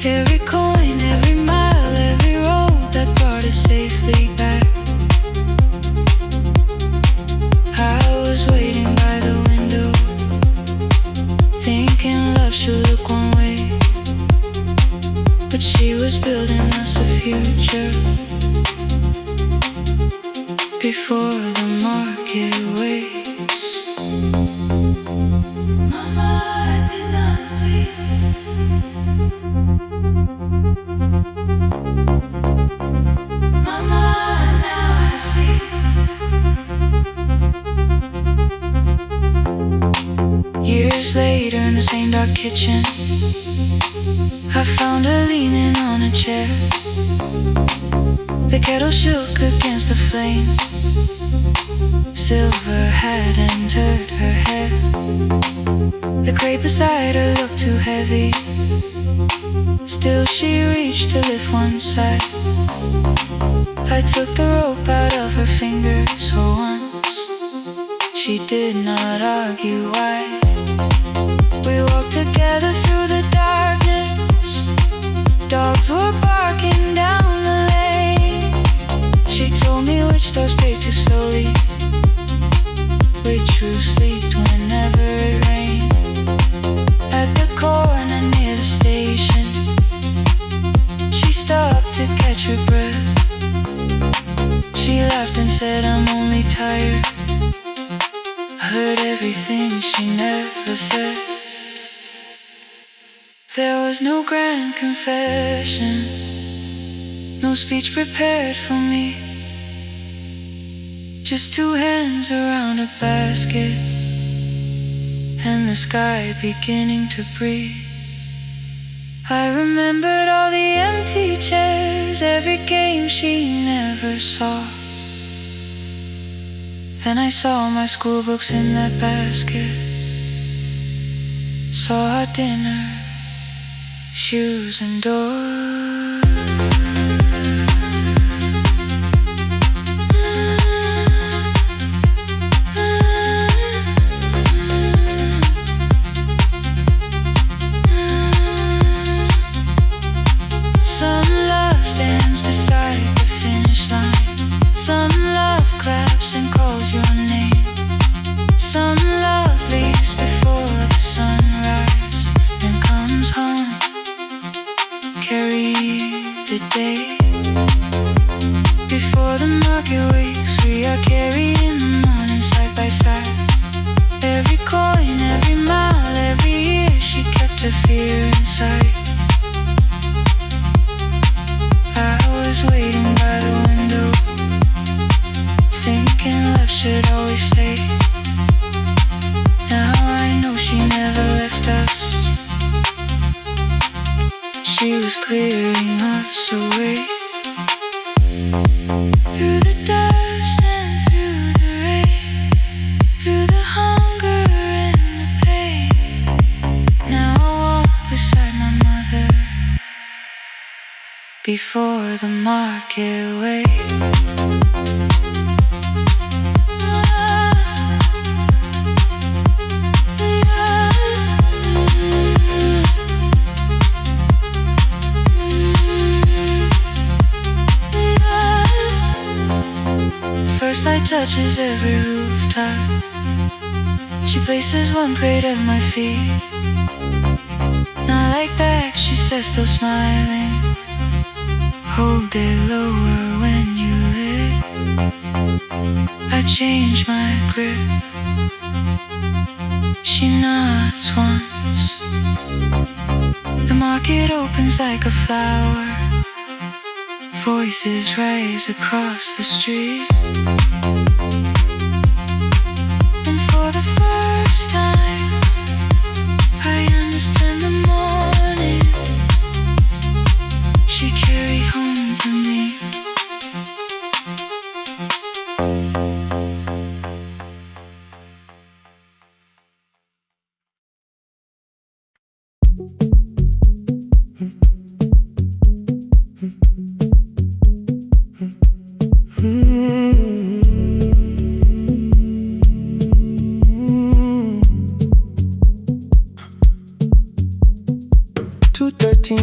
Every coin, every mile, every road that brought us safely back. I was waiting by the window, thinking love should look one way, but she was building us a future. Before the market waits, Mama, I did not see. Mama, now I see. Years later in the same dark kitchen, I found her leaning on a chair. The kettle shook against the flame, silver had entered her hair. The crate beside her looked too heavy, still she reached to lift one side. I took the rope out of her fingers for once, she did not argue why. We walked together through the darkness, dogs were barking down the lane. She told me which doors paved too slowly, which roofs leaked whenever it rained. At the corner near the station, she stopped to catch her breath. She laughed and said, I'm only tired. I heard everything she never said. There was no grand confession, No speech prepared for me, just two hands around a basket, and the sky beginning to breathe. I remembered all the empty chairs, every game she never saw. Then I saw my school books in that basket, saw our dinner, shoes and doors. Some love stands beside the finish line, some love claps and calls your name, some love leaves before the sunrise and comes home. Carry the day before the market wakes. We are carrying the morning side by side. Every coin, every mile, every year, she kept her fear inside. I was waiting by the window, thinking love should always stay. Now I know she never left us. She was clearing us away. Through the dust and through the rain, through the hunger and the pain. Now I walk beside my mother before the market wakes. First light touches every rooftop. She places one plate at my feet. Not like back, she says, still smiling. Hold it lower when you lit. I change my grip. She nods once. The market opens like a flower. Voices rise across the street. And for the first time, I understand the morning she carried home to me.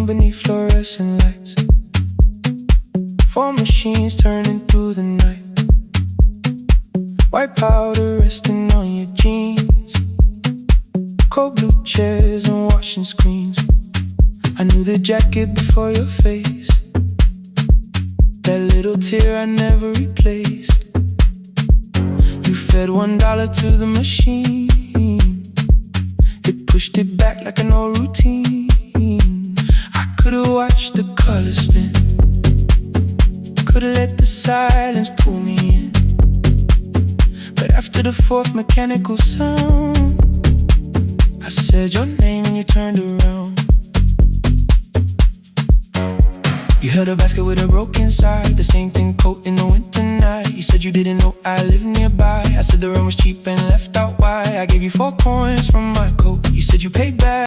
Beneath fluorescent lights, four machines turning through the night. White powder resting on your jeans, cold blue chairs and washing screens. I knew the jacket before your face, that little tear I never replaced. You fed $1 to the machine, it pushed it back like an old routine. Could've watched the colors spin, could've let the silence pull me in. But after the fourth mechanical sound, I said your name and you turned around. You held a basket with a broken side, the same thing coat in the winter night. You said you didn't know I lived nearby. I said the rent was cheap and left out why. I gave you 4 coins from my coat. You said you paid back.